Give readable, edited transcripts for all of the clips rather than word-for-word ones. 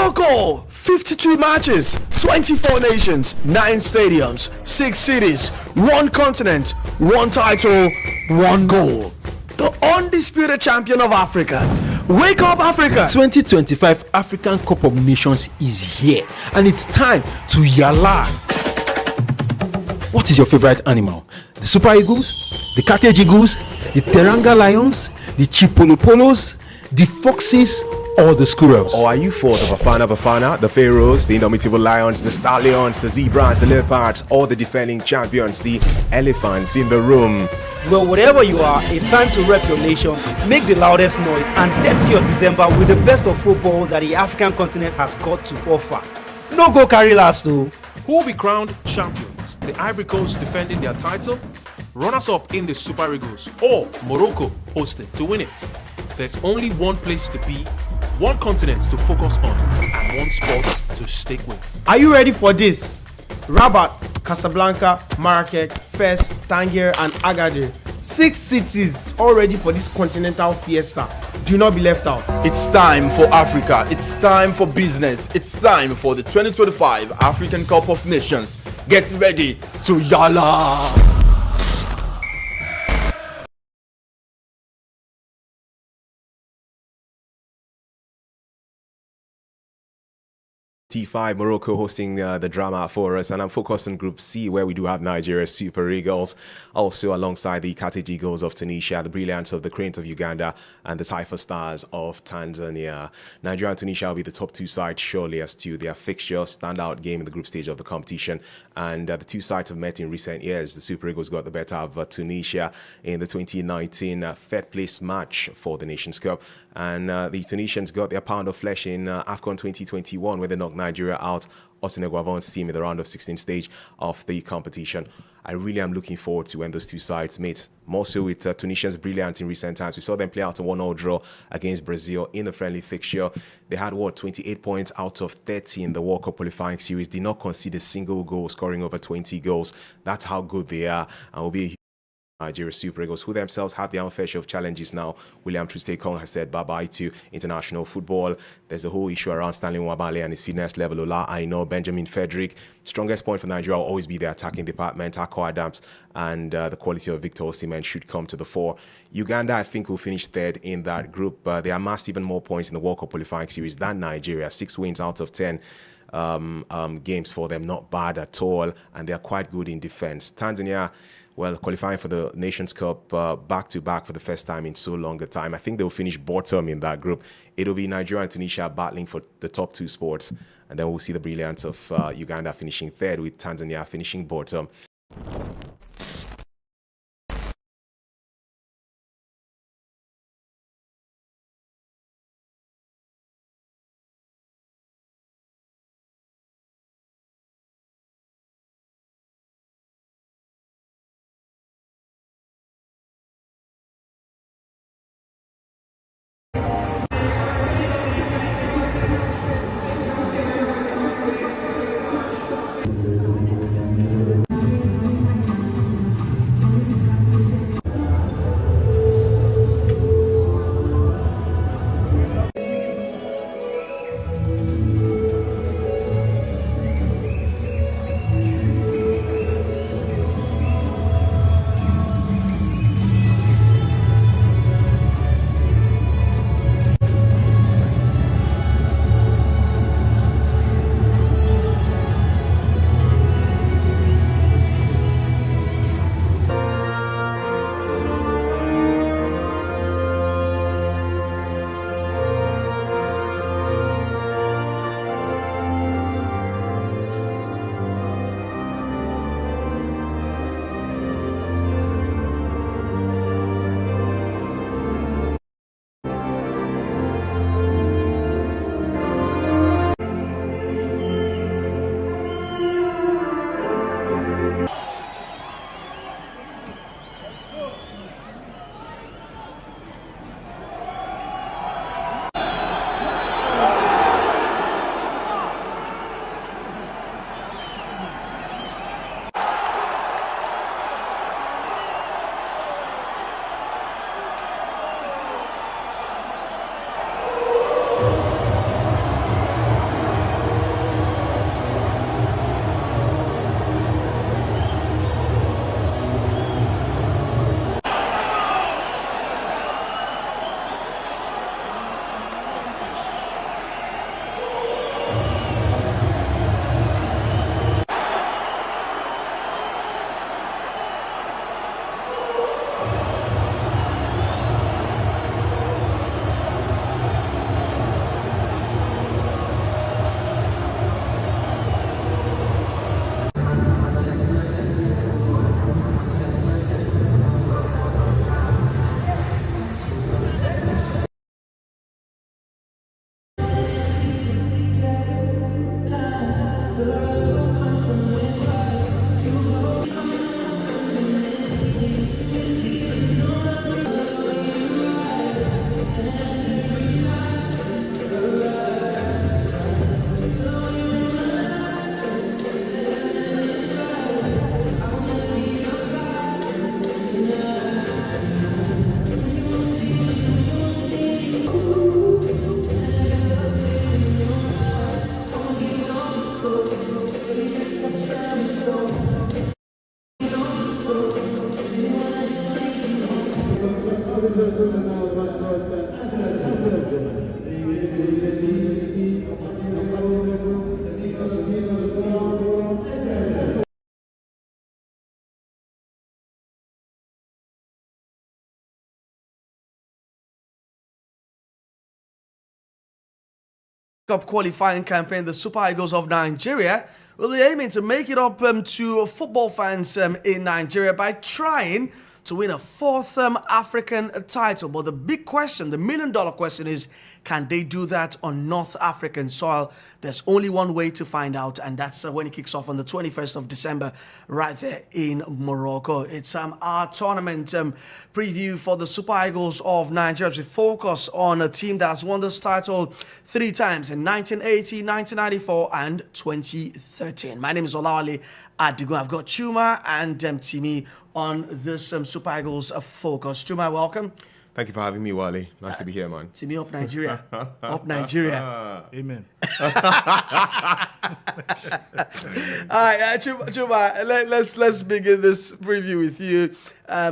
Morocco, 52 matches, 24 nations, 9 stadiums, 6 cities, 1 continent, 1 title, 1 goal. The undisputed champion of Africa. Wake up, Africa! 2025 African Cup of Nations is here, and it's time to yalla. What is your favorite animal? The Super Eagles, the Cartilage Eagles, the Teranga Lions, the Chipolopolos, the Foxes, or the Squirrels? Or are you for the Bafana, the Pharaohs, the Indomitable Lions, the Stallions, the Zebras, the Leopards, or the defending champions, the Elephants in the room? Well, whatever you are, it's time to rep your nation, make the loudest noise, and dirty your December with the best of football that the African continent has got to offer. No go carry last though. Who will be crowned champions? The Ivory Coast defending their title, runners-up in the Super Eagles, or Morocco hosted to win it? There's only one place to be, one continent to focus on, and one sport to stick with. Are you ready for this? Rabat, Casablanca, Marrakech, Fes, Tangier, and Agadir. 6 cities all ready for this continental fiesta. Do not be left out. It's time for Africa. It's time for business. It's time for the 2025 African Cup of Nations. Get ready to yalla! T5 Morocco hosting the drama for us, and I'm focused on Group C, where we do have Nigeria's Super Eagles, also alongside the Cartilage Eagles of Tunisia, the Brilliance of the Cranes of Uganda, and the Taifa Stars of Tanzania. Nigeria and Tunisia will be the top 2 sides surely as to their fixture standout game in the group stage of the competition, and the 2 sides have met in recent years. The Super Eagles got the better of Tunisia in the 2019 third place match for the Nations Cup, and the Tunisians got their pound of flesh in AFCON2021, where they knocked Nigeria out, Austin Eguavon's team in the round of 16 stage of the competition. I really am looking forward to when those 2 sides meet, more so with Tunisians brilliant in recent times. We saw them play out a 1-0 draw against Brazil in the friendly fixture. They had 28 points out of 30 in the World Cup qualifying series, did not concede a single goal, scoring over 20 goals. That's how good they are, and will be Nigeria Super Eagles, who themselves have their own fair share of challenges now. William Troost-Ekong has said bye-bye to international football. There's a whole issue around Stanley Nwabali and his fitness level. Ola Aina, Benjamin Frederick. Strongest point for Nigeria will always be their attacking department. Akko Adams and the quality of Victor Osimhen should come to the fore. Uganda, I think, will finish third in that group. They amassed even more points in the World Cup qualifying series than Nigeria. 6 wins out of 10. Games for them, not bad at all, and they are quite good in defense. Tanzania, well, qualifying for the Nations Cup back-to-back for the first time in so long a time. I think they'll finish bottom in that group. It'll be Nigeria and Tunisia battling for the top 2 spots, and then we'll see the brilliance of Uganda finishing third, with Tanzania finishing bottom. Cup qualifying campaign, the Super Eagles of Nigeria will be aiming to make it up to football fans in Nigeria by trying to win a fourth African title. But the big question, the million-dollar question is, can they do that on North African soil? There's only one way to find out, and that's when it kicks off on the 21st of December right there in Morocco. It's our tournament preview for the Super Eagles of Nigeria. We focus on a team that has won this title 3 times in 1980, 1994, and 2013. My name is Olawale Adigun. I've got Chuma and Timi on this Super Eagles focus. Chuma, welcome. Thank you for having me, Wale. Nice to be here, man. Timi, up Nigeria. Up Nigeria. Amen. All right, Chuma, let's begin this preview with you.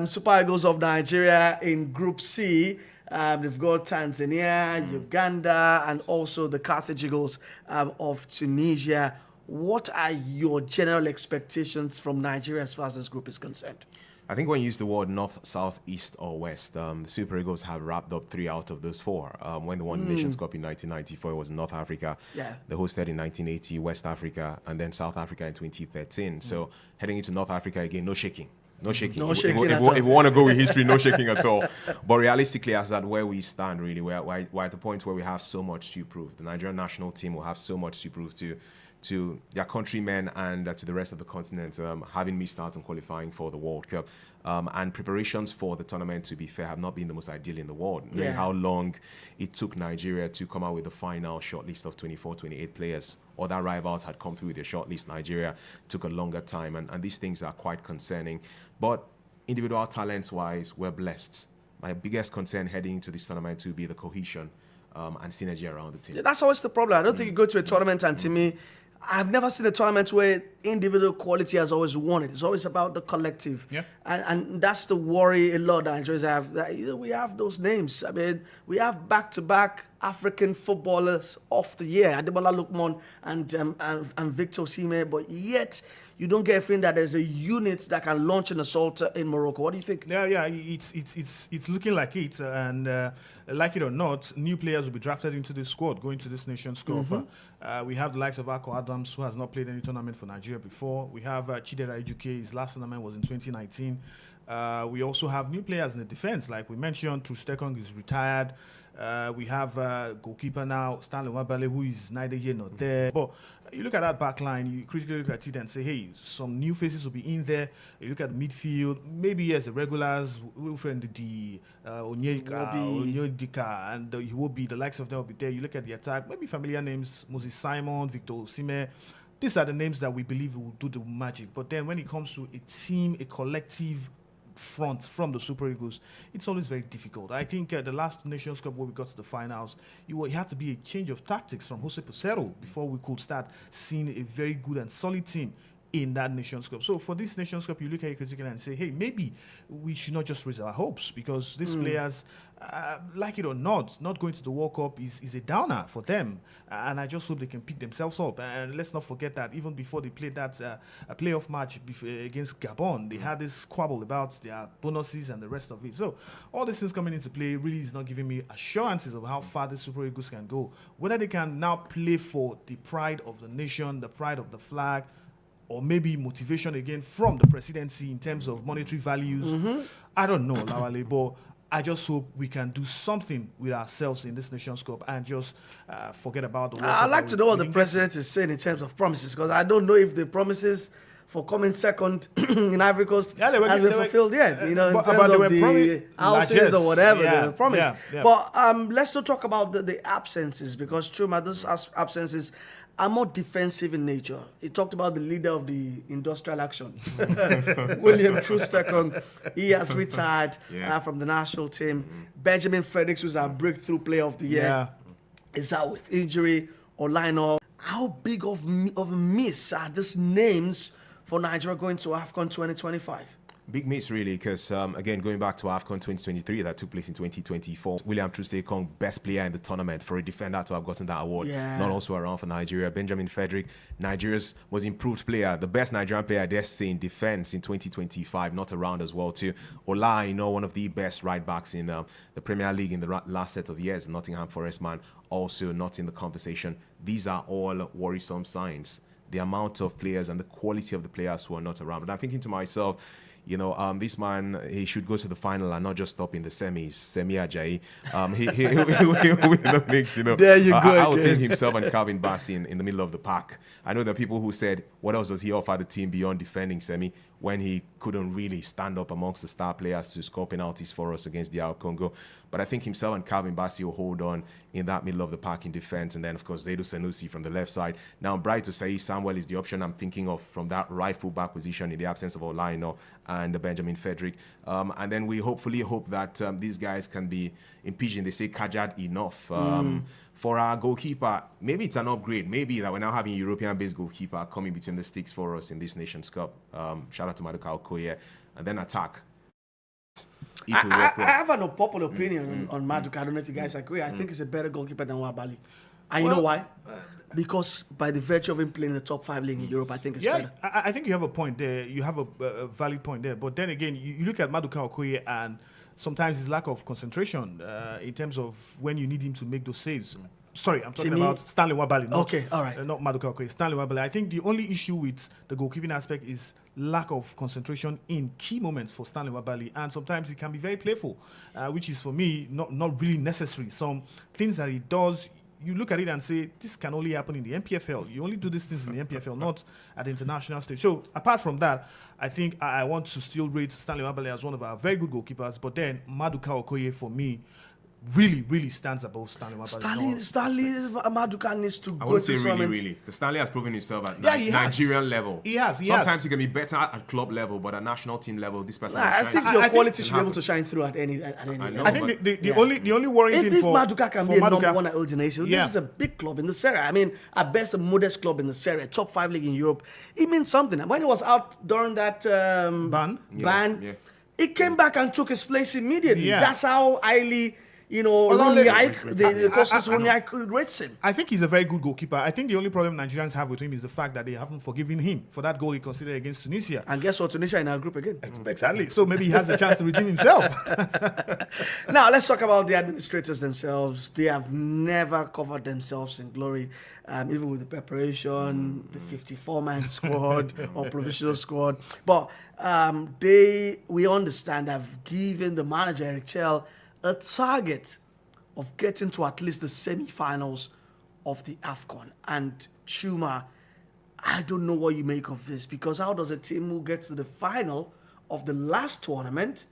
Super Eagles of Nigeria in Group C. They've got Tanzania, Uganda, and also the Cartilage Eagles of Tunisia. What are your general expectations from Nigeria as far as this group is concerned? I think when you use the word north, south, east, or west, the Super Eagles have wrapped up 3 out of those 4. When they won the Nations Cup in 1994, it was North Africa. Yeah. They hosted in 1980, West Africa, and then South Africa in 2013. So heading into North Africa again, no shaking. No shaking. No shaking at if all. we want to go with history, no shaking at all. But realistically, as at where we stand, really, we're at the point where we have so much to prove. The Nigerian national team will have so much to prove to their countrymen and to the rest of the continent, having missed out on qualifying for the World Cup. And preparations for the tournament, to be fair, have not been the most ideal in the world. Knowing how long it took Nigeria to come out with the final shortlist of 24, 28 players. Other rivals had come through with their shortlist. Nigeria took a longer time, and these things are quite concerning. But individual talents-wise, we're blessed. My biggest concern heading into this tournament will be the cohesion and synergy around the team. Yeah, that's always the problem. I don't think you go to a tournament and to me, I've never seen a tournament where individual quality has always won it. It's always about the collective. Yeah. And that's the worry a lot of Nigerians have. That, we have those names. I mean, we have back-to-back African footballers of the year, Ademola Lookman and Victor Osimhen, but yet you don't get a feeling that there's a unit that can launch an assault in Morocco. What do you think? Yeah, it's looking like it, and like it or not, new players will be drafted into this squad going to this Nations Cup. We have the likes of Akko Adams, who has not played any tournament for Nigeria before. We have Chidera Ejuke, his last tournament was in 2019. We also have new players in the defense, like we mentioned, Trustekong is retired. We have goalkeeper now, Stanley Wabale, who is neither here nor there. But you look at that back line, you critically look at it and say, hey, some new faces will be in there. You look at the midfield, maybe yes, the regulars, Wilfred Ndidi, Onyedika, and he will be, the likes of them will be there. You look at the attack, maybe familiar names, Moses Simon, Victor Osimhen. These are the names that we believe will do the magic. But then when it comes to a team, a collective front from the Super Eagles, it's always very difficult. I think the last Nations Cup where we got to the finals, it had to be a change of tactics from Jose Pesero before we could start seeing a very good and solid team in that Nations Cup. So for this Nations Cup, you look at it critically and say, hey, maybe we should not just raise our hopes, because these players, like it or not going to the World Cup is a downer for them. And I just hope they can pick themselves up. And let's not forget that even before they played that playoff match against Gabon, they had this squabble about their bonuses and the rest of it. So all these things coming into play really is not giving me assurances of how far the Super Eagles can go. Whether they can now play for the pride of the nation, the pride of the flag, or maybe motivation again from the presidency in terms of monetary values. I don't know, Lawale, but I just hope we can do something with ourselves in this Nations Cup and just forget about the World Cup. I'd like to know what the president is saying in terms of promises, because I don't know if the promises for coming second in Ivory Coast has been fulfilled yet. You know, in terms of the houses or whatever they were promised. But let's not talk about the absences, because Chuma, those absences are more defensive in nature. He talked about the leader of the industrial action, William Trustekong. He has retired from the national team. Benjamin Fredericks, who's our breakthrough player of the year, is out with injury or line-up. How big of a miss are these names for Nigeria going to AFCON 2025? Big miss, really, because, again, going back to AFCON 2023 that took place in 2024, William Troost-Ekong, best player in the tournament, for a defender to have gotten that award. Yeah. Not also around for Nigeria. Benjamin Frederick, Nigeria's most improved player, the best Nigerian player, I dare say, in defense in 2025, not around as well, too. Ola, one of the best right-backs in the Premier League in the last set of years, Nottingham Forest man, also not in the conversation. These are all worrisome signs. The amount of players and the quality of the players who are not around. But I'm thinking to myself, this man, he should go to the final and not just stop in the semis. Semi Ajayi. He'll win the mix, There you go I would again. think himself and Calvin Bassey in the middle of the pack. I know there are people who said, what else does he offer the team beyond defending Semi when he couldn't really stand up amongst the star players to score penalties for us against DR Congo. But I think himself and Calvin Bassey will hold on in that middle of the pack in defense. And then, of course, Zaidu Sanusi from the left side. Now, Bright Osayi Samuel is the option I'm thinking of from that right full-back position in the absence of Olaino and Benjamin Frederick. And then we hopefully hope that these guys can be, in Pidgin, they say Kajad enough. For our goalkeeper, maybe it's an upgrade. Maybe that we're now having a European-based goalkeeper coming between the sticks for us in this Nations Cup. Shout out to Maduka Okoye. And then attack. I have an unpopular opinion on Maduka. I don't know if you guys agree. I think he's a better goalkeeper than Wabali. And you know why? Because by the virtue of him playing in the top 5 league in Europe, I think it's better. I think you have a point there. You have a valid point there. But then again, you look at Maduka Okoye and sometimes his lack of concentration in terms of when you need him to make those saves. Sorry, I'm talking about Stanley Wabali. Okay, all right. Not Maduka Okoye, Stanley Wabali. I think the only issue with the goalkeeping aspect is lack of concentration in key moments for Stanley Wabali. And sometimes it can be very playful, which is, for me, not really necessary. Some things that he does, you look at it and say, this can only happen in the MPFL. You only do these things in the MPFL, not at the international stage. So apart from that, I think I want to still rate Stanley Wabali as one of our very good goalkeepers. But then Maduka Okoye, for me, really stands above Stanley Wabali. Stanley Maduka needs to I go would to say tournament. really, because Stanley has proven himself at Yeah, he has. Nigerian level. He has. Sometimes he can be better at club level, but at national team level, this person. I think shines. your I quality think should be able to shine through at any I level. know. I think the Yeah. only worrying If thing for Maduka can for be a Maduka- number one at Onyinye, Yeah. this is a big club in the Serie A. I mean, at best, a modest club in the Serie A, top 5 league in Europe. It means something. And when he was out during that ban, Yeah. he came back and took his place immediately. Yeah. That's how highly, the Costas Onyinye rates him. I think he's a very good goalkeeper. I think the only problem Nigerians have with him is the fact that they haven't forgiven him for that goal he considered against Tunisia. And guess what? Tunisia in our group again. Exactly. So maybe he has a chance to redeem himself. Now, let's talk about the administrators themselves. They have never covered themselves in glory, even with the preparation, the 54-man squad or provisional squad. But we understand, have given the manager, Eric Chelle, a target of getting to at least the semi-finals of the AFCON. And Chuma, I don't know what you make of this, because how does a team who gets to the final of the last tournament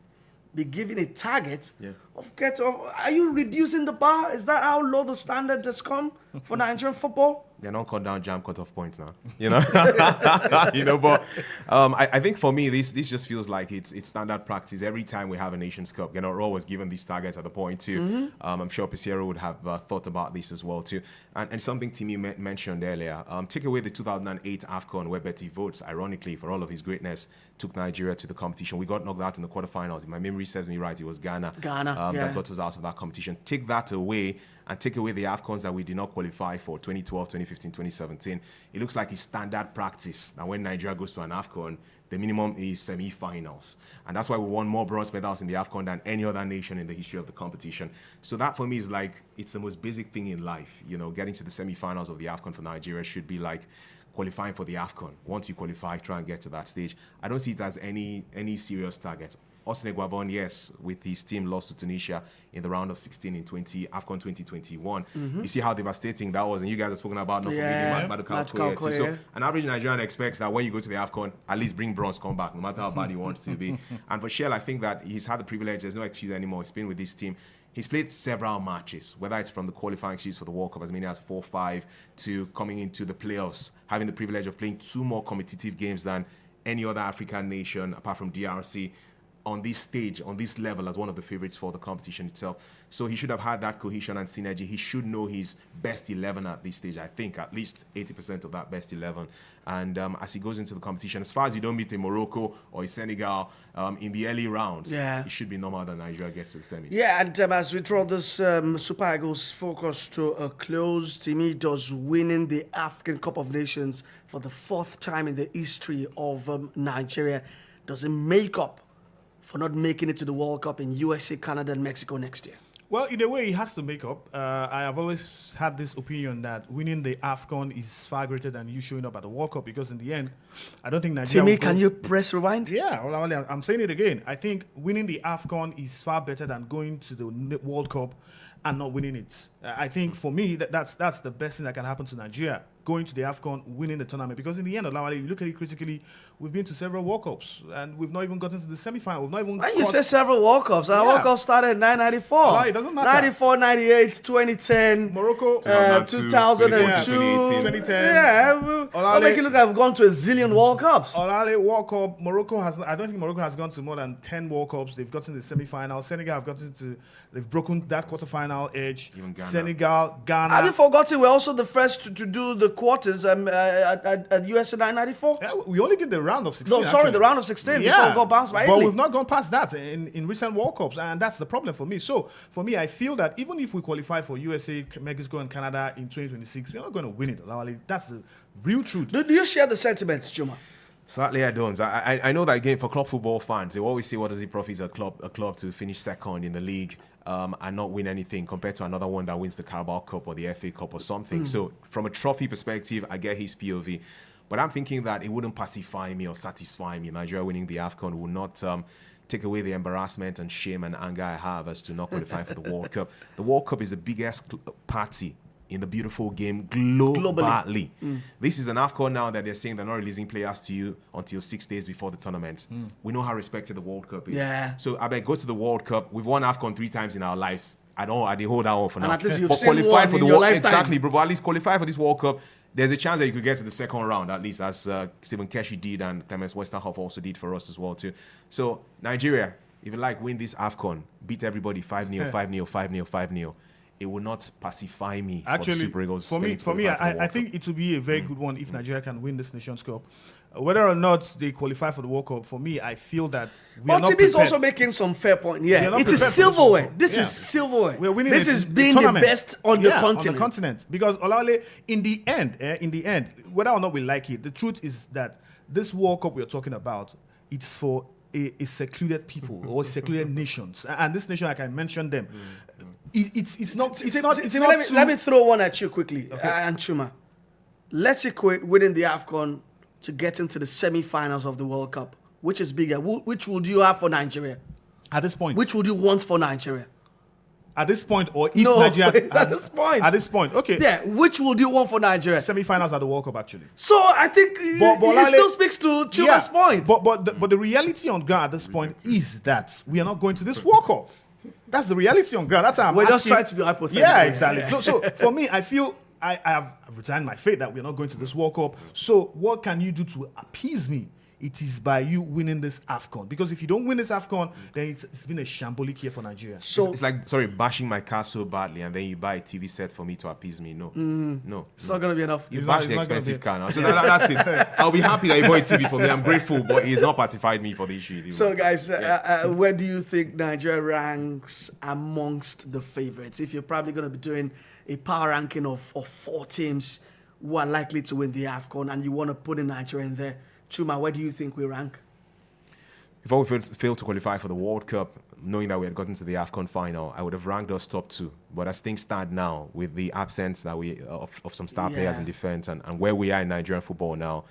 be given a target are you reducing the bar? Is that how low the standard has come for Nigerian football? They're not cut down jam cut off points now, but I think for me, this just feels like it's standard practice. Every time we have a Nations Cup, Raw was given these targets at the point too. I'm sure Pesero would have thought about this as well too. And something Timmy mentioned earlier, take away the 2008 AFCON where Betty Votes, ironically, for all of his greatness, took Nigeria to the competition. We got knocked out in the quarterfinals. If my memory serves me right, it was Ghana. That got us out of that competition. Take that away and take away the AFCONs that we did not qualify for, 2012, 2015, 2017. It looks like it's standard practice that when Nigeria goes to an AFCON, the minimum is semi-finals. And that's why we won more bronze medals in the AFCON than any other nation in the history of the competition. So that for me is like, it's the most basic thing in life. Getting to the semi-finals of the AFCON for Nigeria should be like qualifying for the AFCON. Once you qualify, try and get to that stage. I don't see it as any serious target. Austin Eguavon, yes, with his team lost to Tunisia in the round of 16 in AFCON 2021. You see how devastating that was, and you guys have spoken about not forgetting Maduka Okoye too. So an average Nigerian expects that when you go to the AFCON, at least bring bronze, come back, no matter how bad he wants to be. And for Chelle, I think that he's had the privilege, there's no excuse anymore, he's been with this team. He's played several matches, whether it's from the qualifying series for the World Cup, as many as 4-5, to coming into the playoffs, having the privilege of playing 2 more competitive games than any other African nation, apart from DRC, on this stage, on this level, as one of the favorites for the competition itself. So he should have had that cohesion and synergy. He should know his best 11 at this stage. I think at least 80% of that best 11. And as he goes into the competition, as far as you don't meet a Morocco or a Senegal in the early rounds, it should be normal that Nigeria gets to the semis. Yeah, and as we draw this Super Eagles focus to a close, Timmy, does winning the African Cup of Nations for the 4th time in the history of Nigeria, does it make up for not making it to the World Cup in USA, Canada, and Mexico next year? Well, in a way, he has to make up. I have always had this opinion that winning the AFCON is far greater than you showing up at the World Cup, because in the end, I don't think Nigeria... Timmy, can you press rewind? Yeah, well, I'm saying it again. I think winning the AFCON is far better than going to the World Cup and not winning it. I think for me, that's the best thing that can happen to Nigeria, going to the AFCON, winning the tournament. Because in the end, Olawale, you look at it critically, we've been to several World Cups and we've not even gotten to the semi-final. We've not even... Why you say several World Cups? Our World Cup started in 1994. No, it doesn't matter. 94, 98, 2010. Morocco. 2002. 2010. Yeah. I'll make you look like I've gone to a zillion World Cups. Olawale, World Cup. Morocco has... I don't think Morocco has gone to more than 10 World Cups. They've gotten to the semi-final. Senegal have gotten to... They've broken that quarterfinal edge. Even Ghana. Senegal, Ghana. Have you forgotten we're also the first to do the quarters at USA 994? Yeah, we only did the round of 16. No, sorry, actually. the round of 16 before we got bounced by Italy. But we've not gone past that in recent World Cups, and that's the problem for me. So, for me, I feel that even if we qualify for USA, Mexico, and Canada in 2026, we're not going to win it. That's the real truth. Do you share the sentiments, Chuma? Sadly, I don't. I know that, again, for club football fans, they always say, what does it profit a club to finish second in the league and not win anything compared to another one that wins the Carabao Cup or the FA Cup or something. So from a trophy perspective, I get his POV. But I'm thinking that it wouldn't pacify me or satisfy me. Nigeria winning the AFCON will not take away the embarrassment and shame and anger I have as to not qualify for the World Cup. The World Cup is the biggest party in the beautiful game globally. This is an AFCON now that they're saying they're not releasing players to you until 6 days before the tournament. We know how respected the World Cup is. Yeah. So I bet go to the World Cup. We've won AFCON 3 times in our lives. I did hold that on for now. And at least you've but seen qualify one for in the your World lifetime. Exactly, bro. But at least qualify for this World Cup. There's a chance that you could get to the second round, at least, as Stephen Keshi did and Clemens Westerhoff also did for us as well, too. So, Nigeria, if you like, win this AFCON, beat everybody 5-0, 5-0, 5-0, 5-0. It will not pacify me. Actually, for the Super Eagles for me, I think it will be a very good one if Nigeria can win this Nations Cup. Whether or not they qualify for the World Cup, for me, I feel that we are not Tibi is prepared. also making some fair point. Yeah, not it is prepared for silverware. this World Cup. This Yeah. is silverware. We're winning this a- is a being the tournament. best on the On continent. the continent. Because Olawale, in the end, whether or not we like it, the truth is that this World Cup we're talking about, it's for a secluded people or secluded nations. And this nation, like I mentioned them, it's not. Let me throw one at you quickly, and Chuma. Let's equate winning the AFCON to get into the semi-finals of the World Cup. Which is bigger? Which would you have for Nigeria? At this point. Which would you want for Nigeria? At this point, or if No, Nigeria... it's at this point. At this point, okay. Yeah, which would you want for Nigeria? Semi-finals at the World Cup, actually. So I think it Lale- still speaks to Chuma's point. But the reality on ground at this point is that we are not going to this World Cup. That's the reality on ground. That's how I'm We're asking. just trying to be hypothetical. Yeah, exactly. So for me, I feel I have resigned my fate that we're not going to this World Cup. So what can you do to appease me? It is by you winning this AFCON. Because if you don't win this AFCON, then it's been a shambolic year for Nigeria. So it's like, bashing my car so badly and then you buy a TV set for me to appease me. No. No. it's not going to be enough. You It's bash not the gonna expensive be- car now. So that's it. I'll be happy that you bought a TV for me. I'm grateful, but he's not pacified me for the issue. So, guys, where do you think Nigeria ranks amongst the favorites? If you're probably going to be doing a power ranking of 4 teams who are likely to win the AFCON and you want to put in Nigeria in there, Chuma, where do you think we rank? Before we failed to qualify for the World Cup, knowing that we had gotten to the AFCON final, I would have ranked us top 2. But as things stand now, with the absence that of some star players in defense and where we are in Nigerian football now,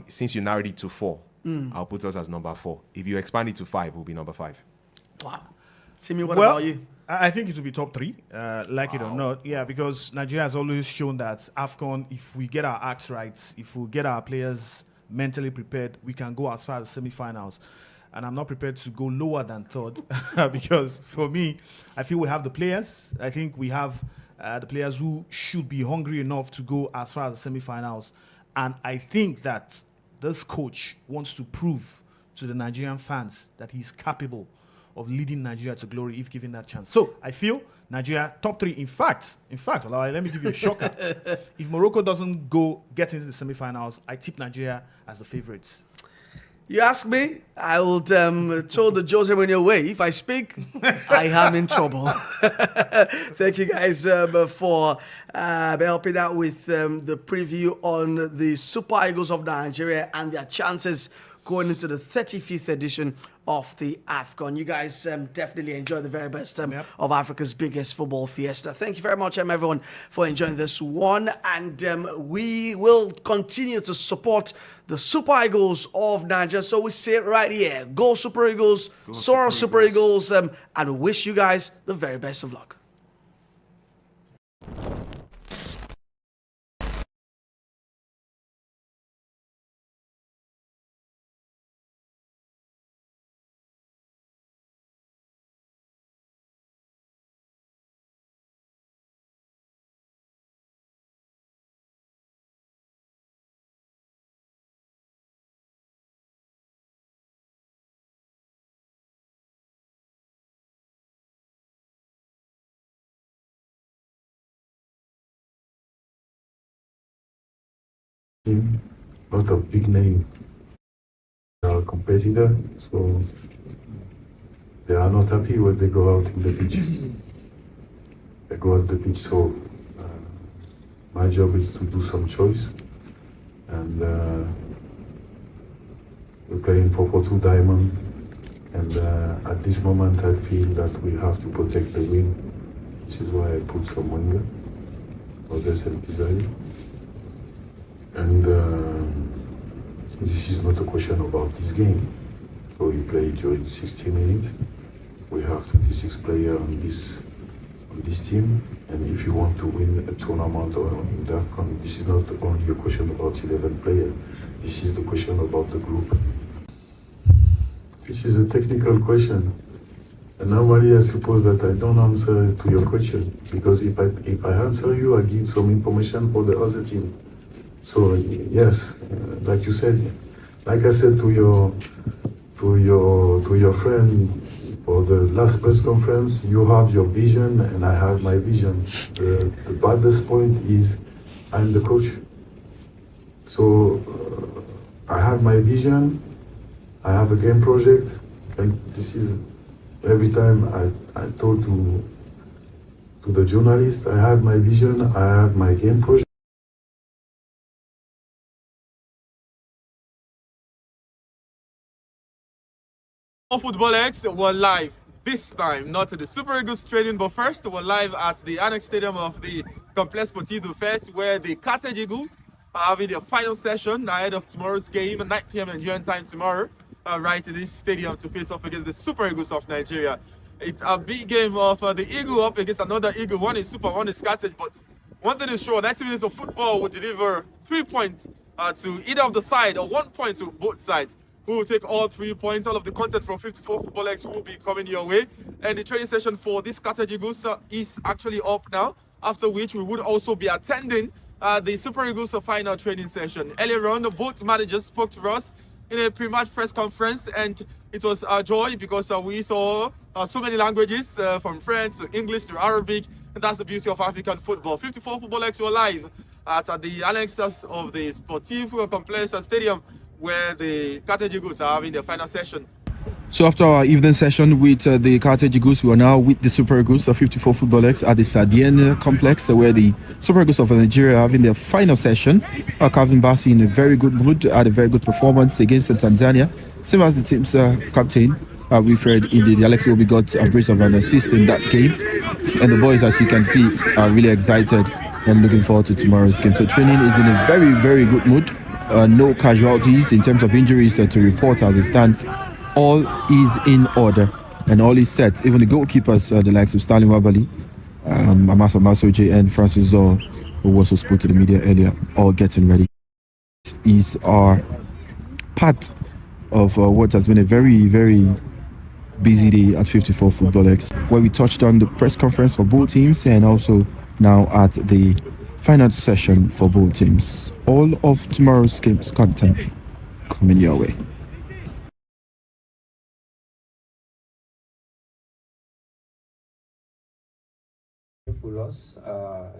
since you narrowed it to 4, I'll put us as number 4. If you expand it to 5, we'll be number 5. Wow. Simi, what about you? I think it will be top 3, like it or not. Yeah, because Nigeria has always shown that AFCON, if we get our acts right, if we get our players mentally prepared, we can go as far as semi-finals. And I'm not prepared to go lower than 3rd because for me, I feel we have the players. I think we have the players who should be hungry enough to go as far as the semi-finals. And I think that this coach wants to prove to the Nigerian fans that he's capable of leading Nigeria to glory if given that chance. So I feel Nigeria top 3. In fact, let me give you a shocker. If Morocco doesn't get into the semi-finals, I tip Nigeria as the favorites. You ask me, I will throw the Jose Mourinho way. If I speak, I am in trouble. Thank you guys for helping out with the preview on the Super Eagles of Nigeria and their chances going into the 35th edition of the AFCON. You guys definitely enjoy the very best of Africa's biggest football fiesta. Thank you very much, everyone, for enjoying this one. And we will continue to support the Super Eagles of Nigeria. So we say it right here. Go Super Eagles, soar Super Eagles, and we wish you guys the very best of luck. Lot of big name competitor, so they are not happy when they go out in the pitch. They go out the pitch, so my job is to do some choice, and we're playing 4-4-2 diamond, and at this moment I feel that we have to protect the wing, which is why I put some winger, Moses and Pizarro. And this is not a question about this game. So you play during 60 minutes. We have 26 players on this team, and if you want to win a tournament or in the AFCON, this is not only a question about 11 players. This is the question about the group. This is a technical question, and normally I suppose that I don't answer to your question, because if I answer you, I give some information for the other team. So yes, like you said, like I said to your friend for the last press conference, you have your vision and I have my vision. The baddest point is I'm the coach. So I have my vision, I have a game project, and this is every time I told to the journalist, I have my vision, I have my game project. Football X were live this time, not at the Super Eagles training, but first we're live at the Annex Stadium of the Complex Sportivo Fest, where the Cartilage Eagles are having their final session ahead of tomorrow's game, 9 p.m. Nigerian time tomorrow, right in this stadium to face off against the Super Eagles of Nigeria. It's a big game of the Eagle up against another Eagle. One is Super, one is Cartilage, but one thing is sure, 90 minutes of football will deliver 3 points to either of the side, or 1 point to both sides. We will take all 3 points. All of the content from 54 Football X will be coming your way. And the training session for this Cartilage Eagles is actually up now, after which we would also be attending the Super Eagles final training session. Earlier on, both managers spoke to us in a pre-match press conference, and it was a joy because we saw so many languages, from French to English to Arabic, and that's the beauty of African football. 54 Football X were live at the annexes of the Sportivo Complex Stadium, where the Cartilage Eagles are having their final session. So after our evening session with the Cartilage Eagles, we are now with the Super Eagles of 54 Football X at the Sadienne complex, where the Super Eagles of Nigeria are having their final session. Calvin Bassey in a very good mood, had a very good performance against Tanzania. Same as the team's captain, Wilfred in the Alexi Obi got a brace of an assist in that game. And the boys, as you can see, are really excited and looking forward to tomorrow's game. So training is in a very, very good mood. No casualties in terms of injuries to report as it stands. All is in order and all is set. Even the goalkeepers, the likes of Stanley Wabali, Amasa Masoje and Francis Zor, who also spoke to the media earlier, all getting ready. Is our part of what has been a very, very busy day at 54 Football X, where we touched on the press conference for both teams and also now at the final session for both teams. All of tomorrow's game's content coming your way. painful loss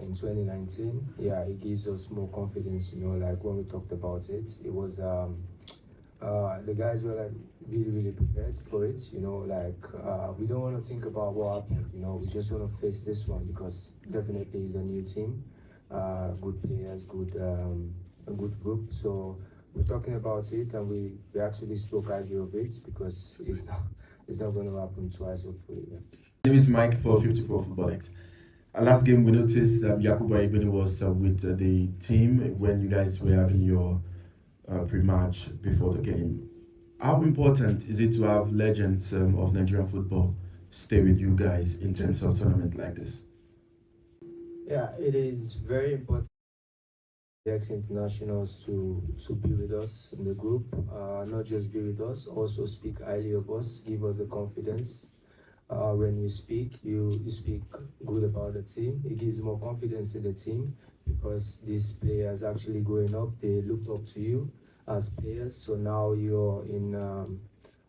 in 2019. Yeah, it gives us more confidence, you know, like when we talked about it, it was, the guys were like really prepared for it, you know, like we don't want to think about what happened, you know, we just want to face this one because definitely it's a new team, good players, a good group. So we're talking about it and we actually spoke highly of it because it's not going to happen twice, hopefully. Yeah. My name is Mike for 54 Football X. Last game we noticed Yakuba Ibini was with the team when you guys were having your pre-match before the game. How important is it to have legends of Nigerian football stay with you guys in terms of tournament like this? Yeah, it is very important for the ex-internationals to be with us in the group, not just be with us, also speak highly of us, give us the confidence. When you speak, you speak good about the team. It gives more confidence in the team because these players actually growing up, they looked up to you as players. So now you're in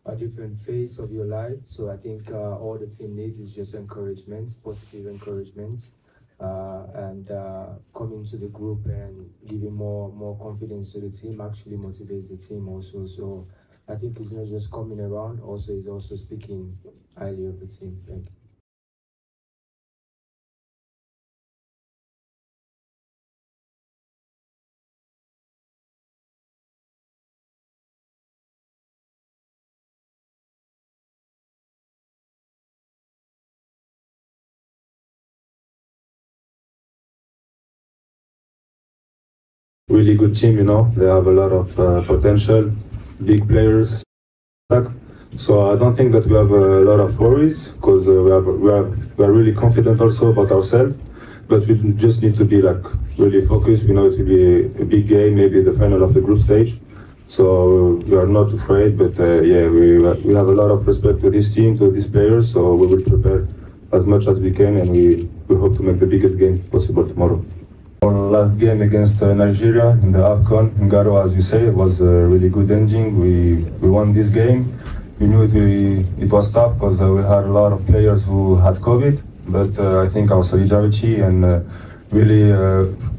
a different phase of your life. So I think all the team needs is just encouragement, positive encouragement, and coming to the group and giving more confidence to the team actually motivates the team also. So I think it's not just coming around, also it's also speaking highly of the team. Thank you. Really good team, you know, they have a lot of potential, big players. So I don't think that we have a lot of worries because we are really confident also about ourselves, but we just need to be like really focused. We know it will be a big game, maybe the final of the group stage. So we are not afraid, but yeah, we have a lot of respect to this team, to these players, so we will prepare as much as we can and we hope to make the biggest game possible tomorrow. Our last game against Nigeria in the AFCON in Garo, as you say, it was a really good ending. We won this game. We knew it was tough because we had a lot of players who had COVID, but I think our solidarity and really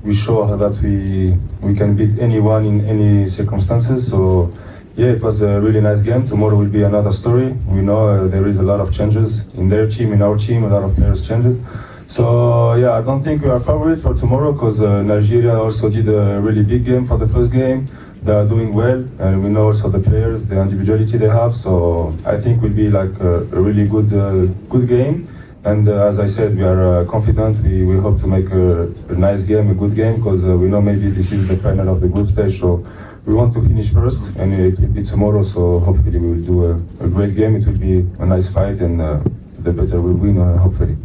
we show that we can beat anyone in any circumstances. So yeah, it was a really nice game. Tomorrow will be another story. We know there is a lot of changes in their team, in our team, a lot of players changes. So yeah, I don't think we are favorite for tomorrow because Nigeria also did a really big game for the first game. They are doing well, and we know also the players, the individuality they have. So I think will be like a really good game. And as I said, we are confident. We hope to make a nice game, a good game, because we know maybe this is the final of the group stage. So we want to finish first, and it will be tomorrow. So hopefully we will do a great game. It will be a nice fight, and the better will win, hopefully.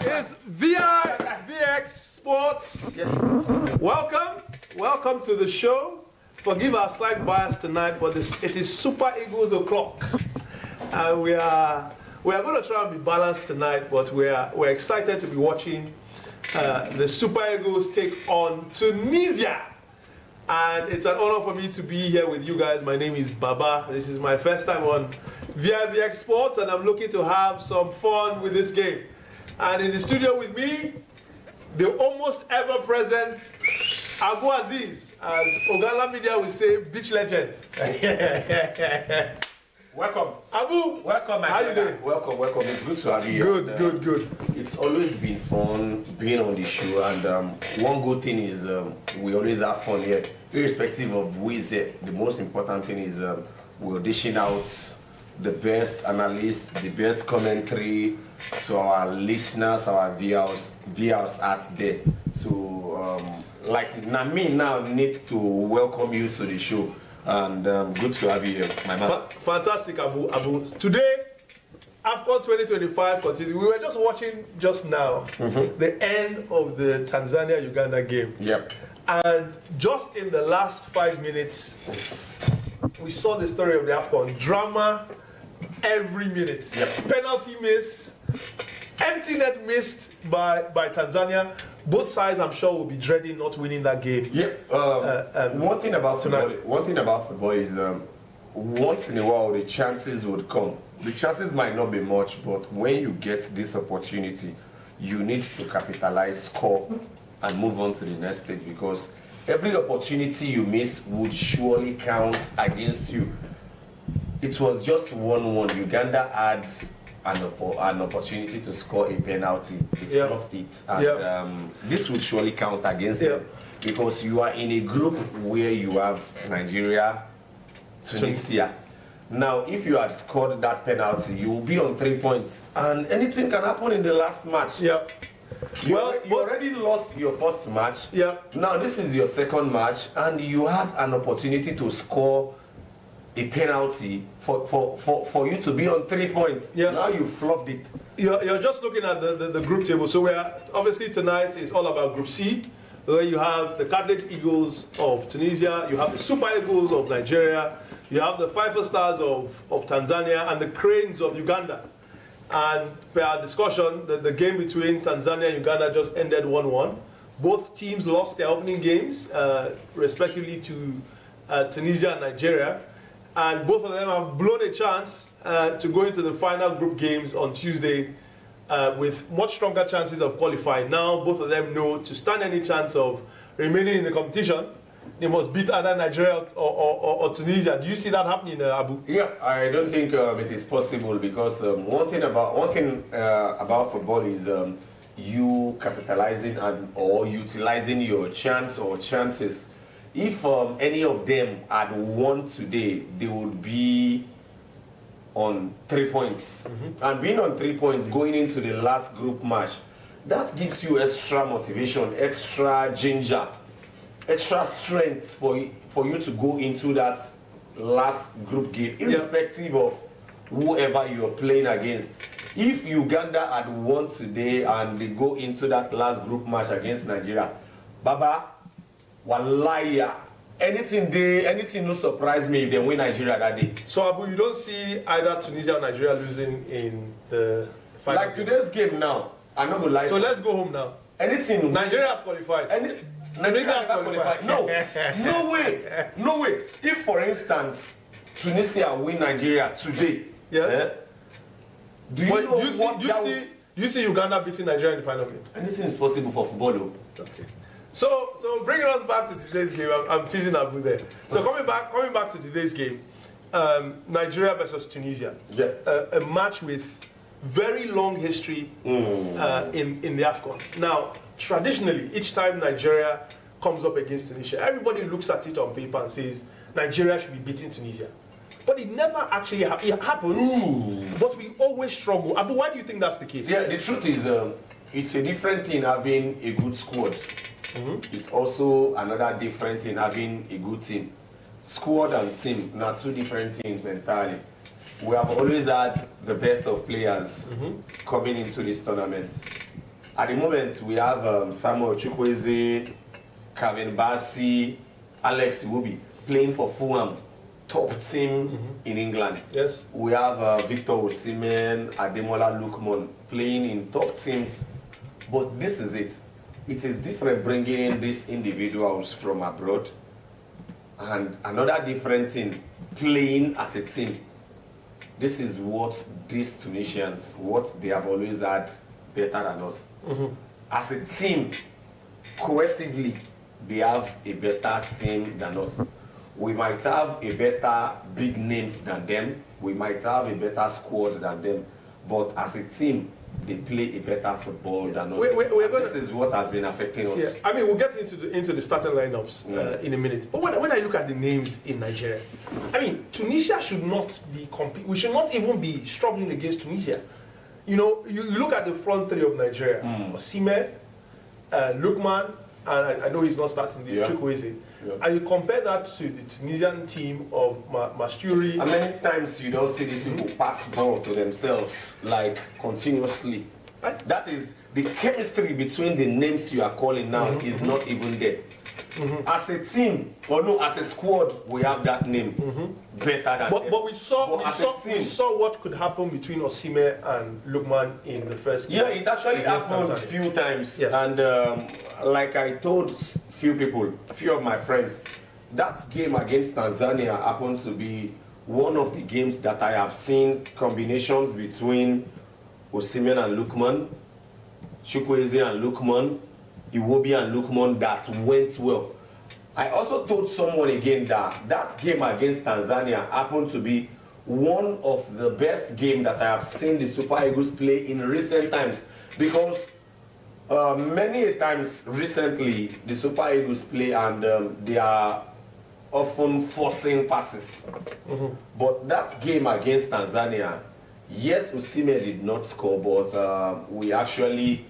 It's vivxsports. Yes. Welcome to the show. Forgive our slight bias tonight, but it is Super Eagles o'clock. We are going to try and be balanced tonight, but we're excited to be watching the Super Eagles take on Tunisia. And it's an honor for me to be here with you guys. My name is Baba. This is my first time on vivxsports, and I'm looking to have some fun with this game. And in the studio with me, the almost ever-present Abu Azeez, as Ogala Media will say, beach legend. Welcome. Abu, welcome. How you doing? Welcome. It's good to have you here. Good. It's always been fun being on the show, and one good thing is we always have fun here, irrespective of who is here. The most important thing is we're dishing out the best analysts, the best commentary, to our listeners, our viewers out there. So, like Nami now need to welcome you to the show, and good to have you here, my man. Fantastic, Abu. Today, AFCON 2025 continues. We were just watching just now the end of the Tanzania-Uganda game. Yep. And just in the last 5 minutes, we saw the story of the AFCON. Drama every minute. Yep. Penalty miss, empty net missed by Tanzania. Both sides, I'm sure, will be dreading not winning that game. Yep. One thing about football is once in a while the chances would come. The chances might not be much, but when you get this opportunity, you need to capitalize, score, and move on to the next stage, because every opportunity you miss would surely count against you. It was just 1-1. Uganda had an opportunity to score a penalty. They fluffed it. And this would surely count against them, because you are in a group where you have Nigeria, Tunisia. Now, if you had scored that penalty, you will be on 3 points, and anything can happen in the last match. Yeah. You already lost your first match. Yeah. Now this is your second match, and you had an opportunity to score a penalty for you to be on 3 points. Yeah. Now you flopped it. You're just looking at the group table. So we're obviously tonight is all about Group C, where you have the Cartilage Eagles of Tunisia, you have the Super Eagles of Nigeria, you have the Five Stars of Tanzania, and the Cranes of Uganda. And per our discussion, the game between Tanzania and Uganda just ended 1-1. Both teams lost their opening games, respectively to Tunisia and Nigeria. And both of them have blown a chance to go into the final group games on Tuesday with much stronger chances of qualifying. Now both of them know to stand any chance of remaining in the competition, they must beat either Nigeria or Tunisia. Do you see that happening, Abu? Yeah, I don't think it is possible, because one thing about football is you capitalizing or utilizing your chance or chances. If any of them had won today, they would be on 3 points. And being on 3 points going into the last group match, that gives you extra motivation, extra ginger, extra strength for you to go into that last group game, irrespective of whoever you're playing against. If Uganda had won today and they go into that last group match against Nigeria, Baba, wallahi, anything no surprise me if they win Nigeria that day. So Abu, you don't see either Tunisia or Nigeria losing in the final? Like today's game now, I'm not gonna lie. So let's go home now. Anything. Nigeria has qualified. Nigeria has qualified. No way. If, for instance, Tunisia win Nigeria today, yes. Do you see Uganda beating Nigeria in the final game? Anything is possible for football, though. Okay. So bringing us back to today's game, I'm teasing Abu there. So coming back to today's game, Nigeria versus Tunisia. Yeah. A match with very long history in the AFCON. Now, traditionally, each time Nigeria comes up against Tunisia, everybody looks at it on paper and says Nigeria should be beating Tunisia. But it never actually happens. It happens, but we always struggle. Abu, why do you think that's the case? Yeah, the truth is, it's a different thing having a good squad. It's also another different thing having a good team. Squad and team, not two different things entirely. We have always had the best of players coming into this tournament. At the moment, we have Samuel Chukwueze, Kevin Bassey, Alex Iwobi playing for Fulham, top team in England. Yes. We have Victor Osimhen, Ademola Lookman playing in top teams. But this is it. It is different bringing in these individuals from abroad, and another different thing, playing as a team. This is what these Tunisians, what they have always had better than us. As a team, cohesively, they have a better team than us. We might have a better big names than them. We might have a better squad than them. But as a team, they play a better football than us. This is what has been affecting us. Yeah, I mean, we'll get into the starting lineups in a minute. But when I look at the names in Nigeria, I mean, Tunisia should not be we should not even be struggling against Tunisia. You know, you look at the front three of Nigeria: Osimhen, Lookman, and I know he's not starting, the Chukwueze. Yeah. And you compare that to the Tunisian team of Masturi. How many times you don't see these people pass ball to themselves, like continuously? That is, the chemistry between the names you are calling now is not even there. As a team, or no, as a squad, we have that name better than them. But we saw what could happen between Osimhen and Lookman in the first game. Yeah, it actually happened a few times. Yes. And like I told a few of my friends, that game against Tanzania happened to be one of the games that I have seen combinations between Osimhen and Lookman, Chukwueze and Lookman, Iwobi and Lookman that went well. I also told someone again that that game against Tanzania happened to be one of the best games that I have seen the Super Eagles play in recent times, because many times recently the Super Eagles play and they are often forcing passes. But that game against Tanzania, yes, Osimhen did not score, but we actually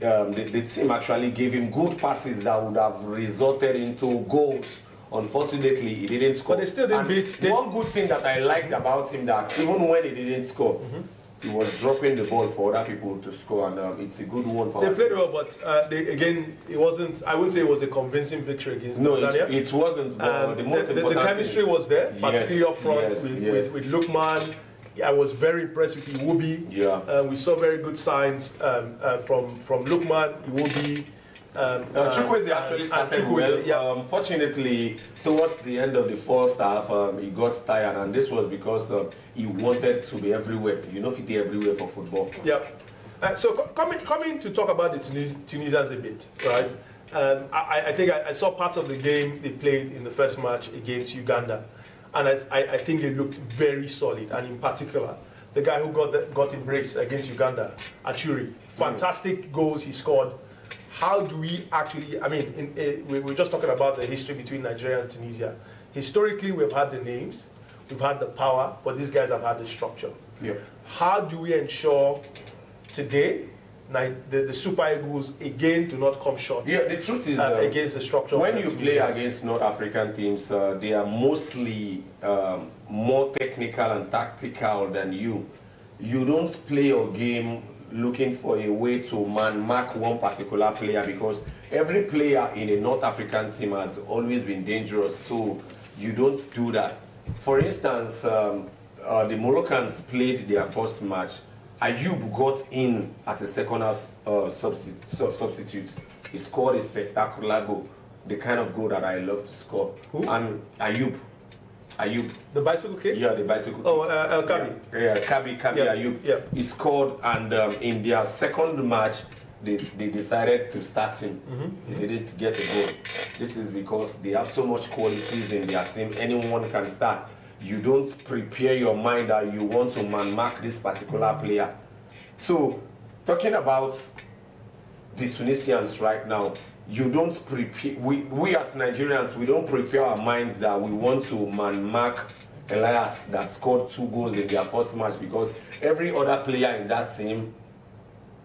the team actually gave him good passes that would have resulted into goals. Unfortunately, he didn't score. But they still didn't beat. One good thing that I liked about him, that even when he didn't score, he was dropping the ball for other people to score, and it's a good one for They played well, but again, it wasn't. I wouldn't say it was a convincing victory against No, Tanzania. it wasn't. But the most important the chemistry was there, particularly up front with Lookman. I was very impressed with Iwobi. Yeah. We saw very good signs from Lookman, Iwobi. Chukwueze actually started well. Unfortunately, towards the end of the first half, he got tired, and this was because he wanted to be everywhere. You know, he did everywhere for football. Yeah. So coming to talk about the Tunisians a bit, right? I think I saw parts of the game they played in the first match against Uganda, and I think they looked very solid. And in particular, the guy who got embraced against Uganda, Achuri, fantastic goals he scored. How do we actually, I mean, we're just talking about the history between Nigeria and Tunisia. Historically, we've had the names, we've had the power, but these guys have had the structure. Yeah. How do we ensure today the Super Eagles again do not come short? Yeah, the truth is against the structure. When you play against North African teams, they are mostly more technical and tactical than you. You don't play your game looking for a way to mark one particular player, because every player in a North African team has always been dangerous, so you don't do that. For instance, the Moroccans played their first match. Ayoub got in as a second substitute. He scored a spectacular goal, the kind of goal that I love to score. Who? And Ayoub. The bicycle kid? Yeah, the bicycle kid. Oh, El Kabi. Yeah, Kabi Ayoub. Yeah. He scored, and in their second match, they decided to start him. They didn't get a goal. This is because they have so much qualities in their team, anyone can start. You don't prepare your mind that you want to mark this particular player. So, talking about the Tunisians right now, you don't prepare, we as Nigerians, we don't prepare our minds that we want to mark Elias that scored 2 goals in their first match, because every other player in that team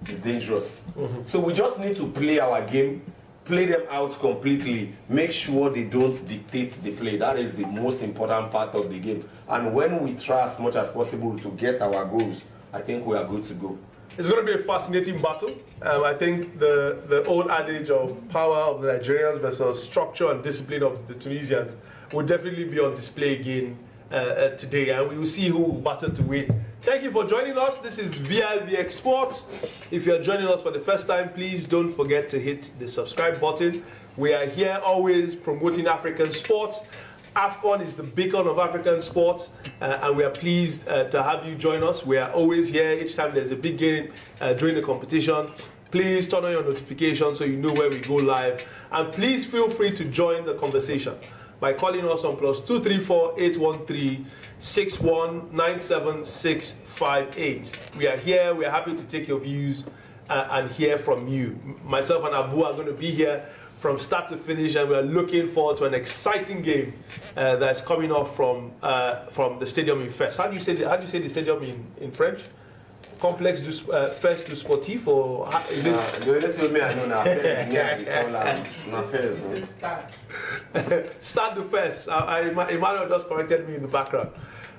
is dangerous. So we just need to play our game, play them out completely, make sure they don't dictate the play. That is the most important part of the game. And when we try as much as possible to get our goals, I think we are good to go. It's going to be a fascinating battle. I think the old adage of power of the Nigerians versus structure and discipline of the Tunisians will definitely be on display again today, and we will see who will battle to win. Thank you for joining us. This is vivxsports. If you are joining us for the first time, please don't forget to hit the subscribe button. We are here always promoting African sports. AFCON is the beacon of African sports, and we are pleased to have you join us. We are always here each time there's a big game during the competition. Please turn on your notifications so you know when we go live, and please feel free to join the conversation. by calling us on +234-813-6197658. We are here. We are happy to take your views and hear from you. Myself and Abu are going to be here from start to finish, and we are looking forward to an exciting game that's coming off from the stadium in Fes. How do you say the stadium in French? Complexe du Fes du Sportif, or is it? Start the Fes. Emmanuel just corrected me in the background.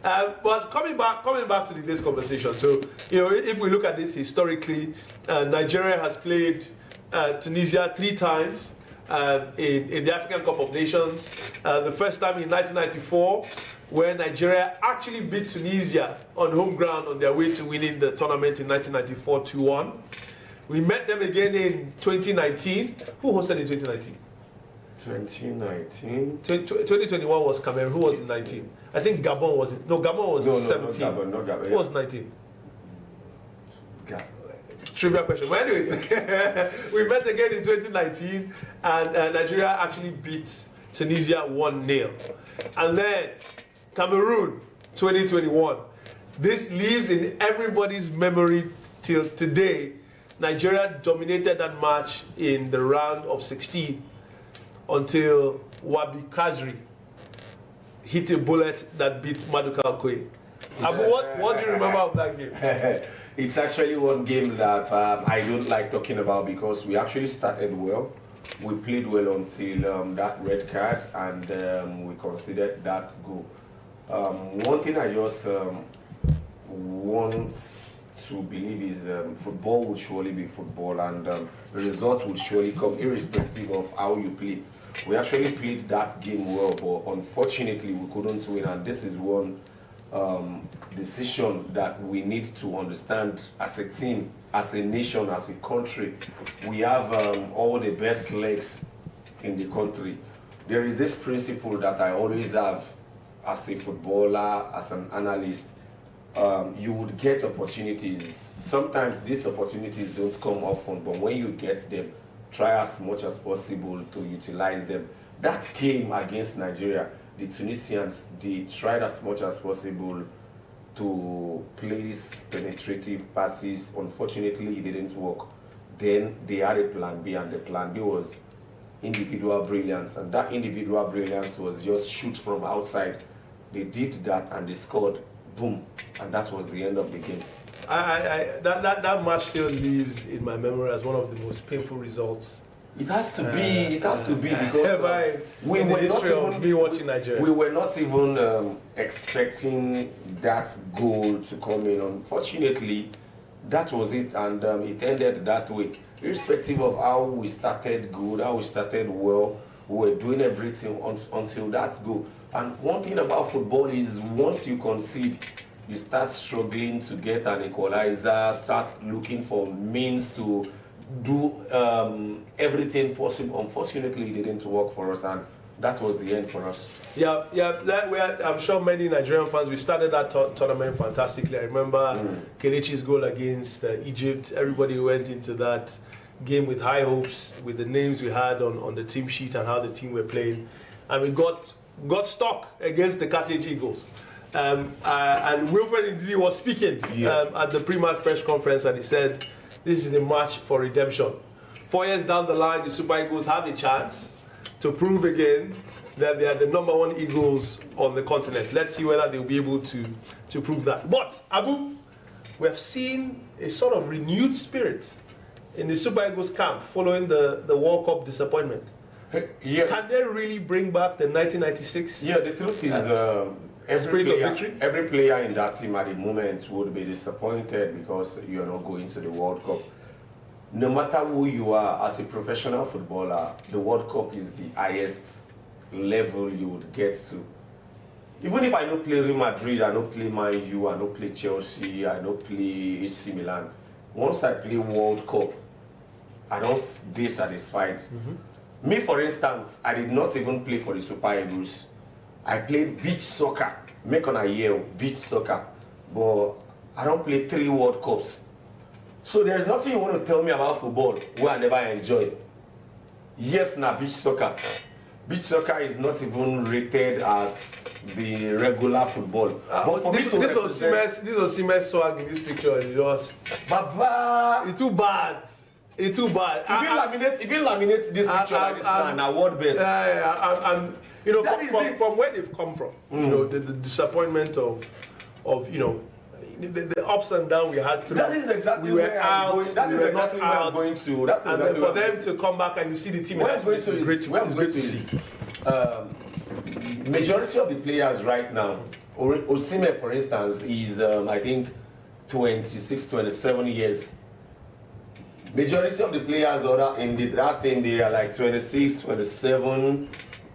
But coming back to today's conversation. So, if we look at this historically, Nigeria has played Tunisia 3 times in the African Cup of Nations. The first time in 1994, where Nigeria actually beat Tunisia on home ground on their way to winning the tournament in 1994 2-1. We met them again in 2019. Who hosted in 2019? 2021 was Cameroon. Who was in 19? I think Gabon was it. No, Gabon was 17. Not Gabon. Who was 19? Trivia question. But anyways, we met again in 2019, and Nigeria actually beat Tunisia 1-0. And then Cameroon 2021. This lives in everybody's memory till today. Nigeria dominated that match in the round of 16 until Wabi Kazri hit a bullet that beat Maduka Okoye. Abu, what do you remember of that game? It's actually one game that I don't like talking about because we actually started well. We played well until that red card, and we considered that goal. One thing I just want to believe is football will surely be football, and the result will surely come irrespective of how you play. We actually played that game well, but unfortunately we couldn't win, and this is one decision that we need to understand as a team, as a nation, as a country. We have all the best legs in the country. There is this principle that I always have as a footballer, as an analyst. You would get opportunities. Sometimes these opportunities don't come often, but when you get them, try as much as possible to utilize them. That came against Nigeria. The Tunisians, they tried as much as possible to play these penetrative passes. Unfortunately, it didn't work. Then they had a plan B, and the plan B was individual brilliance, and that individual brilliance was just shoot from outside. They did that and they scored, boom, and that was the end of the game. That match still lives in my memory as one of the most painful results. It has to be. It has to be because we were not even be watching Nigeria. We were not even expecting that goal to come in. Unfortunately, that was it, and it ended that way. Irrespective of how we started good, how we started well, we were doing everything until that goal. And one thing about football is once you concede, you start struggling to get an equalizer, start looking for means to do everything possible. Unfortunately, it didn't work for us, and that was the end for us. Yeah. I'm sure many Nigerian fans, we started that tournament fantastically. I remember Kelechi's goal against Egypt. Everybody went into that game with high hopes, with the names we had on the team sheet and how the team were playing. And we got stuck against the Cartilage Eagles. And Wilfred Ndidi was speaking at the pre-match press conference, and he said, this is a match for redemption. 4 years down the line, the Super Eagles have a chance to prove again that they are the #1 Eagles on the continent. Let's see whether they'll be able to prove that. But, Abu, we have seen a sort of renewed spirit in the Super Eagles camp following the World Cup disappointment. Can they really bring back the 1996? Yeah, the truth is every player in that team at the moment would be disappointed because you're not going to the World Cup. No matter who you are as a professional footballer, the World Cup is the highest level you would get to. Even if I don't play Real Madrid, I don't play Man U, I don't play Chelsea, I don't play AC Milan. Once I play World Cup, I don't stay satisfied. Me, for instance, I did not even play for the Super Eagles. I played beach soccer, make on a year, beach soccer, but I don't play 3 World Cups. So there's nothing you want to tell me about football where I never enjoyed. Yes, na beach soccer. beach soccer is not even rated as the regular football. But for this me to represent- this Osimhen swag in this picture is just Baba, it's too bad. It's too bad. If you laminate this picture like this now, an award best. And you know, That is it. from where they've come from, you know, the disappointment of you know, the ups and downs we had through. That is exactly we were where I'm out, going. That we is were exactly not where I'm out. going to. That's And exactly then for where them to come back and you see the team, Where I'm going it's to great. is, where I'm It's going great to to is, see. Majority of the players right now, Osimhen for instance, is I think 26, 27 years. Majority of the players in that team, they are like 26, 27,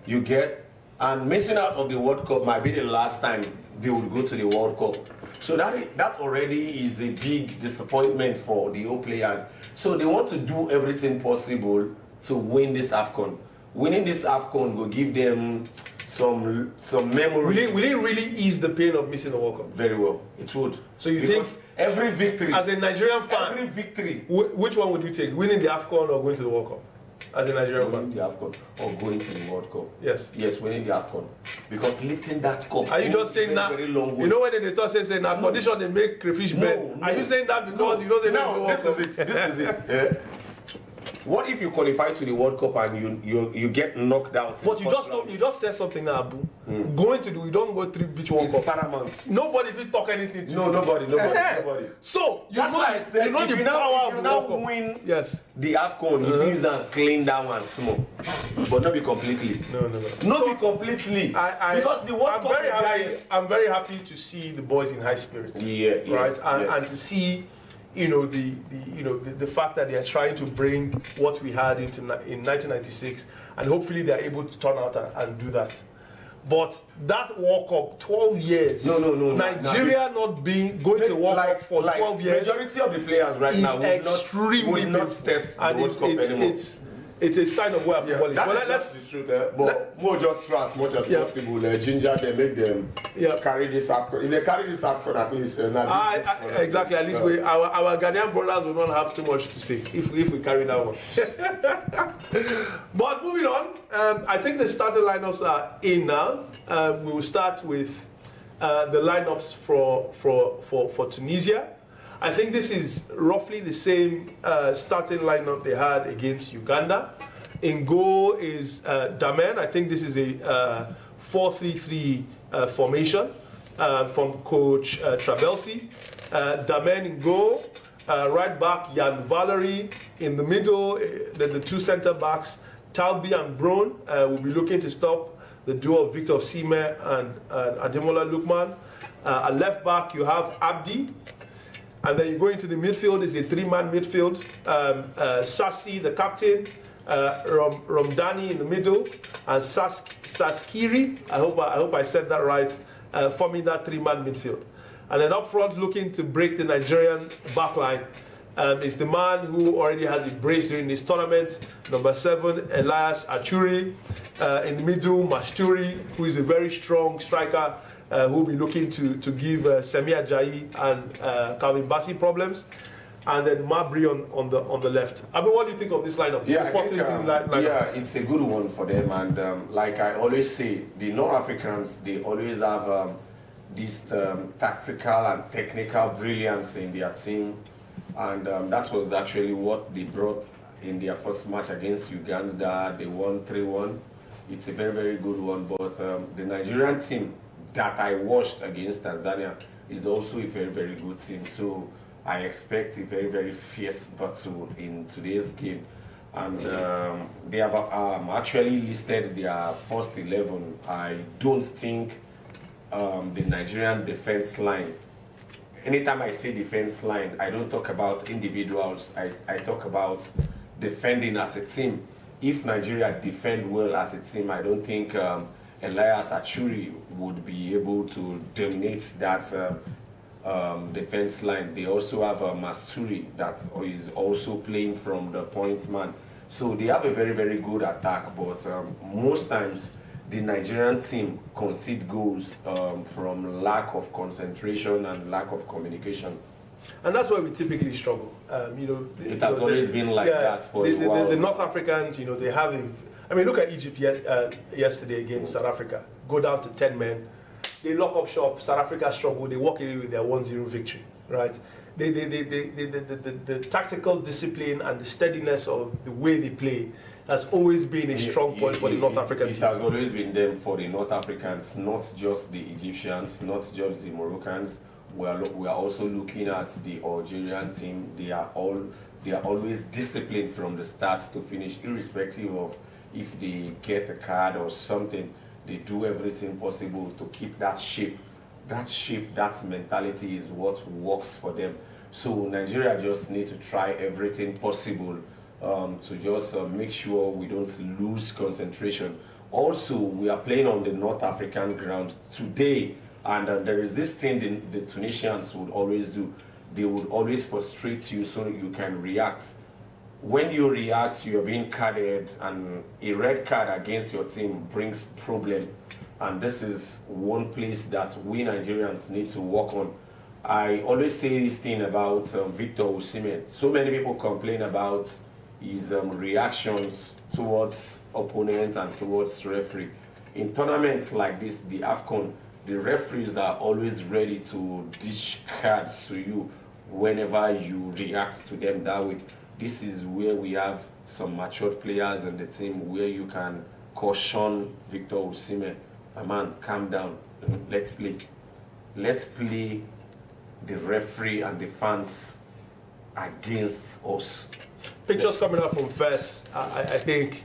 you get. And missing out on the World Cup might be the last time they would go to the World Cup. So that already is a big disappointment for the old players. So they want to do everything possible to win this AFCON. Winning this AFCON will give them some memories. Will it really ease the pain of missing the World Cup? Very well, it would. So you Because think every victory, as a Nigerian fan, every victory, which one would you take? Winning the AFCON or going to the World Cup? As a Nigerian winning fan, the AFCON or going to the World Cup. yes. Yes, winning the AFCON. Because lifting that cup. Are you goes just saying very, that? very long way. You know when they talk say now condition they make crayfish bend. No, Are you saying that because you don't say no, this is it. This is it. Yeah. What if you qualify to the World Cup and you get knocked out? in But you first just round? you just said something now, Abu. Going to do, you don't go 3 beach World It's Cup. paramount. Nobody will talk anything to No, you. nobody. So you That's know, why I said you know if the you now, power if of you the now World Cup. win Yes. the AFCON, you use and clean down and small, but not be completely. No. Not be completely. Because the World I'm Cup very happy. guys. I'm very happy to see the boys in high spirits. Yeah, Right. yes, And to see, you know, the fact that they are trying to bring what we had in 1996, and hopefully they are able to turn out and do that. But that World Cup, 12 years. No. Nigeria not being going to World Cup for 12 years. Majority of the players right is now extremely would not painful. test the And World Cup anymore. it's a sign of where football is. That But is let's just the truth. But more just try as much as possible. Ginger, they make them carry this AFCON. If they carry this AFCON, at least exactly. At least our Ghanaian brothers will not have too much to say if we carry that one. But moving on, I think the starting lineups are in now. We will start with the lineups for Tunisia. I think this is roughly the same starting lineup they had against Uganda. In goal is Damen. I think this is a 4-3-3 formation from Coach Trabelsi. Damen in goal. Right back, Jan Valery. In the middle, the two center backs, Talbi and Brown, will be looking to stop the duo of Victor Osimhen and Ademola Lookman. At left back, you have Abdi. And then you go into the midfield, it's a 3-man midfield. Sassi, the captain, Romdani in the middle, and Saskiri, I hope I said that right, forming that 3-man midfield. And then up front, looking to break the Nigerian backline, is the man who already has a brace during this tournament, number 7, Elias Achuri. In the middle, Mashturi, who is a very strong striker, who will be looking to give Semi Ajayi and Calvin Bassey problems. And then Mabry on the left. I mean, what do you think of this lineup? Yeah, it's a good one for them. And like I always say, the North Africans, they always have this tactical and technical brilliance in their team. And that was actually what they brought in their first match against Uganda. They won 3-1. It's a very, very good one. But the Nigerian team that I watched against Tanzania is also a very, very good team. So I expect a very, very fierce battle in today's game. And they have actually listed their first 11. I don't think the Nigerian defense line, anytime I say defense line, I don't talk about individuals. I talk about defending as a team. If Nigeria defend well as a team, I don't think Elias Achuri would be able to dominate that defense line. They also have Masturi that is also playing from the point man. So they have a very, very good attack, but most times the Nigerian team concede goals from lack of concentration and lack of communication. And that's where we typically struggle. It has always been like that for a while. The North Africans, they have I mean, look at Egypt yesterday against South Africa. Go down to 10 men. They lock up shop. South Africa struggle. They walk away with their 1-0 victory, right? The tactical discipline and the steadiness of the way they play has always been a strong point for the North African team. It has always been them for the North Africans, not just the Egyptians, not just the Moroccans. We are also looking at the Algerian team. They are always disciplined from the start to finish, irrespective of if they get a card or something. They do everything possible to keep that shape. That mentality is what works for them. So Nigeria just need to try everything possible to just make sure we don't lose concentration. Also, we are playing on the North African ground today, and there is this thing the Tunisians would always do. They would always frustrate you so you can react. When you react, you're being carded, and a red card against your team brings problem. And this is one place that we Nigerians need to work on. I always say this thing about Victor Osimhen. So many people complain about his reactions towards opponents and towards referee. In tournaments like this, the AFCON, the referees are always ready to dish cards to you whenever you react to them that way. This is where we have some matured players in the team where you can caution Victor Osimhen. Man, calm down. Let's play. Let's play the referee and the fans against us. Pictures coming out from first. I think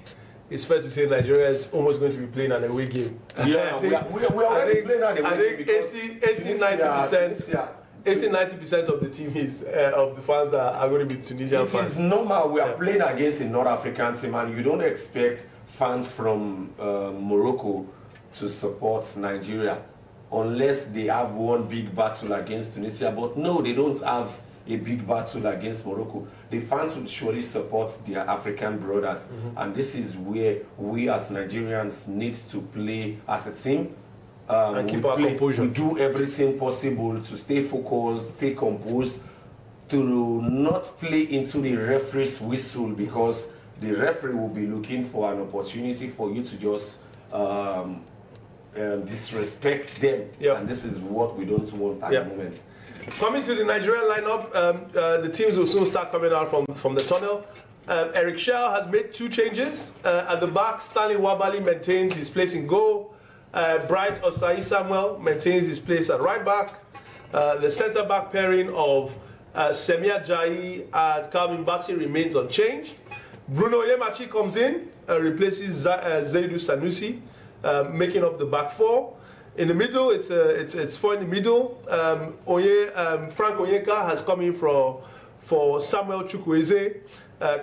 it's fair to say Nigeria is almost going to be playing an away game. Yeah, we are already playing an away game. I think 80-90% of the team of the fans are going to be Tunisian fans. It is normal. We are playing against a North African team, and you don't expect fans from Morocco to support Nigeria unless they have one big battle against Tunisia. But no, they don't have a big battle against Morocco. The fans would surely support their African brothers. And this is where we as Nigerians need to play as a team. And keep our composure. We do everything possible to stay focused, stay composed, to not play into the referee's whistle, because the referee will be looking for an opportunity for you to just disrespect them. And this is what we don't want at the moment. Coming to the Nigerian lineup, the teams will soon start coming out from the tunnel. Eric Chelle has made 2 changes. At the back, Stanley Wabali maintains his place in goal. Bright Osai Samuel maintains his place at right back. The centre-back pairing of Semia Jai and Calvin Bassey remains unchanged. Bruno Yemachi comes in, replaces Zaidou Sanusi, making up the back 4. In the middle, it's 4 in the middle. Frank Onyeka has come in for Samuel Chukwueze,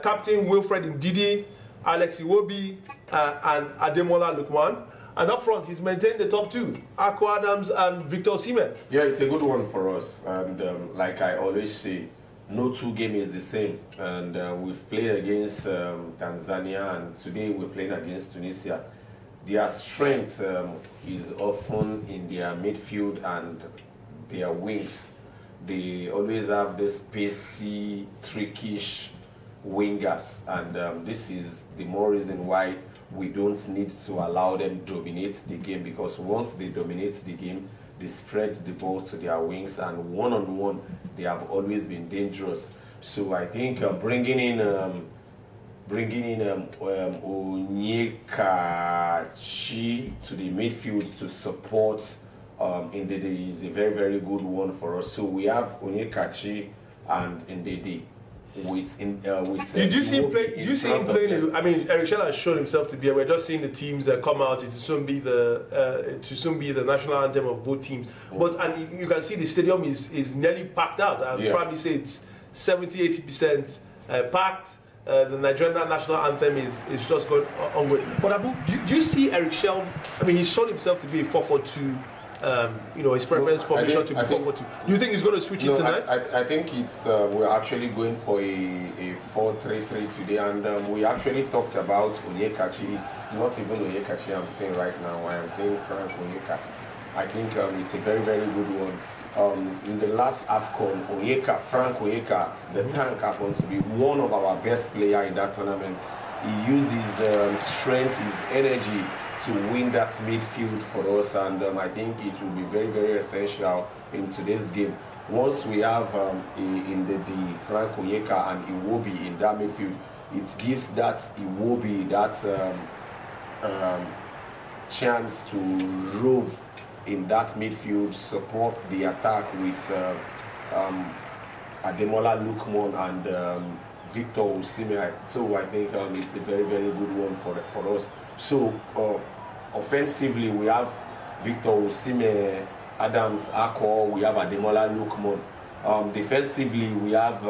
Captain Wilfred Ndidi, Alex Iwobi, and Ademola Lukman. And up front, he's maintained the top 2, Akko Adams and Victor Osimhen. Yeah, it's a good one for us. And like I always say, no 2 game is the same. And we've played against Tanzania, and today we're playing against Tunisia. Their strength is often in their midfield and their wings. They always have this pacey, trickish wingers, and this is the more reason why we don't need to allow them dominate the game, because once they dominate the game, they spread the ball to their wings, and one-on-one, they have always been dangerous. So I think bringing in Onyeka to the midfield to support Ndidi is a very, very good one for us. So we have Onyeka and Ndidi. Did you see him playing? I mean, Eric Chelle has shown himself to be. We're just seeing the teams come out to soon be the national anthem of both teams. But you can see the stadium is nearly packed out. I'd probably say it's 70-80% packed. The Nigerian national anthem is just going onward. But Abu, do you see Eric Chelle? I mean, he's shown himself to be a 4-4-2. His preference formation to be 4-4-2. Do you think he's going to switch it tonight? I think we're actually going for a 4-3-3 today, and we actually talked about Onyeka. It's not even Onyeka I'm saying right now. I am saying Frank Onyeka. I think it's a very, very good one. In the last AFCON, Frank Onyeka, the tank happened to be one of our best players in that tournament. he used his strength, his energy to win that midfield for us, and I think it will be very, very essential in today's game. Once we have in the Frank Onyeka and Iwobi in that midfield, it gives that Iwobi that chance to rove in that midfield, support the attack with Ademola Lookman and Victor Osimhen. So I think it's a very, very good one for us. So offensively, we have Victor Osimhen, Adams, Akor, we have Ademola Lookman. Defensively, we have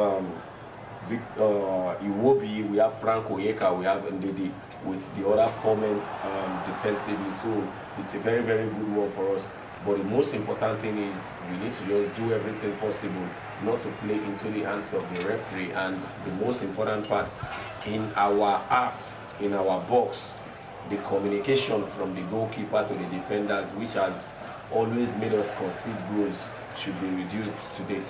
Iwobi, we have Frank Onyeka, we have Ndidi with the other foremen defensively. So it's a very, very good one for us. But the most important thing is we need to just do everything possible not to play into the hands of the referee. And the most important part, in our half, in our box, the communication from the goalkeeper to the defenders, which has always made us concede goals, should be reduced today.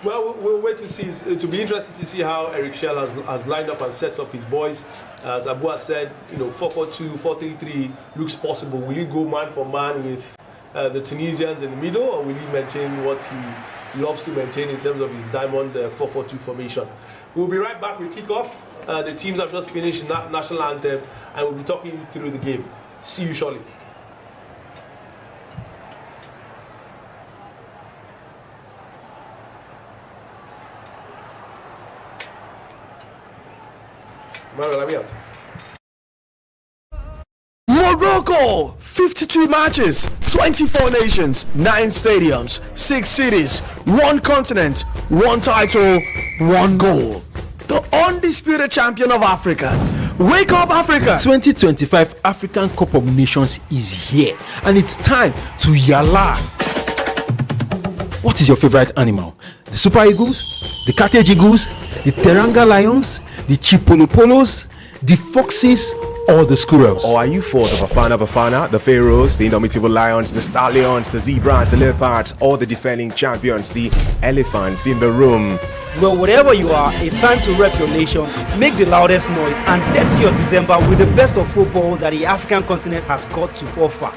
Well, we'll wait to see. To be interested to see how Eric Chelle has lined up and sets up his boys. As Abu has said, 4-4-2, 4-3-3 looks possible. Will he go man for man with the Tunisians in the middle, or will he maintain what he loves to maintain in terms of his diamond 4-4-2 formation? We'll be right back with kickoff. The teams have just finished national anthem, and we'll be talking you through the game. See you shortly. Morocco, 52 matches, 24 nations, 9 stadiums, 6 cities, 1 continent, 1 title, 1 goal. The undisputed champion of Africa. Wake up, Africa! 2025 African Cup of Nations is here, and it's time to yalla. What is your favorite animal? The Super Eagles, the Cartilage Eagles, the Teranga Lions, the Chipolopolos, the Foxes, or the Squirrels? Or are you for the Bafana, the Pharaohs, the Indomitable Lions, the Stallions, the Zebras, the Leopards, or the defending champions, the Elephants in the room? Well, whatever you are, it's time to rep your nation, make the loudest noise, and dirty your December with the best of football that the African continent has got to offer.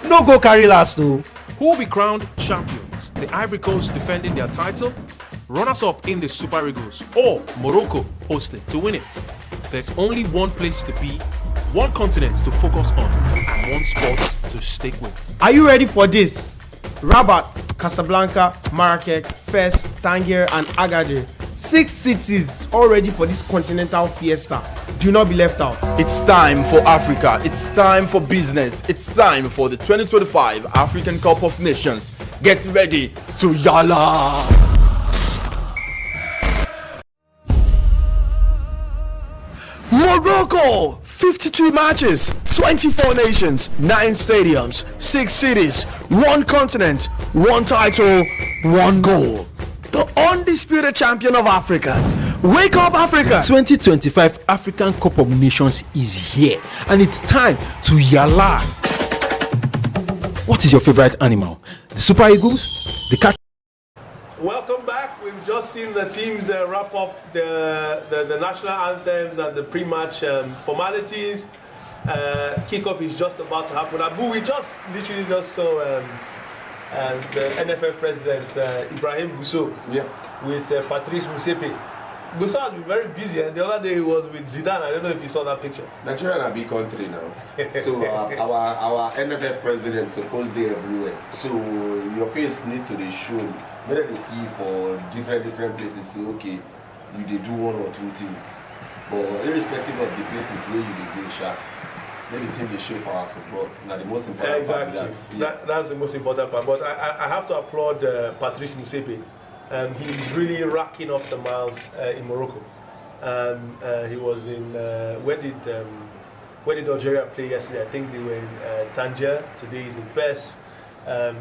No go carry last though. Who will be crowned champions? The Ivory Coast defending their title, runners-up in the Super Eagles, or Morocco hosted to win it? There's only one place to be, one continent to focus on, and one sport to stick with. Are you ready for this? Rabat, Casablanca, Marrakech, Fes, Tangier, and Agadir. 6 cities all ready for this continental fiesta. Do not be left out. It's time for Africa. It's time for business. It's time for the 2025 African Cup of Nations. Get ready to yalla! Morocco, 52 matches, 24 nations, 9 stadiums, 6 cities, 1 continent, 1 title, 1 goal. The undisputed champion of Africa. Wake up, Africa! 2025 African Cup of Nations is here, and it's time to yalla. What is your favorite animal? The Super Eagles, the Cat. Welcome back. We've just seen the teams wrap up the national anthems and the pre-match formalities. Kickoff is just about to happen. Abu, we literally just saw the NFF president Ibrahim Gousso with Patrice Motsepe. Gousso has been very busy, and the other day he was with Zidane. I don't know if you saw that picture. Nigeria is a big country now, so our NFF president supposed to be everywhere. So your face need to be shown. Whether they see for different places, say okay, you they do 1 or 2 things, but irrespective of the places where you they go, sharp. Let the team they show for our football. Now the most important part is That's the most important part. But I have to applaud Patrice Motsepe. He's really racking up the miles in Morocco. He was in where did Algeria play yesterday? I think they were in Tangier. Today he's in Fes.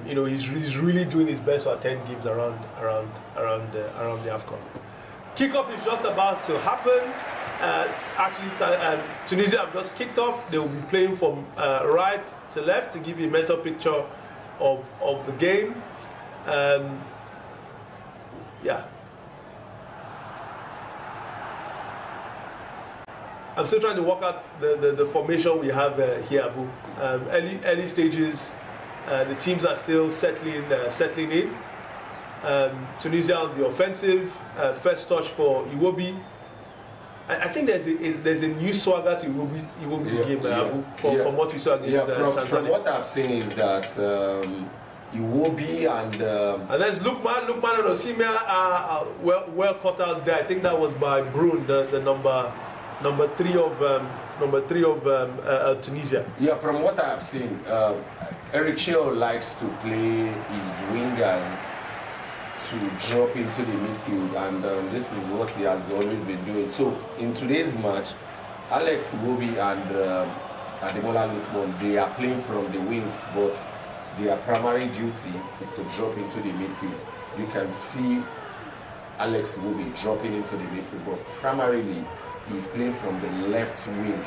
He's really doing his best to attend games around the AFCON. Kickoff is just about to happen. Tunisia have just kicked off. They will be playing from right to left to give you a mental picture of the game. I'm still trying to work out the formation we have here, Abu. Early stages, the teams are still settling in. Tunisia on the offensive, first touch for Iwobi. I think there's a new swagger to Iwobi's game, Abu, from what we saw against Tanzania. From what I've seen is that Iwobi and there's Lukman and Osimhen are well caught out there. I think that was by Brun, the number three of Tunisia. Yeah, from what I have seen, Eric Chelle likes to play his wingers to drop into the midfield, and this is what he has always been doing. So in today's match, Alex Iwobi and Ademola Lookman, they are playing from the wings, but their primary duty is to drop into the midfield. You can see Alex Iwobi dropping into the midfield, but primarily he's playing from the left wing.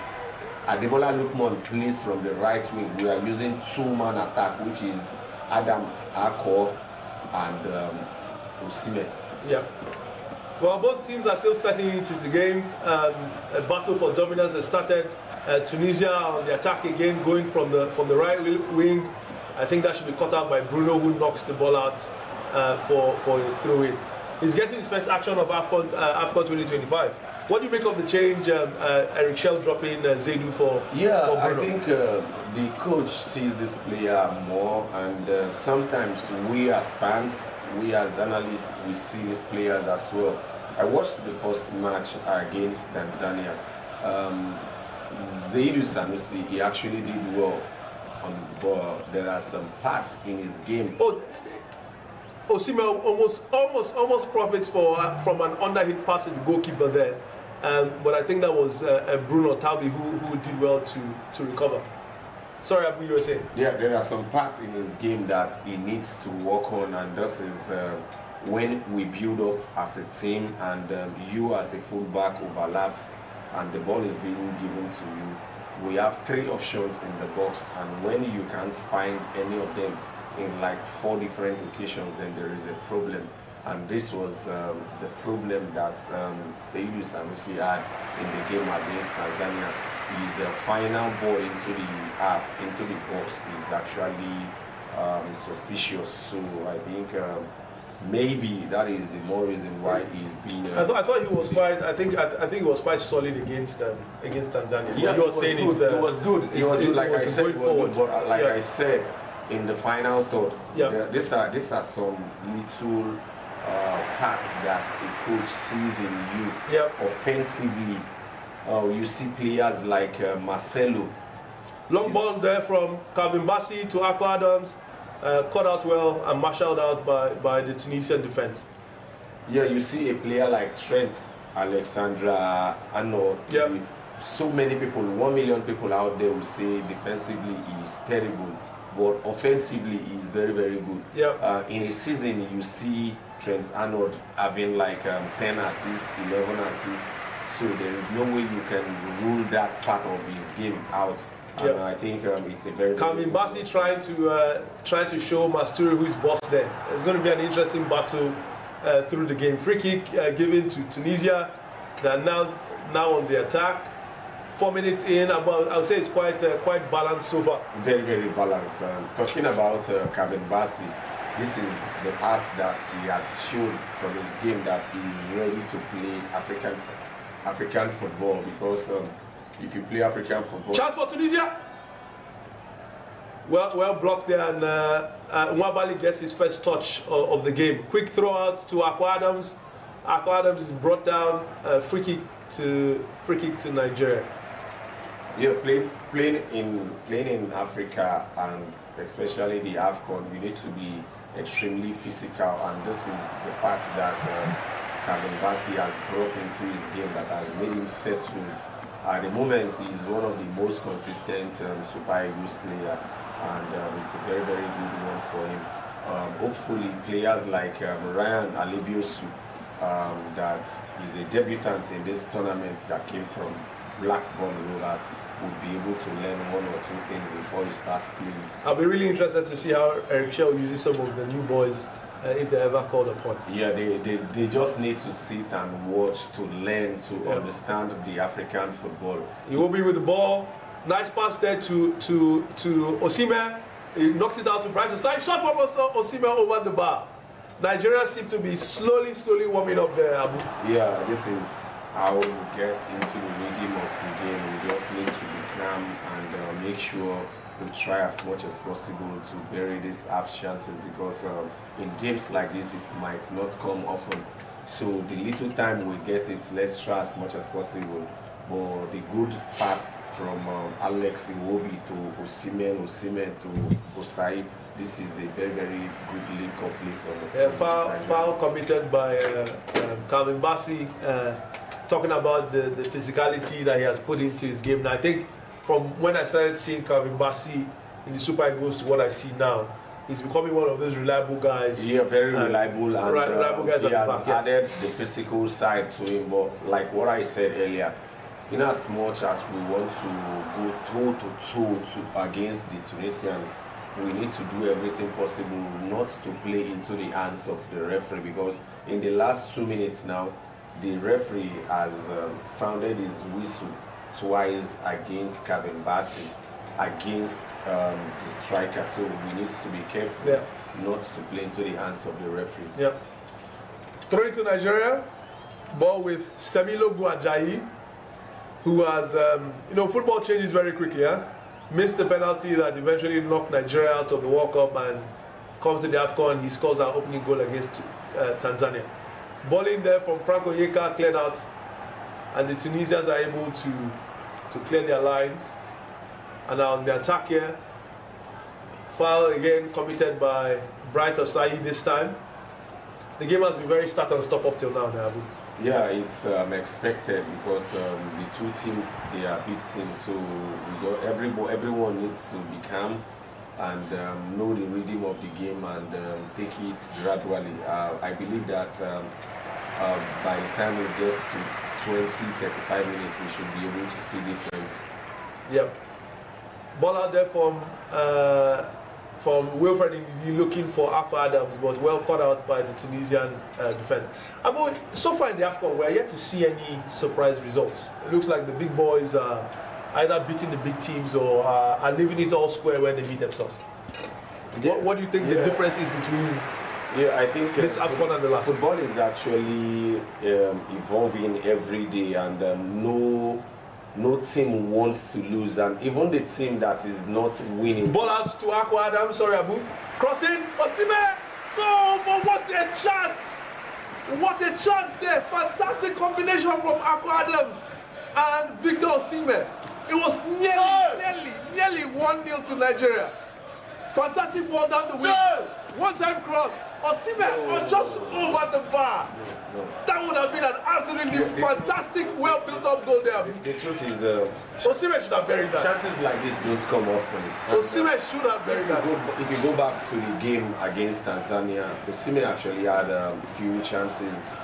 Ademola Lookman plays from the right wing. We are using two-man attack, which is Adams, Akor, and Osimhen. Yeah. Well, both teams are still settling into the game. A battle for dominance has started. Tunisia on the attack again, going from the right wing. I think that should be cut out by Bruno, who knocks the ball out for a throw-in. He's getting his first action of AFCON25. What do you make of the change, Eric Chelle dropping Zaidu for Bruno? I think the coach sees this player more, and sometimes we as fans, we as analysts, we see these players as well. I watched the first match against Tanzania. Zaidu Sanusi, he actually did well on the ball. There are some parts in his game. Osimhen almost profits from an underhit pass to the goalkeeper there. But I think that was Bruno Taubi who did well to recover. Sorry, Abu, you were saying? Yeah, there are some parts in his game that he needs to work on, and this is when we build up as a team and you as a fullback overlaps and the ball is being given to you. We have 3 options in the box, and when you can't find any of them in like 4 different locations, then there is a problem. And this was the problem that Zaidu Sanusi had in the game against Tanzania. His final ball into the half, into the box, is actually suspicious. So I think maybe that is the more reason why he's been. I thought he was quite. I think he was quite solid against Tanzania. Yeah, it was good. It was good. It was good. Like I said, forward. But like I said, in the final third, these are some little parts that a coach sees in you offensively. You see players like Marcelo. Long ball there from Calvin Bassey to Akpo Adams, cut out well and marshalled out by the Tunisian defense. Yeah, you see a player like Trent Alexander-Arnold. Yeah. So many people, 1 million people out there will say defensively he is terrible, but offensively he is very, very good. Yeah. In a season, you see Trent Arnold having like 10 assists, 11 assists. So there is no way you can rule that part of his game out. And I think it's a very. Calvin Bassey trying to show Masturi who is boss there. It's going to be an interesting battle through the game. Free kick given to Tunisia. They are now on the attack. 4 minutes in, I would say it's quite balanced so far. Very, very balanced. Talking about Calvin Bassey, this is the part that he has shown from his game that he is ready to play African football, because if you play African football. Chance for Tunisia. Well blocked there, and Nwabali gets his first touch of the game. Quick throw out to Akpo Adams. Akpo Adams is brought down. Free kick to Nigeria. Yeah, playing in Africa, and especially the AFCON, you need to be extremely physical, and this is the part that Calvin Bassey has brought into his game that has made him settle. At the moment, he is one of the most consistent Super Eagles player, and it's a very, very good one for him. Hopefully, players like Ryan Alebiosu, that is a debutant in this tournament that came from Blackburn Rovers, would be able to learn 1 or 2 things before he starts playing. I'll be really interested to see how Eric Chelle uses some of the new boys if they're ever called upon. Yeah, they just need to sit and watch, to learn, to understand the African football. He will be with the ball. Nice pass there to Osimhen. He knocks it out to Brighton. Shot from Osimhen over the bar. Nigeria seem to be slowly warming up there, Abu. Yeah, this is how we get into the rhythm of the game. We just need to be calm and make sure we try as much as possible to bury these half chances, because in games like this it might not come often. So the little time we get it, let's try as much as possible. But the good pass from Alex Iwobi to Osimhen to Osai, this is a very good link-up play from the foul committed by Calvin Bassey, talking about the physicality that he has put into his game. And I think from when I started seeing Calvin Bassey in the Super Eagles to what I see now, he's becoming one of those reliable guys. Yeah, very reliable, and reliable guys he at the has back, added the physical side to him. But like what I said earlier, in as much as we want to go toe-to-toe against the Tunisians, we need to do everything possible not to play into the hands of the referee, because in the last 2 minutes now, the referee has sounded his whistle twice against Calvin Bassey, against the striker. So we need to be careful not to play into the hands of the referee. Yeah. Throw it to Nigeria. Ball with Semilogu Ajayi, who has, football changes very quickly. Missed the penalty that eventually knocked Nigeria out of the World Cup and comes to the AFCON. He scores our opening goal against Tanzania. Ball in there from Franco Yeka, cleared out, and the Tunisians are able to clear their lines. And now on the attack here, foul again committed by Bright Osai this time. The game has been very start and stop up till now, Abu. Yeah, it's expected, because the two teams, they are big teams, so everyone needs to be calm and know the rhythm of the game and take it gradually. I believe that by the time we get to 20-35 minutes, we should be able to see difference. Yep. Ball out there from Wilfred Ndidi looking for Akpo Adams, but well caught out by the Tunisian defense. Abu, so far in the AFCON, we are yet to see any surprise results. It looks like the big boys are either beating the big teams or are leaving it all square when they meet themselves. What do you think the difference is between I think this AFCON and the last? Football is actually evolving every day, and no team wants to lose, and even the team that is not winning. Ball out to Akpo Adams, sorry Abu. Crossing, Osimhen, go, but what a chance! What a chance there! Fantastic combination from Akpo Adams and Victor Osimhen. It was nearly 1-0 to Nigeria. Fantastic ball down the wing. One-time cross. Osimhen just over the bar. That would have been an absolutely fantastic, well-built-up goal there. The truth is, Osimhen should have buried that. Chances like this don't come often. Osimhen should have buried that. If you go back to the game against Tanzania, Osimhen actually had a few chances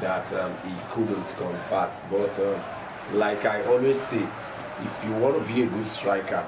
that he couldn't convert. But like I always say, if you want to be a good striker,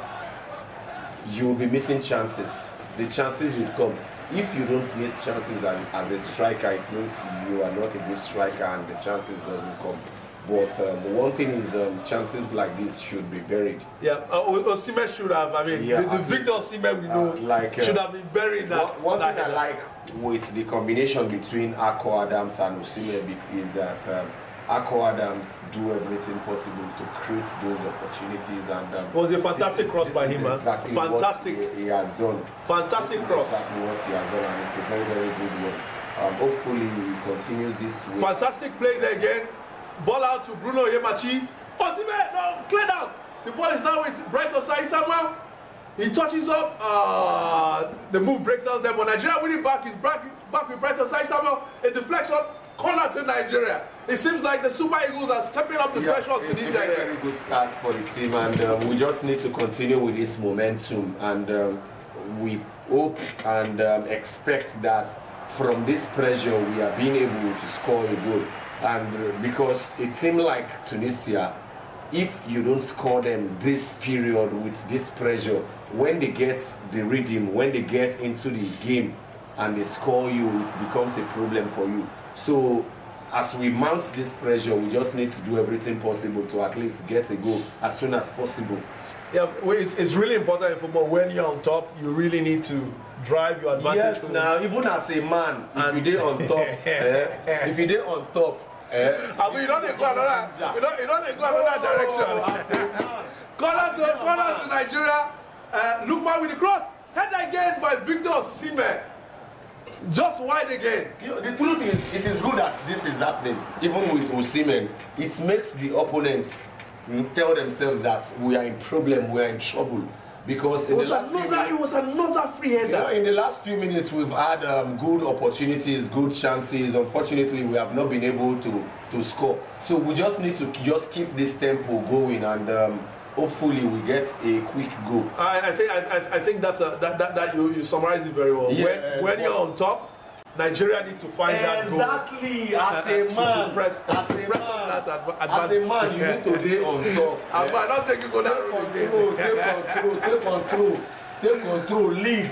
you will be missing chances. The chances will come. If you don't miss chances as a striker, it means you are not a good striker and the chances doesn't come. But one thing is, chances like this should be buried. Yeah, Osimhen should have. The Victor Osimhen we know should have been buried. One thing I like with the combination between Akpo Adams and Osimhen is that Akpo Adams do everything possible to create those opportunities, and it was a fantastic cross by him. Exactly fantastic. What he has done. Fantastic cross. Exactly what he has done, and it's a very good one. Hopefully he continues this way. Fantastic play there again. Ball out to Bruno Yemachi. Osimhen, no, cleared out. The ball is now with Bright Osai Samuel. He touches up. The move breaks down there, but Nigeria winning back. He's back with Bright Osai Samuel. A deflection. Corner to Nigeria. It seems like the Super Eagles are stepping up the pressure on Tunisia. Very good start for the team, and we just need to continue with this momentum, and we hope and expect that from this pressure we are being able to score a goal. And because it seemed like Tunisia, if you don't score them this period with this pressure, when they get the rhythm, when they get into the game, and they score you, it becomes a problem for you. So as we mount this pressure, we just need to do everything possible to at least get a goal as soon as possible. Yeah, well, it's really important in football. When you're on top, you really need to drive your advantage. Yes, now even as a man, if you did on top, if you did on top, I mean, you don't go another, you don't go another direction. Corner to Nigeria. Look back with the cross. Head again by Victor Osimhen. Just wide again. You know, the truth is, it is good that this is happening. Even with Osimhen, it makes the opponents tell themselves that we are in problem, we are in trouble. Because it was another free header. You know, in the last few minutes, we've had good opportunities, good chances. Unfortunately, we have not been able to score. So we just need to just keep this tempo going, and hopefully we get a quick goal. I think that's that you summarize it very well. Yeah, when you're on top, Nigeria needs to find that goal. Exactly, as a man, to press on that advantage. As a man, you need to be on top. I don't think you go that road again. Take control, lead.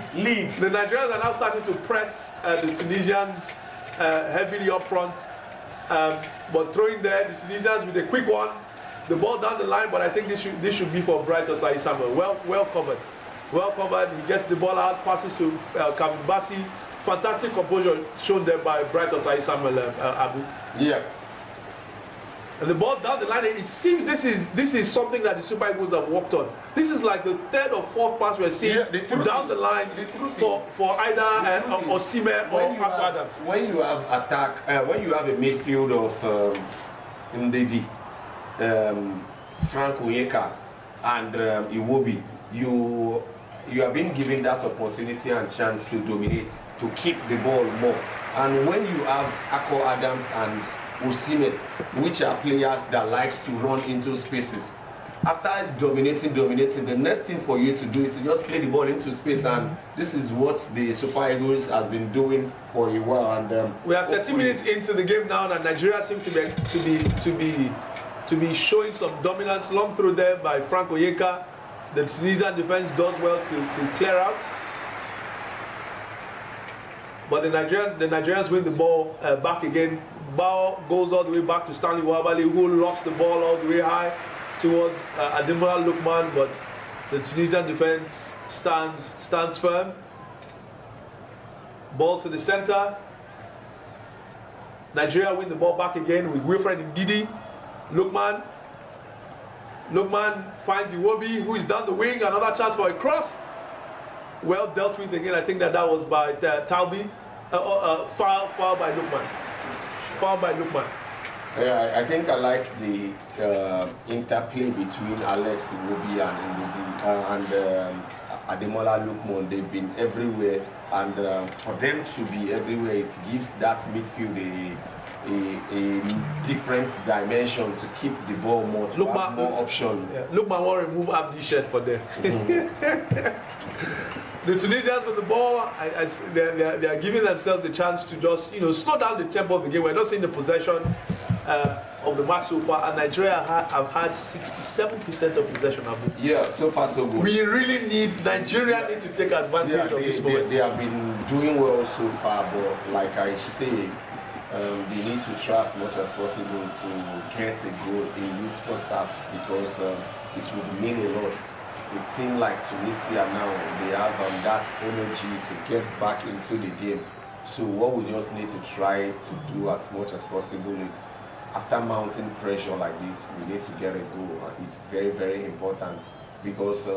The Nigerians are now starting to press the Tunisians heavily up front, but throwing there the Tunisians with a quick one, the ball down the line. But I think this should be for Bright Osayi Samuel. Well covered. He gets the ball out, passes to Cameroon Bassi. Fantastic composure shown there by Bright Osayi Samuel Abu. Yeah. And the ball down the line, it seems this is something that the Super Eagles have worked on. This is like the third or fourth pass we're seeing down the line for either Osimhen or Adams. When you have when you have a midfield of Ndidi, Frank Onyeka, and Iwobi, you are being given that opportunity and chance to dominate, to keep the ball more. And when you have Ako Adams and Osimhen, which are players that likes to run into spaces, after dominating, the next thing for you to do is to just play the ball into space, and this is what the Super Eagles has been doing for a while. And we are 30 minutes into the game now, and Nigeria seem to be showing some dominance. Long through there by Frank Onyeka. The Tunisian defense does well to clear out, but the Nigerians win the ball back again. Ball goes all the way back to Stanley Wabali, who lost the ball all the way high towards Ademola Lookman, but the Tunisian defense stands firm. Ball to the center. Nigeria win the ball back again with Wilfred Ndidi. Lookman finds Iwobi, who is down the wing. Another chance for a cross. Well dealt with again. I think that was by Talbi. Foul by Lookman. Yeah, I think I like the interplay between Alex Iwobi and Ademola Lookman. They've been everywhere, and for them to be everywhere, it gives that midfield a different dimension to keep the ball more, to have more option. Yeah. Lookman will remove Abdi's shirt for them. The Tunisians with the ball, they are giving themselves the chance to just slow down the tempo of the game. We're not seeing the possession of the match so far, and Nigeria have had 67% of possession. Yeah, so far so good. Nigeria need to take advantage of this moment. They have been doing well so far, but like I say, they need to try as much as possible to get a goal in this first half, because it would mean a lot. It seems like Tunisia now, they have that energy to get back into the game. So what we just need to try to do as much as possible is, after mounting pressure like this, we need to get a goal. It's very, very important, because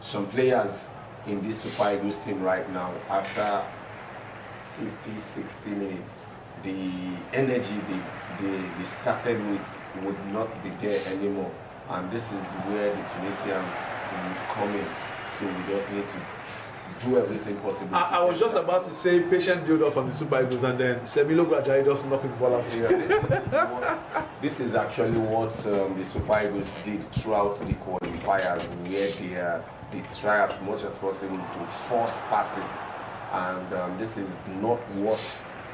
some players in this Super Eagles team right now, after 50, 60 minutes, the energy they started with would not be there anymore. And this is where the Tunisians come in. So we just need to do everything possible. I was just about to say patient build up from the Super Eagles, and then Semilo Grajayi just knocked the ball out. This is actually what the Super Eagles did throughout the qualifiers, where they try as much as possible to force passes. And this is not what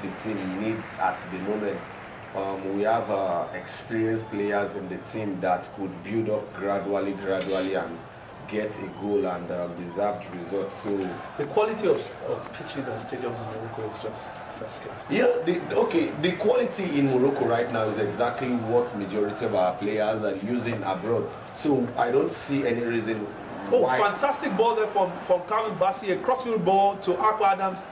the team needs at the moment. We have experienced players in the team that could build up gradually and get a goal and deserved results. So the quality of pitches and stadiums in Morocco is just first class. Yeah, the quality in Morocco right now is exactly what majority of our players are using abroad. So I don't see any reason why. Fantastic ball there from Calvin Bassey, a crossfield ball to Akpo Adams,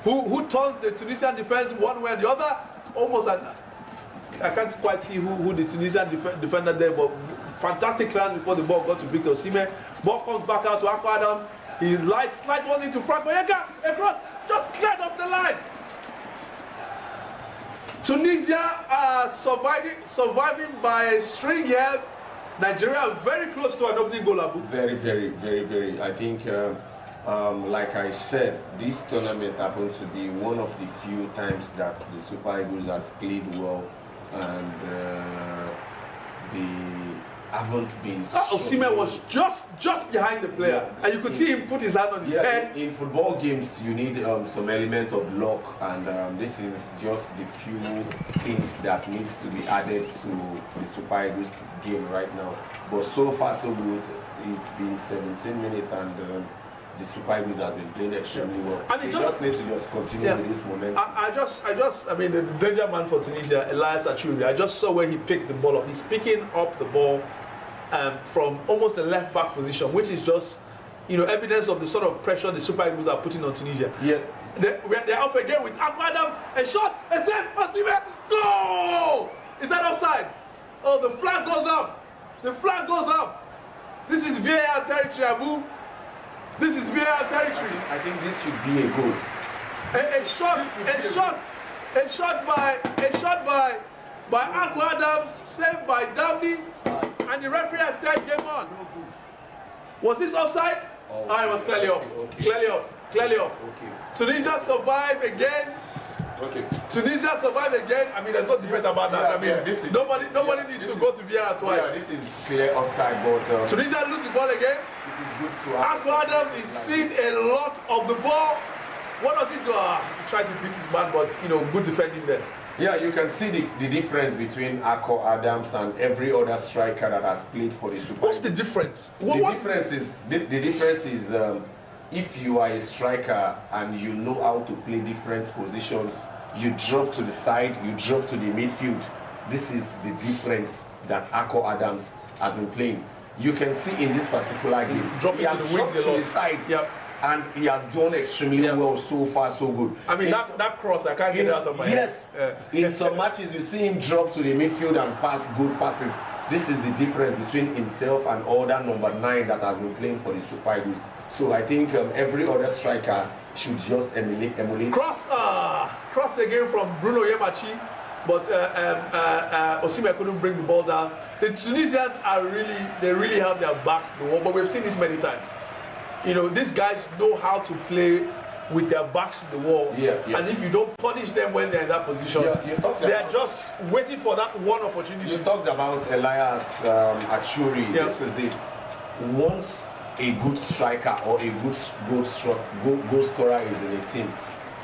who turns the Tunisian defense one way and the other. Almost I can't quite see who the Tunisian defender there, but fantastic clearance before the ball got to Victor Osimhen. Ball comes back out to Akpo Adams. He slides one into Frank Onyeka, across, just cleared off the line. Tunisia are surviving by a string here. Nigeria very close to an opening goal, Abu. Very, very, very, very. I think, like I said, this tournament happened to be one of the few times that the Super Eagles has played well, and they haven't been. Osimhen was just behind the player, and you could see him put his hand on his head. In football games, you need some element of luck, and this is just the few things that needs to be added to the Super Eagles game right now. But so far, so good. It's been 17 minutes, and the Super Eagles has been playing extremely well. And they just need to just continue with this momentum. I mean, the danger man for Tunisia, Elias Achuri, I just saw where he picked the ball up. He's picking up the ball from almost a left back position, which is just, evidence of the sort of pressure the Super Eagles are putting on Tunisia. Yeah. They're off again with Akpo Adams, a shot, a save, Osimhen, goal! Is that offside? Oh, the flag goes up. The flag goes up. This is VAR territory, Abu. This is VAR territory. I think this should be a goal. A shot by Akpo Adams, saved by Downey, and the referee has said game on. Was this offside? Oh, it was clearly off. Okay. Clearly off. Okay. Tunisia survive again. Okay. Tunisia survive again. I mean, there's no debate about that. Nobody needs to go to VAR twice. Yeah, this is clear offside, but Tunisia lose the ball again. This is good to have. Akpo Adams is seeing a lot of the ball. What does he do? He tried to beat his man, but good defending there. Yeah, you can see the difference between Akpo Adams and every other striker that has played for the Super. What's the difference? The difference is if you are a striker and you know how to play different positions, you drop to the side, you drop to the midfield. This is the difference that Akpo Adams has been playing. You can see in this particular game, he has dropped to the side. Yep. And he has done extremely well so far, so good. I mean, that cross, I can't get it out of my head. In some matches, you see him drop to the midfield and pass good passes. This is the difference between himself and other number 9 that has been playing for the Super Eagles. So I think every other striker should just emulate. Cross again from Bruno Yemachi, but Osimhen couldn't bring the ball down. The Tunisians really have their backs to the wall, but we've seen this many times. These guys know how to play with their backs to the wall. Yeah. And if you don't punish them when they're in that position, they are just waiting for that one opportunity. You talked about Elias Achuri. Yeah. This is it. Once a good striker or a good goal scorer is in a team,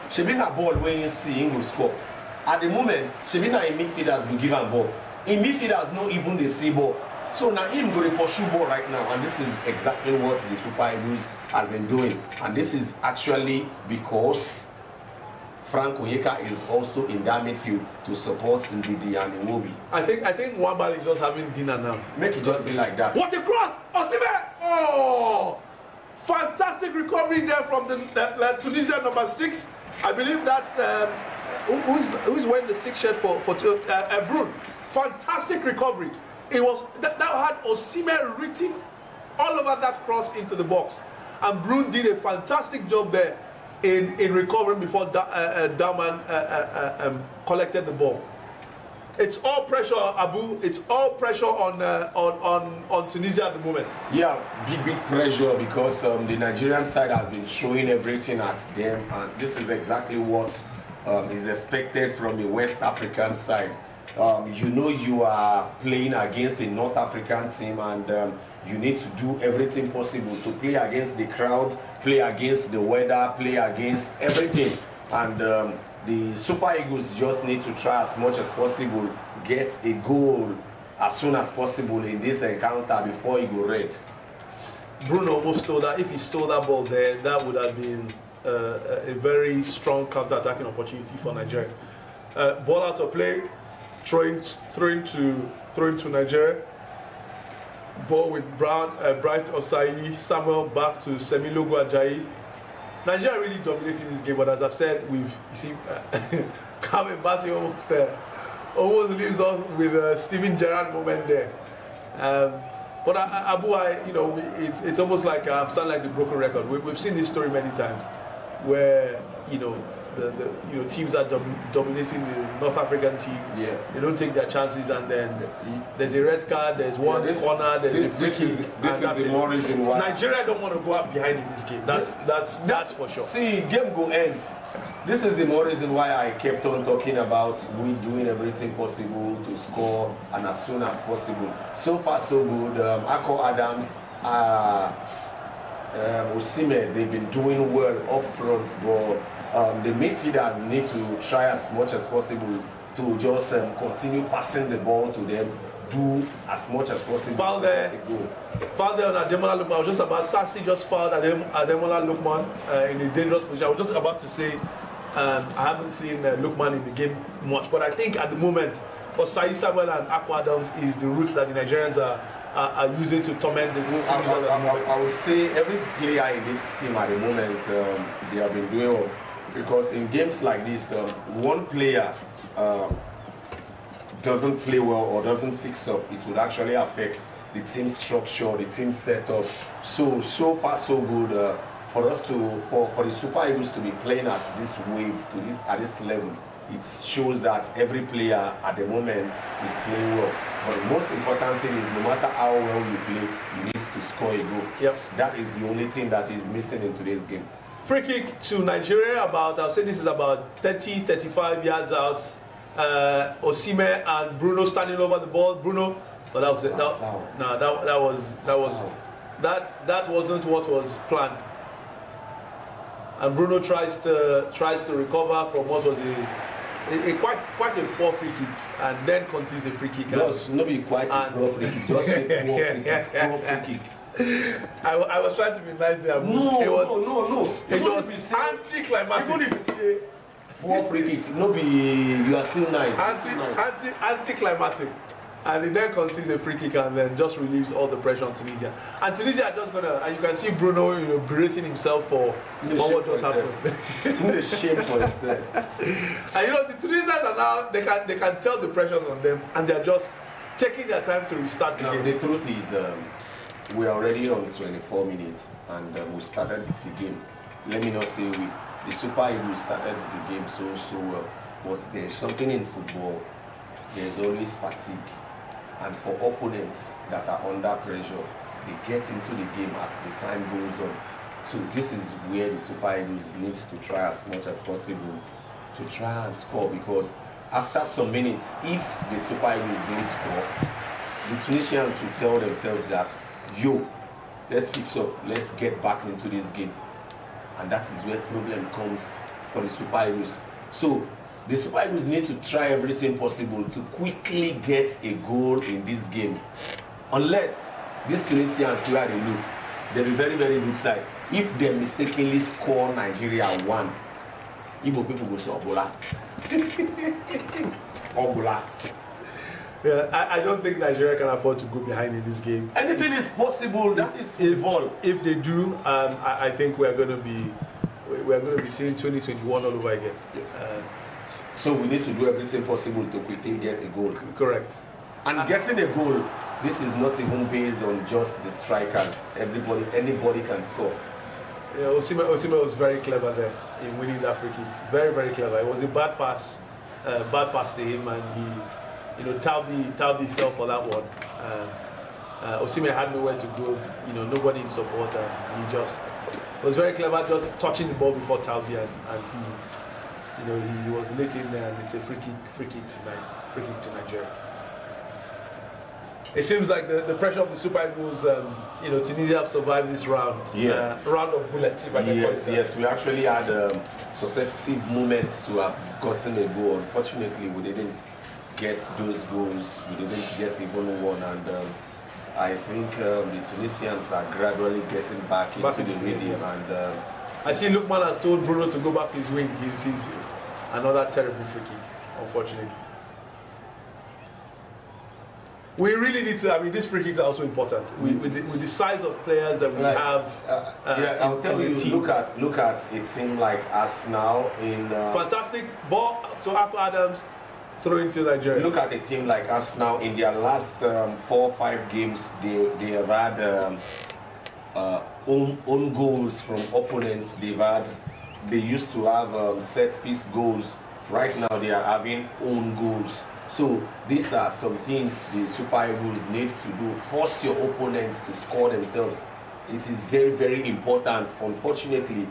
Shevina ball when you see him will score. At the moment, Shevina in midfielders will give him ball. In midfielders, not even the see ball. So now him going to pursue ball right now, and this is exactly what the Super Eagles has been doing. And this is actually because Frank Onyeka is also in that midfield to support Ndidi and Iwobi. I think Wambal is just having dinner now. Make it just be like that. What a cross! Osimhen! Oh! Fantastic recovery there from the Tunisian number 6. I believe that's who's wearing the 6 shirt for Brun. Fantastic recovery. It was that had Osimhen written all over that cross into the box, and Brun did a fantastic job there in recovering before Dauman collected the ball. It's all pressure, Abu. It's all pressure on Tunisia at the moment. Yeah, big pressure because the Nigerian side has been showing everything at them, and this is exactly what is expected from the West African side. You are playing against a North African team, and you need to do everything possible to play against the crowd, play against the weather, play against everything. And the Super Eagles just need to try as much as possible, get a goal as soon as possible in this encounter before it go red. Bruno almost stole that. If he stole that ball there, that would have been a very strong counter-attacking opportunity for Nigeria. Ball out of play, throwing to Nigeria. Ball with Bright Osayi, Samuel back to Semilogo Ajayi. Nigeria really dominating this game, but as I've said, you see, Carmen Bassi almost leaves us with a Steven Gerrard moment there. But Abu, it's almost like I'm starting like the broken record. We've seen this story many times, where the teams are dominating the North African team. Yeah. They don't take their chances, and then there's a red card, there's one corner, there's a free kick. This is the more reason why Nigeria don't want to go up behind in this game. That's for sure. See, game go end. This is the more reason why I kept on talking about we doing everything possible to score and as soon as possible. So far, so good. Ako Adams, Osimhen, they've been doing well up front, but the midfielders need to try as much as possible to just continue passing the ball to them, do as much as possible. Foul there on Ademola Lookman. I was just about, Sassi just fouled Ademola Lookman in a dangerous position. I was just about to say, I haven't seen Lookman in the game much, but I think at the moment, Osayi Samuel and Akwa Adams is the routes that the Nigerians are using to torment the goal. I would say every player in this team at the moment, they have been doing well. Because in games like this, one player doesn't play well or doesn't fix up, it would actually affect the team structure, the team setup. So far so good for us for the Super Eagles to be playing at this wave, at this level. It shows that every player at the moment is playing well. But the most important thing is no matter how well you play, you need to score a goal. Yep. That is the only thing that is missing in today's game. Free kick to Nigeria, I'll say this is about 30-35 yards out. Osimhen and Bruno standing over the ball. Bruno, but that was it. That wasn't what was planned. And Bruno tries to recover from what was quite a poor free kick, and then concedes a free kick. Not be quite a poor free kick, just a poor free kick. I was trying to be nice there. No. It was anticlimactic. Even if you say poor free kick, you are still nice. Anticlimactic. And he then concedes a free kick and then just relieves all the pressure on Tunisia. And Tunisia are just gonna, and you can see Bruno, berating himself for what just happened. The shame for himself. And the Tunisians are now, they can tell the pressure on them, and they're just taking their time to restart the game. The truth is, we're already on 24 minutes and we started the game. Let me not say the Super Eagles started the game so well, but there's something in football, there's always fatigue. And for opponents that are under pressure, they get into the game as the time goes on. So this is where the Super Eagles needs to try as much as possible to try and score, because after some minutes, if the Super Eagles don't score, the Tunisians will tell themselves that, let's fix up, let's get back into this game. And that is where problem comes for the Super Eagles. So the Super Eagles need to try everything possible to quickly get a goal in this game. Unless these Tunisians where they look, they'll be very, very good side. If they mistakenly score Nigeria 1, Igbo people will say Obola. Obola. Yeah, I don't think Nigeria can afford to go behind in this game. Anything is possible. That is football. If they do, I think we're going to be seeing 2021 all over again. So we need to do everything possible to quickly get a goal. Correct. And getting a goal, this is not even based on just the strikers. Anybody can score. Yeah, Osimhen was very clever there in winning that free kick. Very, very clever. It was a bad pass to him, and he, Talbi fell for that one. Osimhen had nowhere to go. Nobody in support, and he just was very clever, just touching the ball before Talbi, and he was late in there, and it's a free kick to Nigeria. It seems like the pressure of the Super Eagles, Tunisia have survived this round. Yeah. Round of bullets, if I can call it that. Yes, we actually had successive moments to have gotten a goal. Unfortunately, we didn't get those goals. We didn't get even one, and I think the Tunisians are gradually getting back into the rhythm, and I see Lukman has told Bruno to go back to his wing. He's another terrible free kick, unfortunately. We really need to. I mean, these free kicks are also important with the size of players that we have. I'll tell you. Look at a team like us now in fantastic ball to Akko Adams, throwing to Nigeria. Look at a team like us now in their last 4 or 5 games. They have had own goals from opponents. They used to have set piece goals. Right now they are having own goals. So these are some things the Super Eagles need to do. Force your opponents to score themselves. It is very, very important. Unfortunately,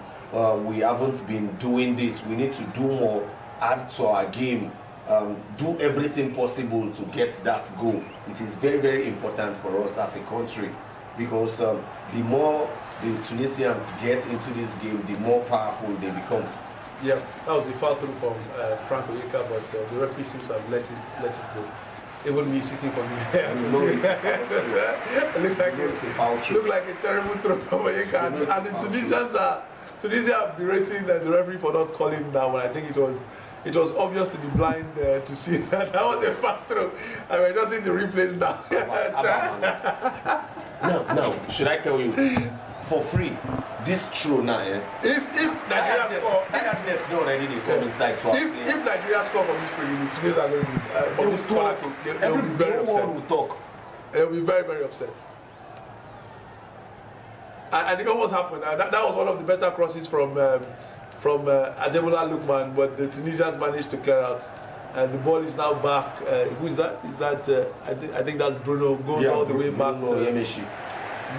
we haven't been doing this. We need to do more, add to our game, do everything possible to get that goal. It is very, very important for us as a country, because the more the Tunisians get into this game, the more powerful they become. Yeah, that was a foul through from Frank Oyeka, but the referee seems to have let it go. It wouldn't be sitting for me. It looked like a terrible throw from Oyeka, and the Tunisia are berating the referee for not calling that one. I think it was obvious to be blind to see that was a foul throw. I mean, just in the replays now. No, should I tell you? For free, this throw now, if Nigeria score, if Nigeria score from this free, the Tunisians are going to be from this corner kick. They will be very upset. Will talk. They will be very, very upset. And it almost happened. That was one of the better crosses from Ademola Lookman, but the Tunisians managed to clear out. And the ball is now back. Who is that? Is that I think that's Bruno. Goes all the way back to Yemeshi.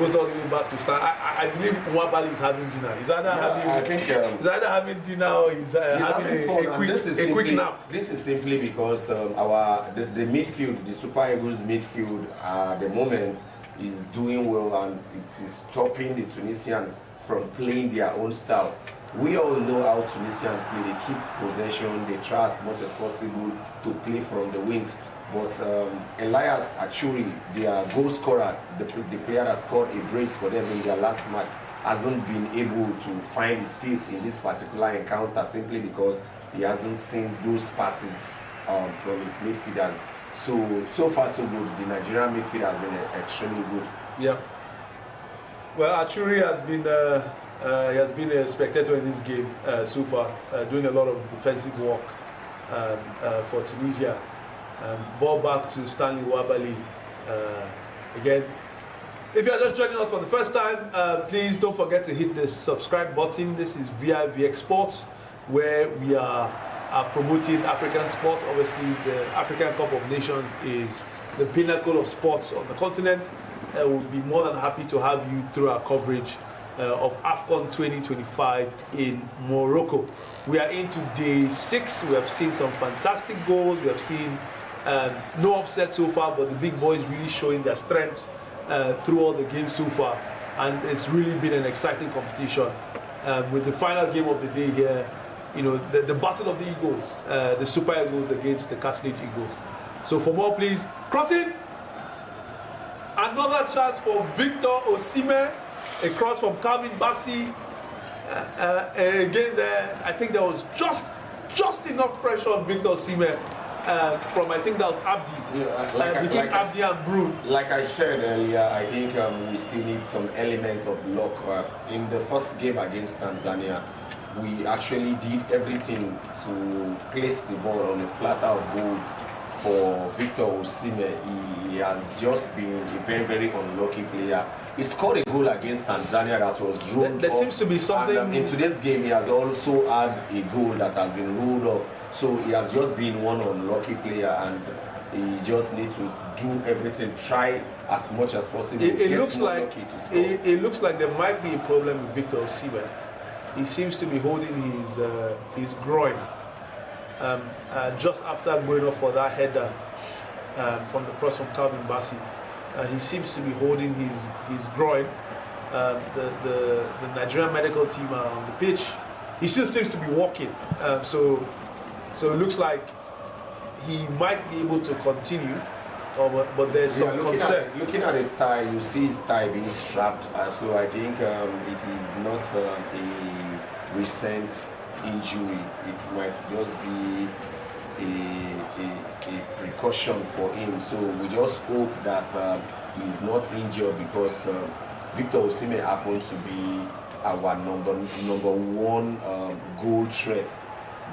Goes all the way back to stand. I believe Nwabali is having dinner. He's either having dinner or he's having a quick nap. This is simply because the midfield, the Super Eagles midfield, at the moment is doing well, and it is stopping the Tunisians from playing their own style. We all know how Tunisians play. They keep possession. They try as much as possible to play from the wings. But Elias Achuri, their goal scorer, the player that scored a brace for them in their last match, hasn't been able to find his feet in this particular encounter, simply because he hasn't seen those passes from his midfielders. So far so good. The Nigerian midfield has been extremely good. Yeah. Well, Achuri has been a spectator in this game so far, doing a lot of defensive work for Tunisia. Ball back to Stanley Nwabali again. If you are just joining us for the first time, please don't forget to hit the subscribe button. This is vivxsports, where we are promoting African sports. Obviously, the African Cup of Nations is the pinnacle of sports on the continent. We'll be more than happy to have you through our coverage of AFCON25 in Morocco. We are into day 6. We have seen some fantastic goals. We have seen no upset so far, but the big boys really showing their strength through all the games so far, and it's really been an exciting competition. With the final game of the day here, you know, the battle of the Eagles, the Super Eagles against the Cartilage Eagles. So for more, please cross it. Another chance for Victor Osimhen, a cross from Calvin Bassey. Again, there I think there was just enough pressure on Victor Osimhen. From I think that was Abdi, between Abdi and Brune. Like I said earlier, I think we still need some element of luck. In the first game against Tanzania, we actually did everything to place the ball on a platter of gold for Victor Osimhen. He has just been a very, very unlucky player. He scored a goal against Tanzania that was ruled There off. seems to be something... And, in today's game, he has also had a goal that has been ruled off. So he has just been one unlucky player, and he just needs to do everything, try as much as possible. It looks like there might be a problem with Victor Osimhen. He seems to be holding his groin just after going up for that header from the cross from Calvin Bassey. He seems to be holding his groin. The Nigerian medical team are on the pitch. He still seems to be walking. So it looks like he might be able to continue. but there's some concern. Looking at his tie, you see his tie being strapped. So I think it is not a recent injury. It might just be a precaution for him. So we just hope that he's not injured, because Victor Osimhen happened to be our number one goal threat.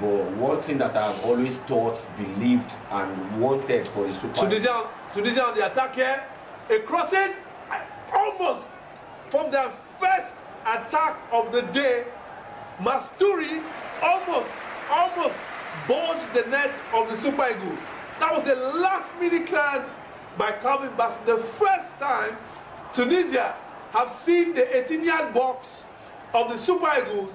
But one thing that I've always thought, believed, and wanted for the Super Tunisia on the attack here. A crossing, almost from their first attack of the day. Masturi almost bulged the net of the Super Eagles. That was the last minute clearance by Calvin Bassey. The first time Tunisia have seen the 18-yard box of the Super Eagles,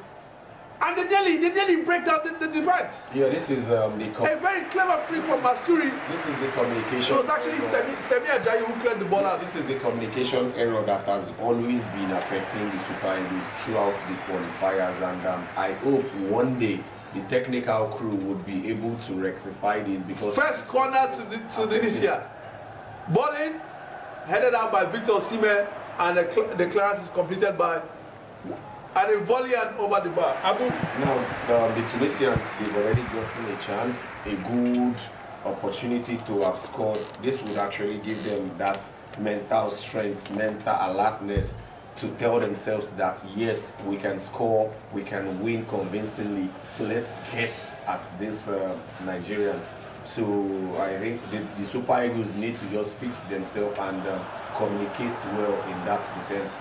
and they nearly break down the defense. Yeah, this is a very clever free from Masturi. This is the communication. It was actually Semi Ajayi who cleared the ball out. This is the communication error that has always been affecting the Super Eagles throughout the qualifiers, and I hope one day the technical crew would be able to rectify this, because first corner to this year. Ball in, headed out by Victor Osimhen, and the clearance is completed by and a volley and over the bar. Abu? Now, the Tunisians, they've already gotten a chance, a good opportunity to have scored. This would actually give them that mental strength, mental alertness to tell themselves that yes, we can score, we can win convincingly. So let's get at these Nigerians. So I think the Super Eagles need to just fix themselves and communicate well in that defense.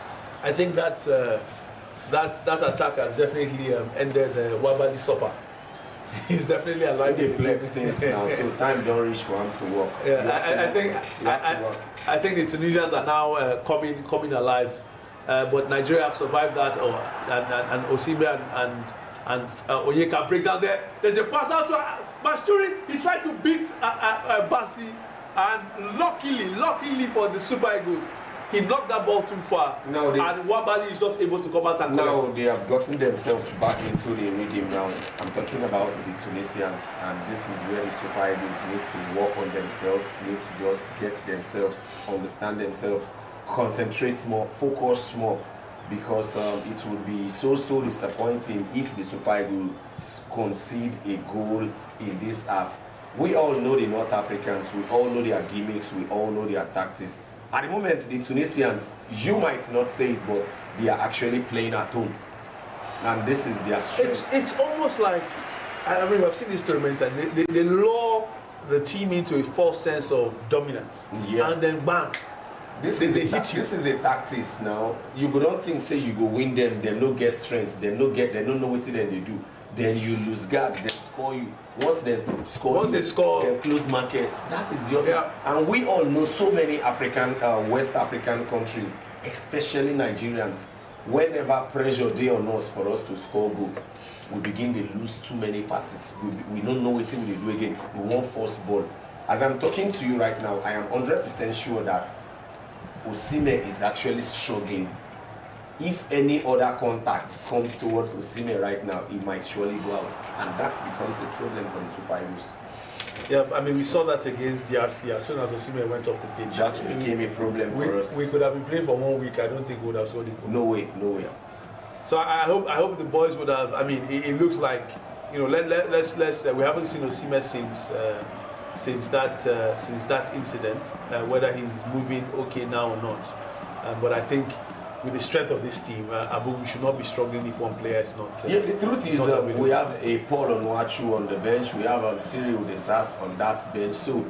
I think that that attack has definitely ended Wabali Sopa. He's definitely alive. He flex since now, so time don't reach for him to work. Yeah, I think the Tunisians are now coming alive, but Nigeria have survived that. And Osimhen and Onyeka break down there. There's a pass out to Masturi. He tries to beat Bassey, and luckily for the Super Eagles, he knocked that ball too far. And Wabali is just able to come out and now collect. they have gotten themselves back into the rhythm now. I'm talking about the Tunisians, and this is where the Super Eagles need to work on themselves, need to just get themselves, understand themselves, concentrate more, focus more, because it would be so disappointing if the Super Eagles concede a goal in this half. We all know the North Africans, we all know their gimmicks, we all know their tactics. At the moment, the Tunisians, you might not say it, but they are actually playing at home. And this is their strength. It's almost like, I mean, I've seen this tournament, and they lure the team into a false sense of dominance. Yeah. And then bam. This is a tactics now. You go don't think say you go win them no get strength, they don't know what then they do. Then you lose guard, they score you. Once they score, they close markets. That is just and we all know so many West African countries, especially Nigerians. Whenever pressure they on us for us to score goal, we begin to lose too many passes. We don't know what we do again. We want force ball. As I'm talking to you right now, I am 100% sure that Osimhen is actually struggling. If any other contact comes towards Osimhen right now, he might surely go out, and that becomes a problem for the Super Eagles. Yeah, I mean, we saw that against DRC. As soon as Osimhen went off the pitch, that became a problem for us. We could have been playing for 1 week. I don't think we would have scored it. No way. So I hope the boys would have. I mean, it looks like, you know, let's we haven't seen Osimhen since that incident, whether he's moving okay now or not. But I think with the strength of this team, Abu, we should not be struggling if one player is not. The truth is we have a Paul Onwachu on the bench, we have Cyril Desas on that bench. So,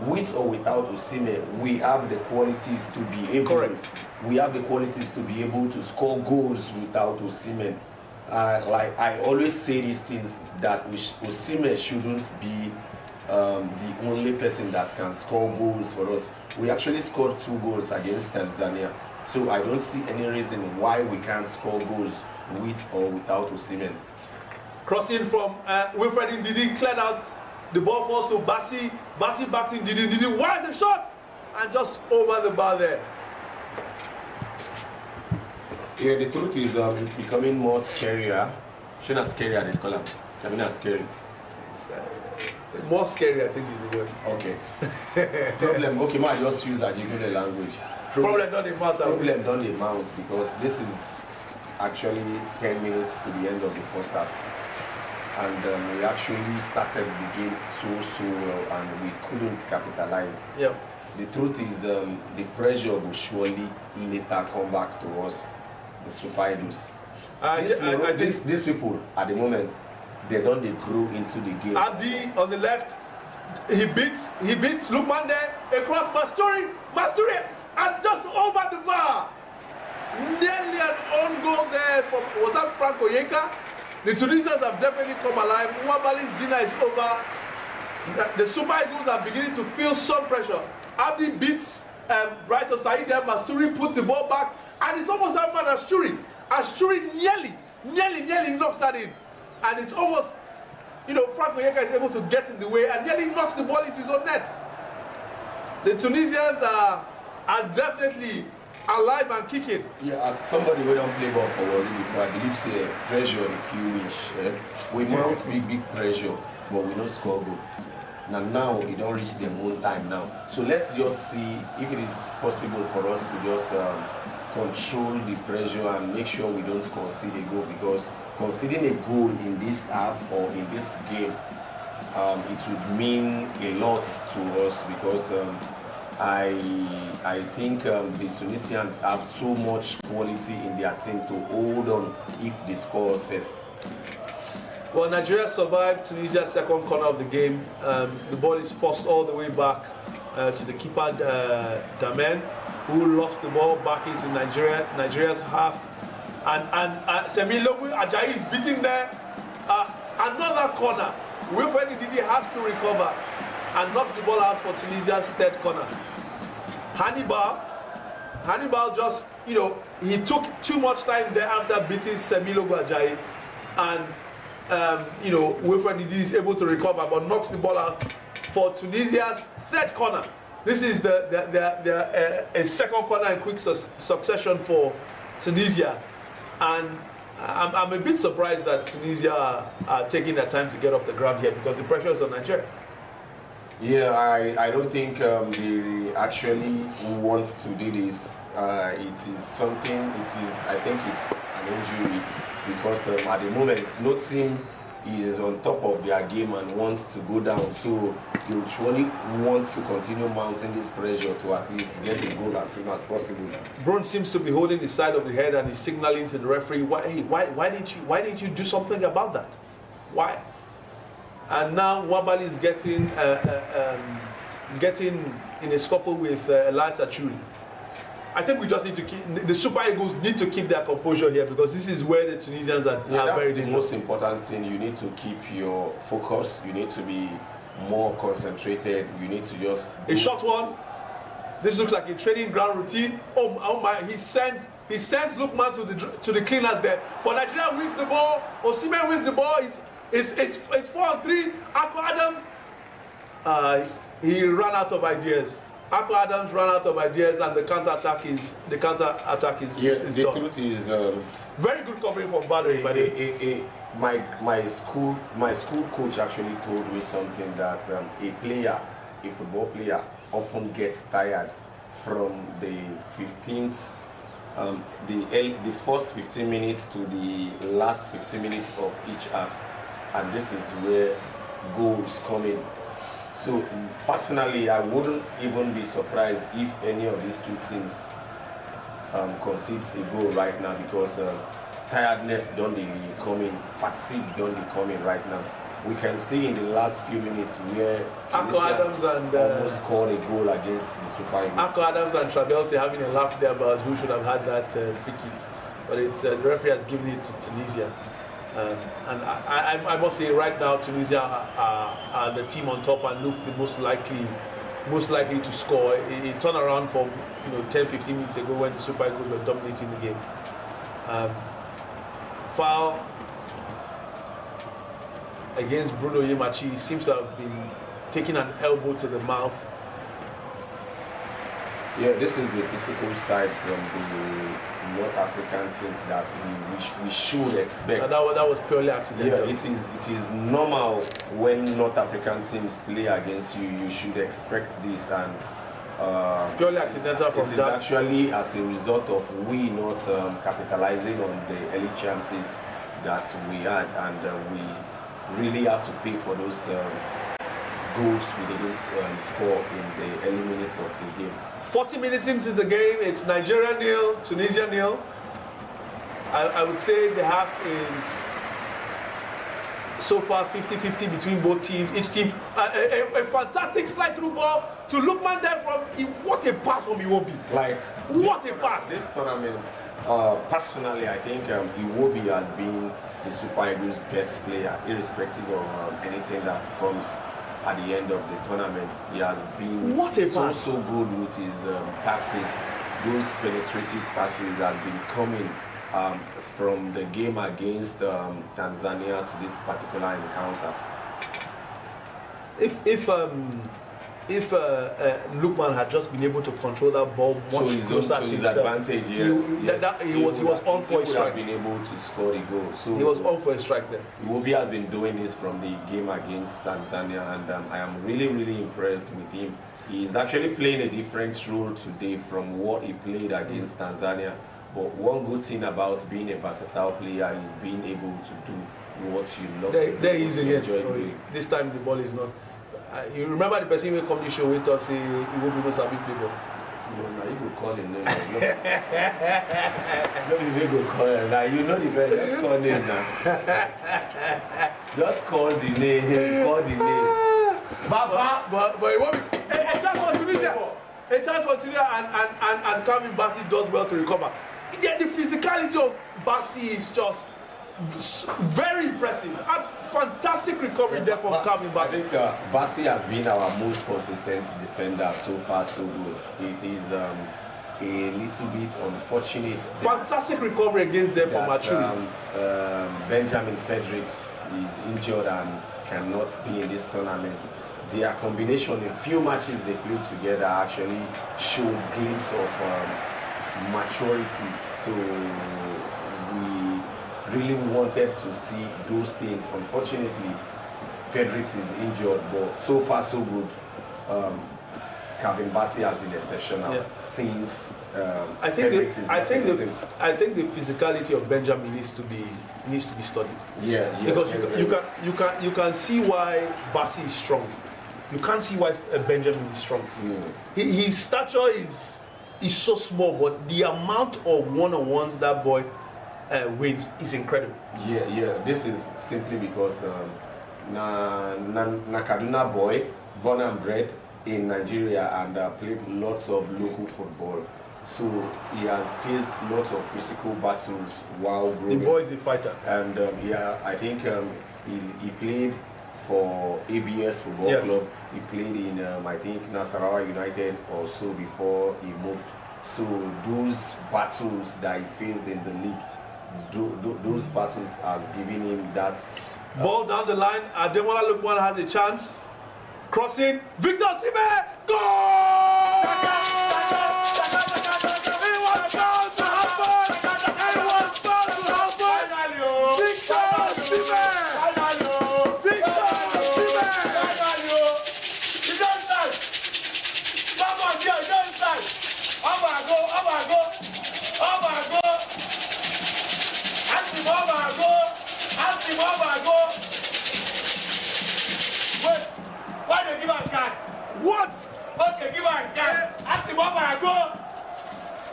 with or without Osimhen, we have the qualities to be able. Correct. We have the qualities to be able to score goals without Osimhen. Like I always say these things, that Osimhen shouldn't be the only person that can score goals for us. We actually scored 2 goals against Tanzania. So I don't see any reason why we can't score goals with or without Osimhen. Crossing from Wilfred Ndidi, cleared out. The ball falls to Bassey. Bassey back to Ndidi. Ndidi wires the shot and just over the bar there. Yeah, the truth is it's becoming more scarier. Shouldn't scarier, they call him. I mean, scary. More scary, I think, is the word. Okay. Problem. Okay, man, just use a different language. Problem not the matter. Problem don't the mount because this is actually 10 minutes to the end of the first half. And we actually started the game so well and we couldn't capitalize. Yeah. The truth is the pressure will surely later come back to us, the Super Eagles. These people at the moment, they don't grow into the game. Abdi on the left, he beats Lukman there across Masturi and just over the bar. Nearly an own goal there from, was that Frank Onyinye? The Tunisians have definitely come alive. Nwabali's dinner is over. The Super Eagles are beginning to feel some pressure. Abdi beats Brighton Said there. Masturi puts the ball back, and it's almost that man Asturi. Asturi nearly knocks that in, and it's almost, Frank Onyinye is able to get in the way and nearly knocks the ball into his own net. The Tunisians are definitely alive and kicking. Yeah, as somebody who don't play ball for Wally before, I believe say pressure the Q-ish. We mount big pressure, but we don't score goal. Now we don't reach the whole time now. So let's just see if it is possible for us to just control the pressure and make sure we don't concede a goal, because conceding a goal in this half or in this game, it would mean a lot to us, because I think the Tunisians have so much quality in their team to hold on if they score us first. Well, Nigeria survived Tunisia's second corner of the game. The ball is forced all the way back to the keeper, Damen, who lost the ball back into Nigeria's half. And Semilogu Ajayi is beating there. Another corner. Wilfred Ndidi has to recover and knocks the ball out for Tunisia's third corner. Hannibal just, he took too much time there after beating Semilogu Ajayi, and Wilfred Ndidi is able to recover but knocks the ball out for Tunisia's third corner. This is a second corner in quick succession for Tunisia, and I'm a bit surprised that Tunisia are taking their time to get off the ground here, because the pressure is on Nigeria. Yeah, I don't think they actually want to do this. I think it's an injury, because at the moment no team is on top of their game and wants to go down, so they surely want to continue mounting this pressure to at least get the goal as soon as possible. Brown seems to be holding the side of the head and he's signaling to the referee, why didn't you do something about that? Why? And now Nwabali is getting in a scuffle with Elias Achuri. I think we just need to keep, the Super Eagles need to keep their composure here, because this is where the Tunisians are very dangerous. The most important thing, you need to keep your focus, you need to be more concentrated, you need to just... A short one. This looks like a training ground routine. Oh my, he sends Lukman to the cleaners there. But Nigeria wins the ball, Osimhen wins the ball, it's 4-3, Akko Adams, he ran out of ideas. Akko Adams ran out of ideas, and the counter-attack is yes, the done. truth is very good covering from Valerie. My school coach actually told me something, that a football player often gets tired from the 15th, the first 15 minutes to the last 15 minutes of each half, and this is where goals come in. So personally, I wouldn't even be surprised if any of these two teams concedes a goal right now, because tiredness don't come in, fatigue don't come in right now. We can see in the last few minutes where Akko Adams and almost scored a goal against the Super Eagles. Akko Adams and Trabelsi having a laugh there about who should have had that free kick, but it's the referee has given it to Tunisia. And I must say, right now Tunisia are the team on top and look the most likely to score. It turned around from 10-15 minutes ago when the Super Eagles were dominating the game. Foul against Bruno Yemachi. Seems to have been taking an elbow to the mouth. Yeah, this is the physical side from the North African teams that we should expect. And that was purely accidental. Yeah, it is normal when North African teams play against you. You should expect this, and purely accidental from it is that. actually as a result of we not capitalizing on the early chances that we had, and we really have to pay for those goals we didn't score in the early minutes of the game. 40 minutes into the game, it's Nigeria 0, Tunisia 0. I would say the half is so far 50-50 between both teams. Each team, a fantastic slide through ball to Lookman there from, what a pass from Iwobi. Like, what a pass. This tournament, personally, I think Iwobi has been the Super Eagles' best player, irrespective of anything that comes at the end of the tournament. He has been so good with his passes. Those penetrative passes has been coming from the game against Tanzania to this particular encounter. If Lookman had just been able to control that ball much closer to his advantage, he was on for a strike. He would have been able to score the goal. So he was on for a strike there. Iwobi has been doing this from the game against Tanzania, and I am really impressed with him. He is actually playing a different role today from what he played against Tanzania. But one good thing about being a versatile player is being able to do what you love to do. There he is again. This time the ball is not. You remember the person who come to the show with us, he will be no sabi play ball. No, you go call him name. No, you go call him. Now you know the best. Just call name now. Just call the name. Call the name. But it won't be. A chance for Tunisia. A chance for Tunisia, and Calvin Bassey does well to recover. Yeah, the physicality of Bassey is just very impressive. Fantastic recovery there from Calvin Bassey. I think Bassey has been our most consistent defender so far, so good. It is a little bit unfortunate. Fantastic recovery against them from Matchday. Benjamin Fredericks is injured and cannot be in this tournament. Their combination, in few matches they played together, actually showed glimpse of maturity. So we really wanted to see those things. Unfortunately, Fredericks is injured, but so far so good. Calvin Bassey has been exceptional since. I think the physicality of Benjamin needs to be studied. Because you can see why Bassey is strong. You can't see why Benjamin is strong. His stature is so small, but the amount of one-on-ones that boy wins is incredible. This is simply because Kaduna boy, born and bred in Nigeria, and played lots of local football. So he has faced lots of physical battles while growing. The boy is a fighter. And I think he played for ABS Football Club. He played in, I think, Nasarawa United or so before he moved. So those battles that he faced in the league, those battles has given him that. Ball down the line, Ademola Lookman has a chance. Crossing, Victor Osimhen, goal! It was bound to happen! It was bound to happen! Victor Osimhen! Victor Osimhen! You don't touch! Come on, you don't touch! Oh my God! Ask him, oh my God! Wait, why they give a card? What? Okay, give a card. Ask him, oh my God!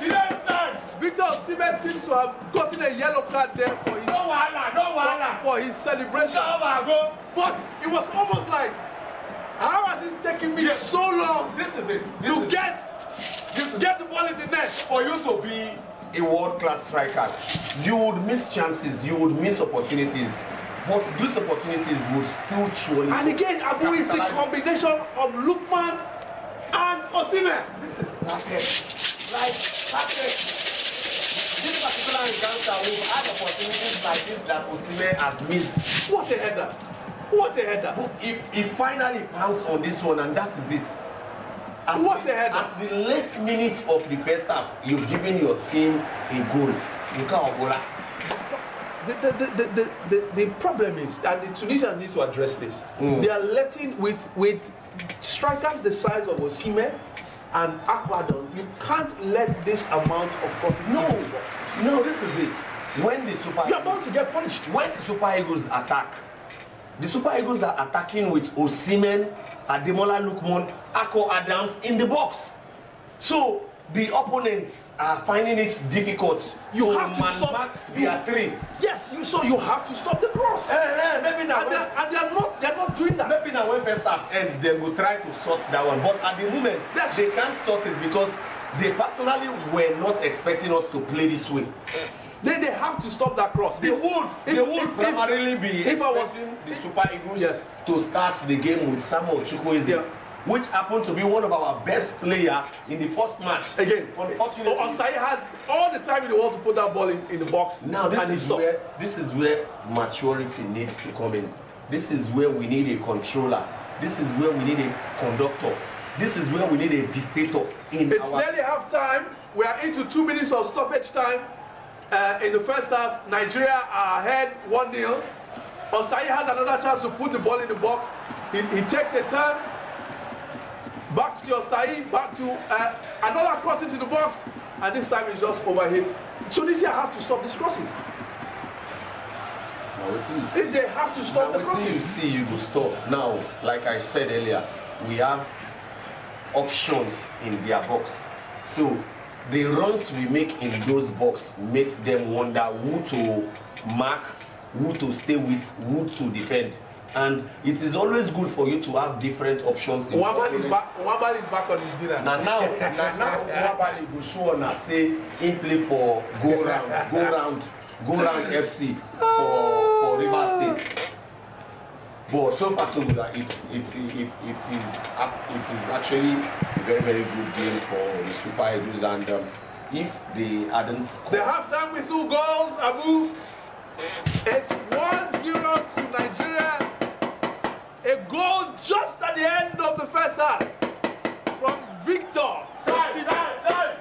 You don't understand? Victor Osimhen seems to have gotten a yellow card there for his for his celebration. Oh my God! But it was almost like, how has it taken me so long This is it. to get the ball in the net? For you to be a world-class striker, you would miss chances, you would miss opportunities, but these opportunities would still surely. And again, Abu is the combination of Lookman and Osimhen. This is perfect. Perfect. This particular encounter, we've had opportunities like this that Osimhen has missed. What a header! What a header! He finally pounced on this one, and that is it. What a header! At the late minutes of the first half, you've given your team a goal. You can't goal. The problem is, and the Tunisians need to address this. They are letting with strikers the size of Osimhen and Aquadon. You can't let this amount of crosses. No, this is it. When the Super You're about to get punished. When the Super Eagles attack, the Super Eagles are attacking with Osimhen, Ademola Lookman, Ako Adams in the box. So the opponents are finding it difficult. You have to stop their three. Yes, you have to stop the cross. Maybe now, and they're not doing that. Maybe now when first half ends, they will try to sort that one. But at the moment, they can't sort it because they personally were not expecting us to play this way. They have to stop that cross. They would primarily be expecting the Super Eagles to start the game with Samuel Chukwueze, which happened to be one of our best players in the first match. Again, unfortunately, Osai has all the time in the world to put that ball in the box. Now this is where maturity needs to come in. This is where we need a controller. This is where we need a conductor. This is where we need a dictator. It's nearly half time. We are into 2 minutes of stoppage time. In the first half, Nigeria are ahead 1-0. Osai has another chance to put the ball in the box. He takes a turn. Back to Osai, back to another cross into the box. And this time it's just overhit. Tunisia have to stop these crosses. If they have to stop the crosses. You will stop. Now, like I said earlier, we have options in their box. So the runs we make in those box makes them wonder who to mark, who to stay with, who to defend. And it is always good for you to have different options. Wabali is back on his dinner. Now Wabali will show on us say he play for go round FC for Rivers State. But so far so good that it is actually a very, very good game for the Super Eagles. And if they hadn't scored, the halftime whistle goals, Abu. It's 1-0 to Nigeria. A goal just at the end of the first half from Victor. Time.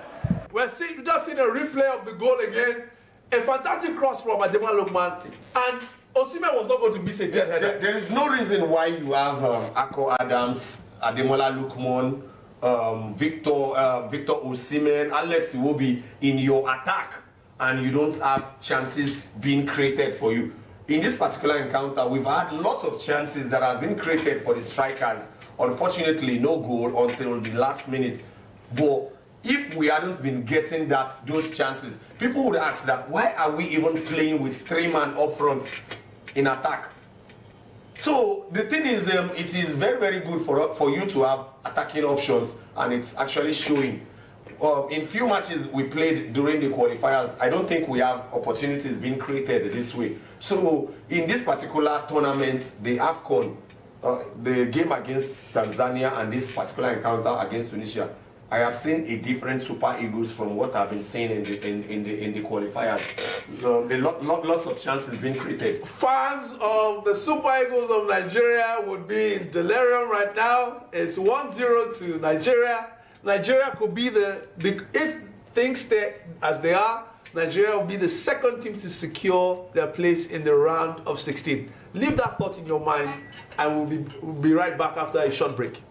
We're just seeing a replay of the goal again. A fantastic cross from Ademola Lookman, and Osimhen was not going to miss a dead header. There is no reason why you have Ako Adams, Ademola Lookman, Victor Osimhen, Alex Iwobi in your attack, and you don't have chances being created for you. In this particular encounter, we've had lots of chances that have been created for the strikers. Unfortunately, no goal until the last minute. But if we hadn't been getting those chances, people would ask that why are we even playing with 3-man up front in attack? So the thing is, it is very, very good for you to have attacking options, and it's actually showing. In few matches we played during the qualifiers, I don't think we have opportunities being created this way. So in this particular tournament, the AFCON, the game against Tanzania and this particular encounter against Tunisia, I have seen a different Super Eagles from what I've been seeing in the qualifiers. Lots of chances being created. Fans of the Super Eagles of Nigeria would be in delirium right now. It's 1-0 to Nigeria. Nigeria could be if things stay as they are, Nigeria will be the second team to secure their place in the round of 16. Leave that thought in your mind, and we'll be right back after a short break.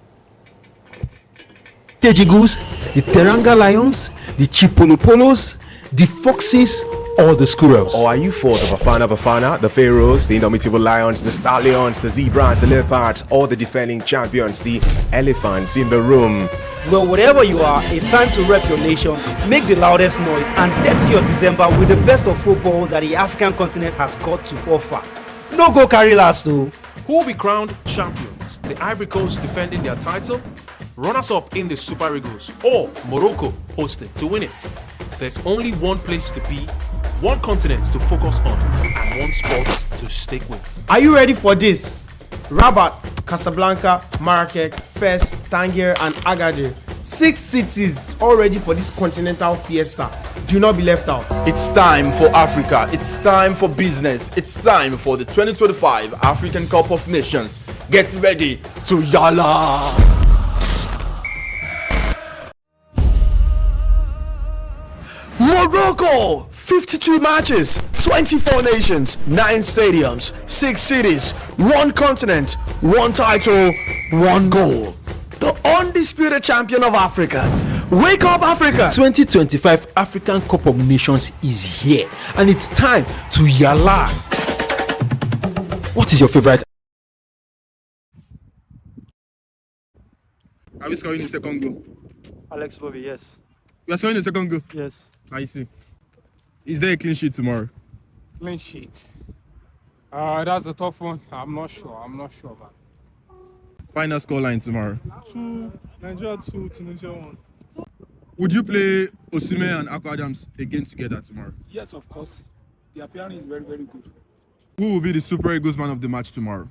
Cartilage Eagles, the Teranga Lions, the Chipolopolos, the Foxes, or the Squirrels? Or are you for the Bafana, the Pharaohs, the Indomitable Lions, the Stallions, the Zebras, the Leopards, or the defending champions, the Elephants in the room? Well, whatever you are, it's time to rep your nation, make the loudest noise, and dirty your December with the best of football that the African continent has got to offer. No go carry last though. Who will be crowned champions? The Ivory Coast defending their title, runners-up in the Super Eagles, or Morocco hosted to win it? There's only one place to be, one continent to focus on, and one sport to stick with. Are you ready for this? Rabat, Casablanca, Marrakech, Fes, Tangier, and Agadir. 6 cities all ready for this continental fiesta. Do not be left out. It's time for Africa. It's time for business. It's time for the 2025 African Cup of Nations. Get ready to yalla! Morocco, 52 matches, 24 nations, 9 stadiums, 6 cities, 1 continent, 1 title, 1 goal. The undisputed champion of Africa. Wake up, Africa! 2025 African Cup of Nations is here, and it's time to yalla. What is your favorite? Are we scoring the second goal? Alex Bobby, yes. We are scoring the second goal? Yes. I see. Is there a clean sheet tomorrow? Clean sheet. That's a tough one. I'm not sure, man. Final scoreline tomorrow. 2, Nigeria 2, Tunisia 1. Would you play Osimhen and Akwa Adams again together tomorrow? Yes, of course. The appearance is very, very good. Who will be the Super Eagles man of the match tomorrow?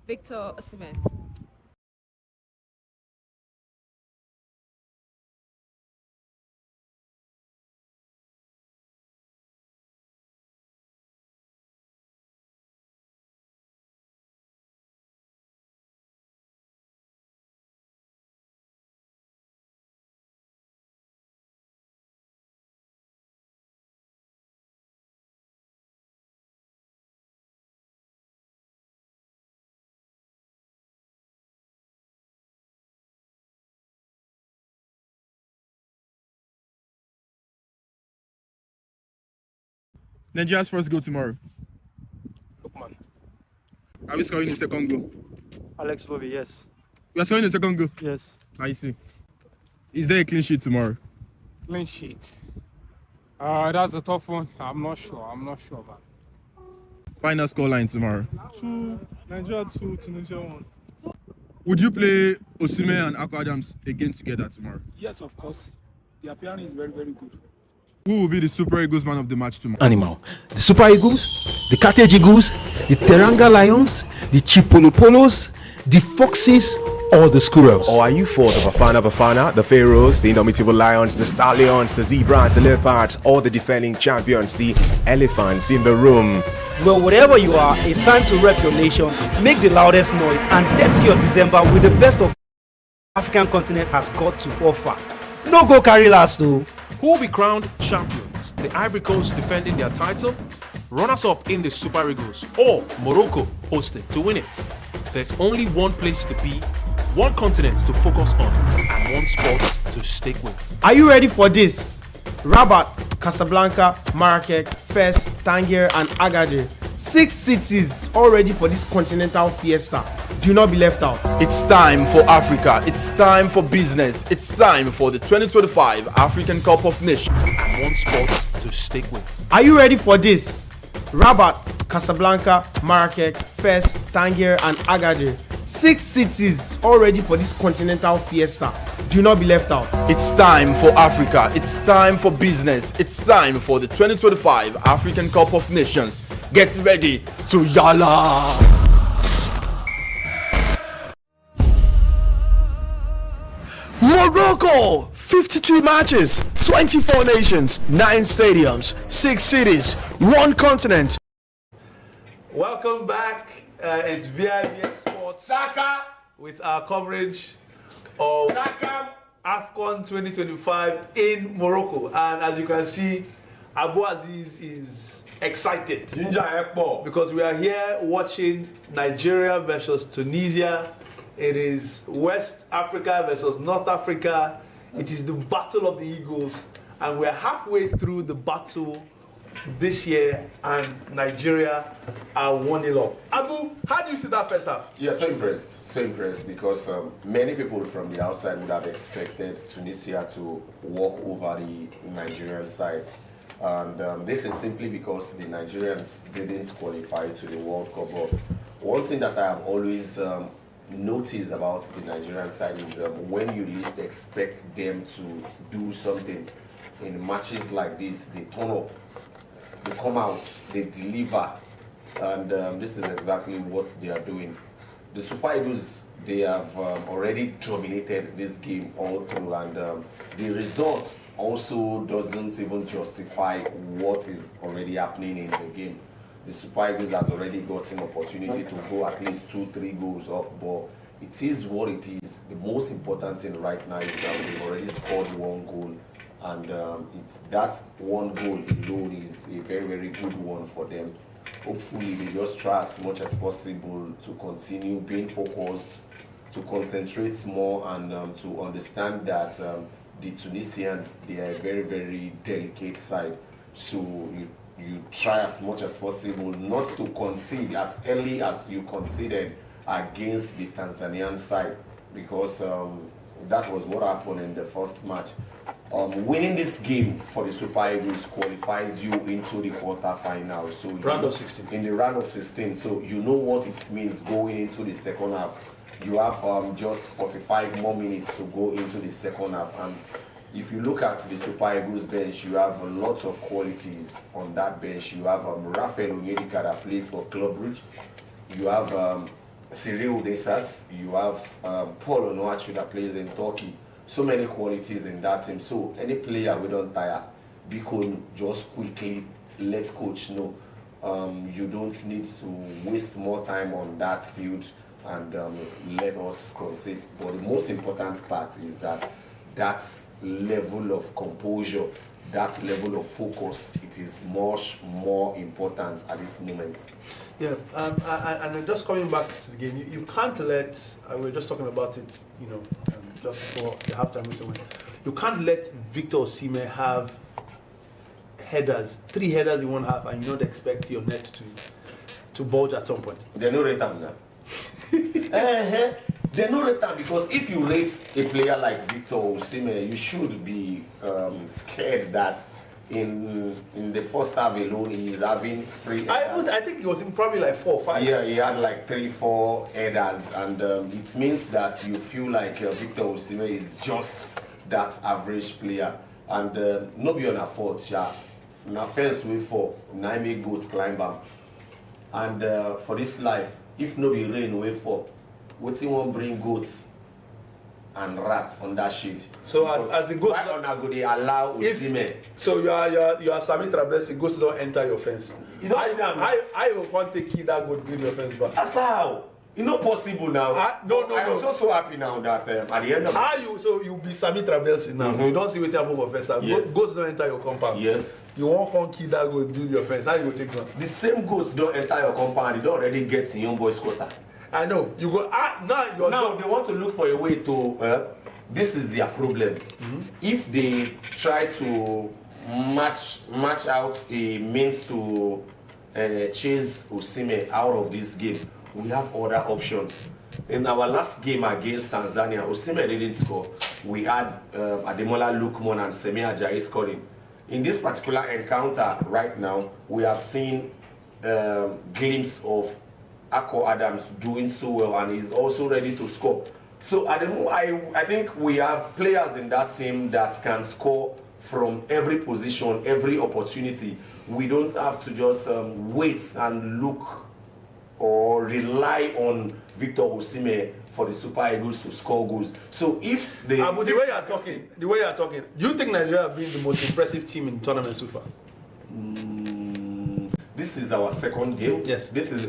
Victor Osimhen. Nigeria's first goal tomorrow. Lookman. Are we scoring the second goal? Alex Bobby, yes. We are scoring the second goal? Yes. I see. Is there a clean sheet tomorrow? Clean sheet. That's a tough one. I'm not sure, man. Final scoreline tomorrow. 2, Nigeria 2, Tunisia 1. Would you play Osimhen and Akwa Adams again together tomorrow? Yes, of course. The appearance is very, very good. Who will be the Super Eagles man of the match tomorrow? Animal. The Super Eagles, the Cartilage Eagles, the Teranga Lions, the Chipolopolos, the Foxes, or the Squirrels? Or are you for the Bafana, the Pharaohs, the Indomitable Lions, the Stallions, the Zebras, the Leopards, or the defending champions, the Elephants in the room? Well, whatever you are, it's time to rep your nation, make the loudest noise, and dirty your December with the best of African continent has got to offer. No go carry last though. Who will be crowned champions? The Ivory Coast defending their title, runners-up in the Super Eagles, or Morocco hosted to win it? There's only one place to be, one continent to focus on, and one sport to stick with. Are you ready for this? Rabat, Casablanca, Marrakech, Fes, Tangier, and Agadir. 6 cities all ready for this continental fiesta. Do not be left out. It's time for Africa. It's time for business. It's time for the 2025 African Cup of Nations. And one sport to stick with. Are you ready for this? Rabat, Casablanca, Marrakech, Fes, Tangier, and Agadir. 6 cities all ready for this continental fiesta. Do not be left out. It's time for Africa. It's time for business. It's time for the 2025 African Cup of Nations. Get ready to yalla! Morocco, 52 matches, 24 nations, 9 stadiums, 6 cities, 1 continent. Welcome back. It's vivxsports with our coverage of AFCON25 in Morocco. And as you can see, Abu Azeez is excited because we are here watching Nigeria versus Tunisia. It is West Africa versus North Africa. It is the battle of the Eagles, and we're halfway through the battle this year, and Nigeria are 1-0 up. Abu, how do you see that first half? Yeah, so impressed because many people from the outside would have expected Tunisia to walk over the Nigerian side. And this is simply because the Nigerians didn't qualify to the World Cup. But one thing that I have always noticed about the Nigerian side is when you least expect them to do something in matches like this, they turn up, they come out, they deliver, and this is exactly what they are doing. The Super Eagles, they have already dominated this game all through, and the result also doesn't even justify what is already happening in the game. The Super Eagles has already got an opportunity to go at least 2-3 goals up, but it is what it is. The most important thing right now is that we've already scored 1 goal and it's that one goal alone is a very, very good one for them. Hopefully, they just try as much as possible to continue being focused, to concentrate more, and to understand that the Tunisians, they are a very, very delicate side. So you try as much as possible not to concede as early as you conceded against the Tanzanian side, because that was what happened in the first match. Winning this game for the Super Eagles qualifies you into the quarterfinals. So round of 16. In the round of 16, so you know what it means going into the second half. You have just 45 more minutes to go into the second half, and if you look at the Super Eagles bench, you have a lot of qualities on that bench. You have Rafael Onyinye that plays for Club Brugge. You have Cyril Desas. You have Paul Onuachu that plays in Turkey. So many qualities in that team. So any player we don't tire, Biko just quickly let coach know. You don't need to waste more time on that field and let us concede. But the most important part is that level of composure, that level of focus, it is much more important at this moment. Yeah, and just coming back to the game, you can't let, we were just talking about it, just before the halftime whistle. You can't let Victor Osimhen have headers, 3 headers in one half, and you don't expect your net to bulge at some point. They no rate them now. They no rate them, because if you rate a player like Victor Osimhen, you should be scared that in the first half alone he is having 3 headers. I think it was in probably like 4 or 5. Yeah, he had like 3-4 headers, and it means that you feel like Victor Osimhen is just that average player, and no be on a fault. Yeah, na fence way for na make goats climb am, and for this life, if no be rain way for, wetin wan bring goats and rats on that shade? So as the goat, why una go dey allow Osimhen? So you are Sami Trablesi, goats don't enter your fence. You know, I will want to kill that goat build your fence back. That's how. It's not possible now. No. I'm so happy now that at the end of you be Sami Trablesi now. You don't see what happen for first time. Yes. Goats don't enter your compound. Yes. You won't come kill that goat build your fence. How you go take them? The same goats don't enter your compound. You don't already get in young boy's quota. I know. You go now they want to look for a way to this is their problem. If they try to match out a means to chase Osimhen out of this game, we have other options. In our last game against Tanzania, Osimhen didn't score. We had Ademola Lookman and Semi Ajayi scoring. In this particular encounter right now, we have seen glimpse of Ako Adams doing so well, and he's also ready to score. So I think we have players in that team that can score from every position, every opportunity. We don't have to just wait and look or rely on Victor Osimhen for the Super Eagles to score goals. So if they... But the way you are talking, do you think Nigeria have been the most impressive team in the tournament so far? This is our second game. Yes. This is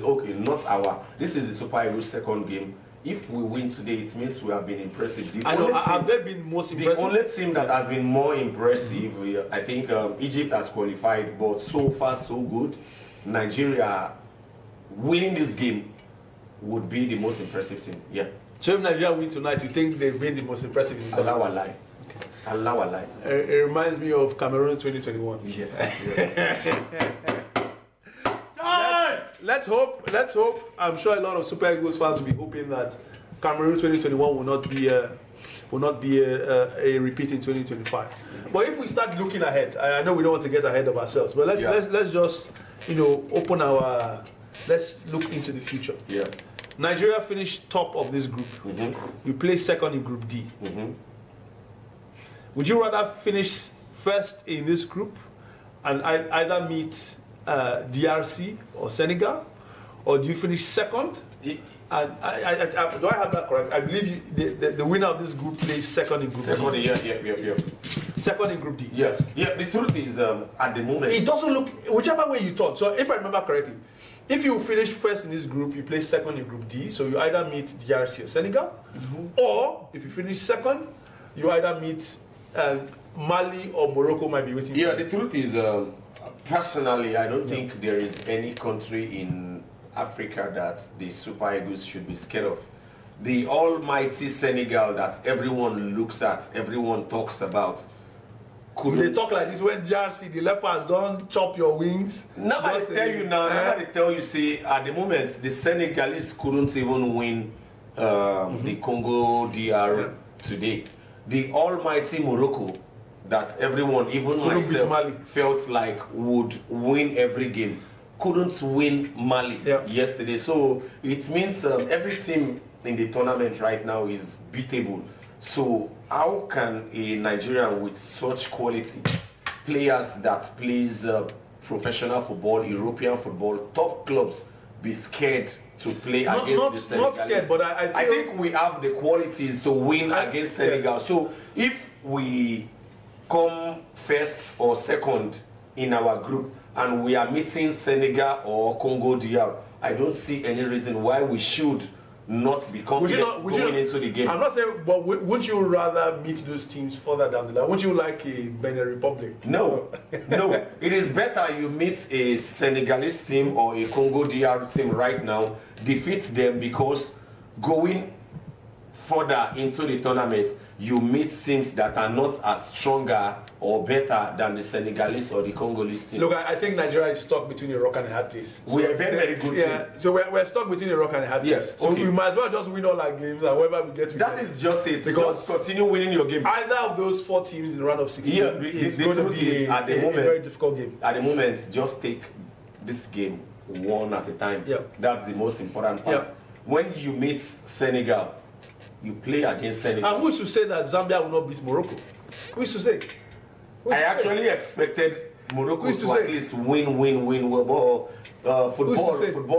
this is the Super Eagles' second game. If we win today, it means we have been impressive. Have they been most impressive? The only team that has been more impressive, I think Egypt has qualified, but so far so good. Nigeria winning this game would be the most impressive team. Yeah. So if Nigeria win tonight, you think they've been the most impressive in the tournament? Allah lie. Allah lie. It reminds me of Cameroon's 2021. Yes. Let's hope. I'm sure a lot of Super Eagles fans will be hoping that Cameroon 2021 will not be a repeat in 2025. But if we start looking ahead, I know we don't want to get ahead of ourselves, but let's just open our. Let's look into the future. Yeah. Nigeria finished top of this group. We play second in Group D. Would you rather finish first in this group and either meet DRC or Senegal, or do you finish second? And do I have that correct? I believe the winner of this group plays second in Group D. Yeah. Second in Group D. Yes. Yeah. The truth is, at the moment, it doesn't look whichever way you thought. So if I remember correctly, if you finish first in this group, you play second in Group D. So you either meet DRC or Senegal, or if you finish second, you either meet Mali or Morocco might be waiting. Yeah, for the truth is, personally, I don't think there is any country in Africa that the Super Eagles should be scared of. The almighty Senegal that everyone looks at, everyone talks about. They talk like this when DRC, the leopards don't chop your wings. Nobody tell you now, nobody tell you, see, at the moment, the Senegalese couldn't even win the Congo DR today. The almighty Morocco that everyone, even myself, felt like would win every game, couldn't win Mali yesterday. So it means every team in the tournament right now is beatable. So how can a Nigerian with such quality players that plays professional football, European football, top clubs be scared to play against the Senegalese? Not scared, but I think we have the qualities to win against Senegal. So if we come first or second in our group and we are meeting Senegal or Congo DR, I don't see any reason why we should not be confident going into the game. I'm not saying, but wouldn't you rather meet those teams further down the line? Wouldn't you like a Benin Republic? No, no. It is better you meet a Senegalese team or a Congo DR team right now, defeat them, because going further into the tournament, you meet teams that are not as stronger or better than the Senegalese or the Congolese team. Look, I think Nigeria is stuck between a rock and a hard place. We are very, very good team. So we're stuck between a rock and a hard place. Yes, So we might as well just win all our games and wherever we get to. That is just it. Because just continue winning your game. Either of those 4 teams in the round of 16 is the going to truth be is, at the a moment, very difficult game. At the moment, just take this game one at a time. That's the most important part. When you meet Senegal, you play against Senegal. And who is to say that Zambia will not beat Morocco? Who is to say? I actually expected Morocco to at least win. Football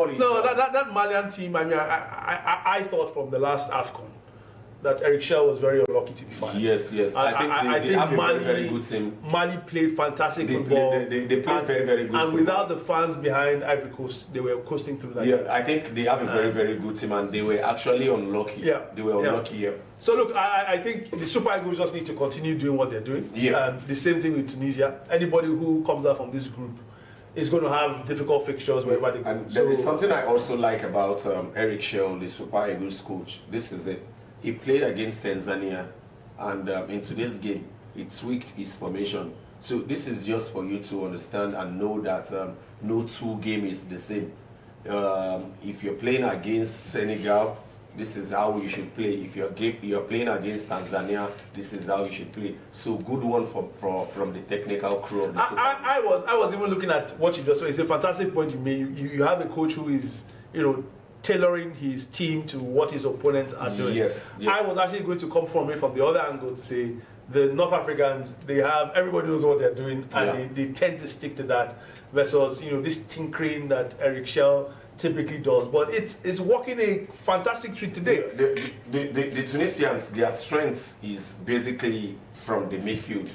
is... No, that Malian team, I mean, I thought from the last AFCON that Eric Chelle was very unlucky to be fired. Yes. I think they have Mali, a very, very good team. Mali played fantastic football. They played very, very good And football. without the fans behind Ivory Coast, they were coasting through that. Yeah, I think they have a very, very good team, and they were actually unlucky. They were unlucky, So look, I think the Super Eagles just need to continue doing what they're doing. The same thing with Tunisia. Anybody who comes out from this group is going to have difficult fixtures wherever they go. And there is something I also like about Eric Chelle, the Super Eagles coach. This is it. He played against Tanzania, and in today's game, he tweaked his formation. So this is just for you to understand and know that no 2 game is the same. If you're playing against Senegal, this is how you should play. If you're playing against Tanzania, this is how you should play. So good one from the technical crew of the I was even looking at what you just said. It's a fantastic point you made. You have a coach who is, tailoring his team to what his opponents are doing. Yes. I was actually going to come from it from the other angle to say the North Africans, everybody knows what they're doing, and they tend to stick to that, versus this tinkering that Eric Chelle typically does. But it's working a fantastic treat today. The Tunisians, their strength is basically from the midfield.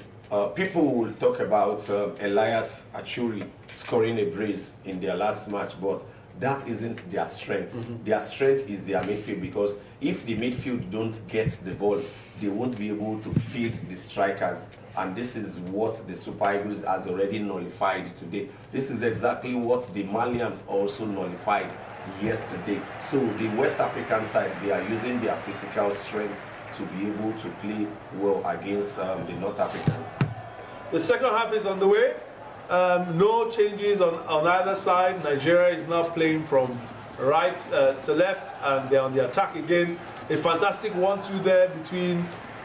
People will talk about Elias Achuri scoring a brace in their last match, but that isn't their strength. Their strength is their midfield, because if the midfield don't get the ball, they won't be able to feed the strikers. And this is what the Super Eagles has already nullified today. This is exactly what the Malians also nullified yesterday. So the West African side, they are using their physical strength to be able to play well against the North Africans. The second half is on the way. No changes on either side. Nigeria is now playing from right to left, and they're on the attack again. A fantastic 1-2 there between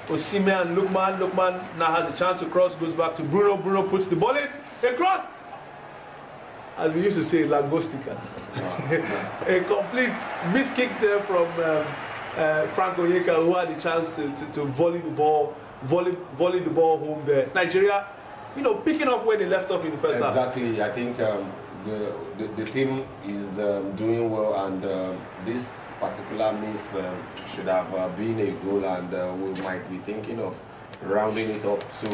Osimhen and Lookman. Lookman now has a chance to cross, goes back to Bruno. Bruno puts the ball in. They cross! As we used to say, Lagostica. A complete miss kick there from Frank Onyeka, who had the chance to volley the ball home there. Nigeria, picking up where they left off in the first half. Exactly. I think the team is doing well, and this particular miss should have been a goal, and we might be thinking of rounding it up. So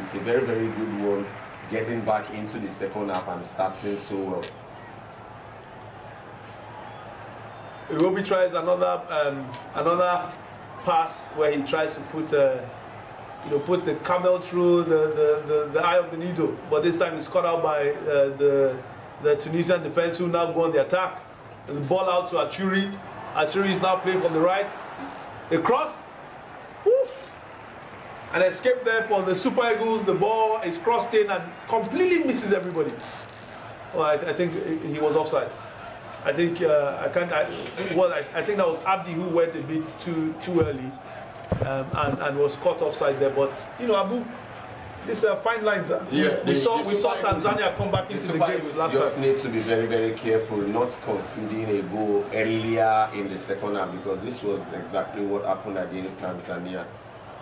it's a very, very good one, getting back into the second half and starting so well. Iwobi tries another pass where he tries to put put the camel through the eye of the needle. But this time it's caught out by the Tunisian defense, who now go on the attack. And the ball out to Achuri. Achuri is now playing from the right. A cross. Woof. An escape there for the Super Eagles. The ball is crossed in and completely misses everybody. Well, I think he was offside. I think I think that was Abdi who went a bit too early and was caught offside there. But Abu, these are fine lines. We saw Tanzania come back into the game last time. You just need to be very, very careful not conceding a goal earlier in the second half, because this was exactly what happened against Tanzania.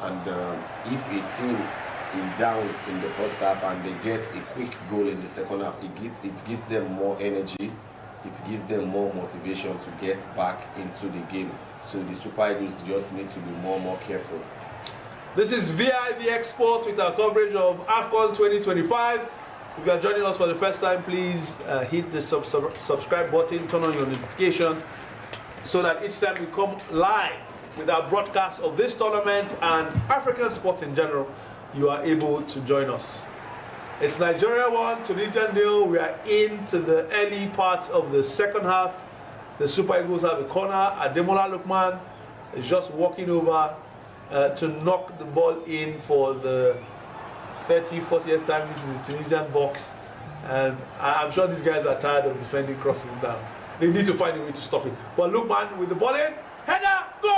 And if a team is down in the first half and they get a quick goal in the second half, it gives them more energy, it gives them more motivation to get back into the game. So the Super Eagles just need to be more careful. This is vivxsports with our coverage of AFCON25. If you are joining us for the first time, please hit the subscribe button, turn on your notification, so that each time we come live with our broadcast of this tournament and African sports in general, you are able to join us. It's Nigeria 1, Tunisia 0. We are into the early parts of the second half. The Super Eagles have a corner. Ademola Lookman is just walking over to knock the ball in for the 40th time into the Tunisian box. And I'm sure these guys are tired of defending crosses now. They need to find a way to stop it. But Lookman with the ball in. Header! Goal!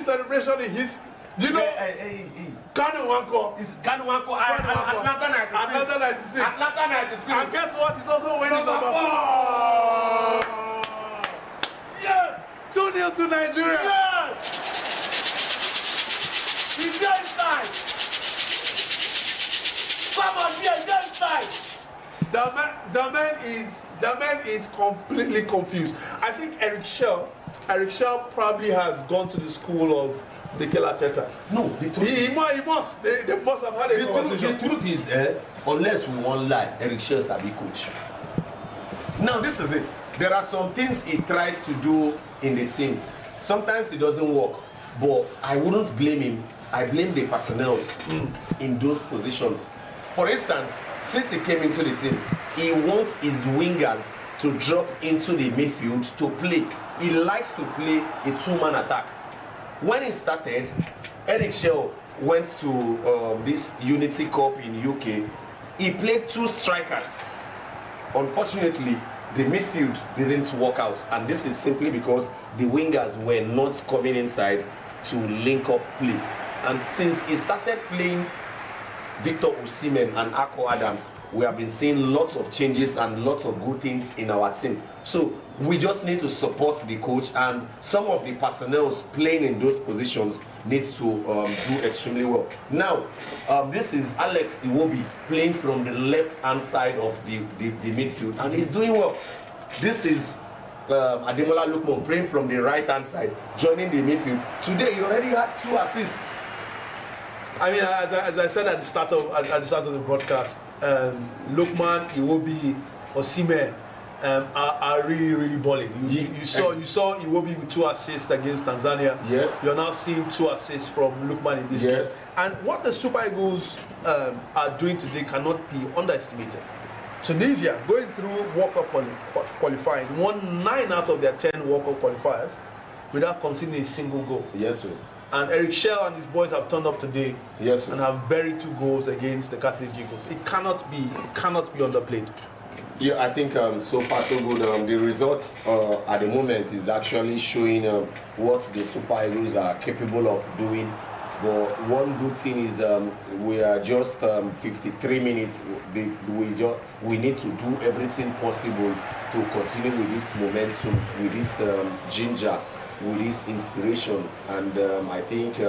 Celebration he hits. Do you know? Kanu Wanko. Atlanta 96. Atlanta 96. Atlanta 96. And guess what? He's also winning number 4. Yeah! 2-0 to Nigeria. Yeah! He's inside. Come on, he's inside. The man is completely confused. I think Eric Chelle probably has gone to the school of Mikel Arteta. No, the truth he must. They must have had a conversation. The truth is, unless we won't lie, Eric Chelle is a big coach. Now, this is it. There are some things he tries to do in the team. Sometimes it doesn't work, but I wouldn't blame him. I blame the personnel in those positions. For instance, since he came into the team, he wants his wingers to drop into the midfield to play. He likes to play a two-man attack. When he started, Eric Chelle went to this Unity Cup in UK. He played 2 strikers. Unfortunately, the midfield didn't work out, and this is simply because the wingers were not coming inside to link up play. And since he started playing Victor Osimhen and Ako Adams, we have been seeing lots of changes and lots of good things in our team. So we just need to support the coach, and some of the personnel playing in those positions needs to do extremely well. Now, this is Alex Iwobi playing from the left-hand side of the midfield, and he's doing well. This is Ademola Lookman playing from the right-hand side, joining the midfield. Today, he already had 2 assists. I mean, as I said at the start of the broadcast, Lookman, Iwobi, Osimhen are really balling. You saw Iwobi with 2 assists against Tanzania. Yes. You're now seeing 2 assists from Lookman in this game. And what the Super Eagles are doing today cannot be underestimated. Tunisia going through World Cup qualifying, won 9 out of their 10 World Cup qualifiers without conceding a single goal. Yes, sir. And Eric Chelle and his boys have turned up today, yes, and have buried 2 goals against the Cartilage Eagles. It cannot be underplayed. Yeah, I think so far so good. The results at the moment is actually showing what the Super Eagles are capable of doing But one good thing is we are just 53 minutes. We need to do everything possible to continue with this momentum, with this ginger, with this inspiration. And I think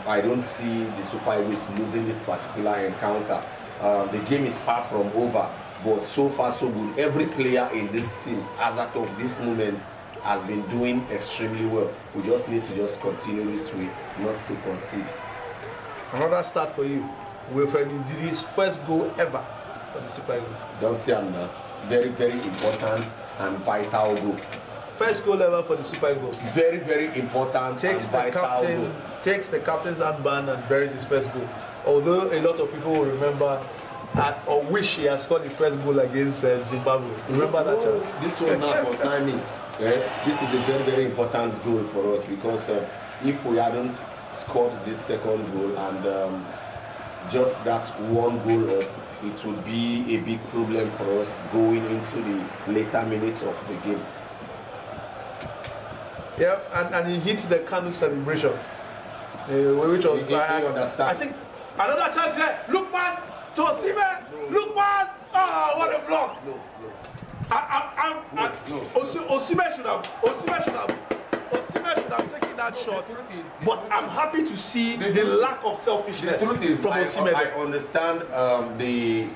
I don't see the Super Eagles losing this particular encounter. The game is far from over, but so far so good. Every player in this team, as of this moment, has been doing extremely well. We just need to just continue this way, not to concede. Another start for you. Wilfred Ndidi's first goal ever for the Super Eagles. Don't see him now. Very, very important and vital goal. First goal ever for the Super Eagles. Very, very important takes and vital goal. Takes the captain's armband and buries his first goal. Although a lot of people will remember or wish he had scored his first goal against Zimbabwe. Remember that chance? This will not concern me. This is a very, very important goal for us because if we hadn't scored this second goal and just that one goal up, it would be a big problem for us going into the later minutes of the game. Yeah, and he hit the Kanu celebration, which was I think another chance here. Look, man, to Osimhen. Look, man. Oh, what a block! Osimhen should have taken that shot, but I'm happy to see the lack of selfishness from Osimhen. I understand the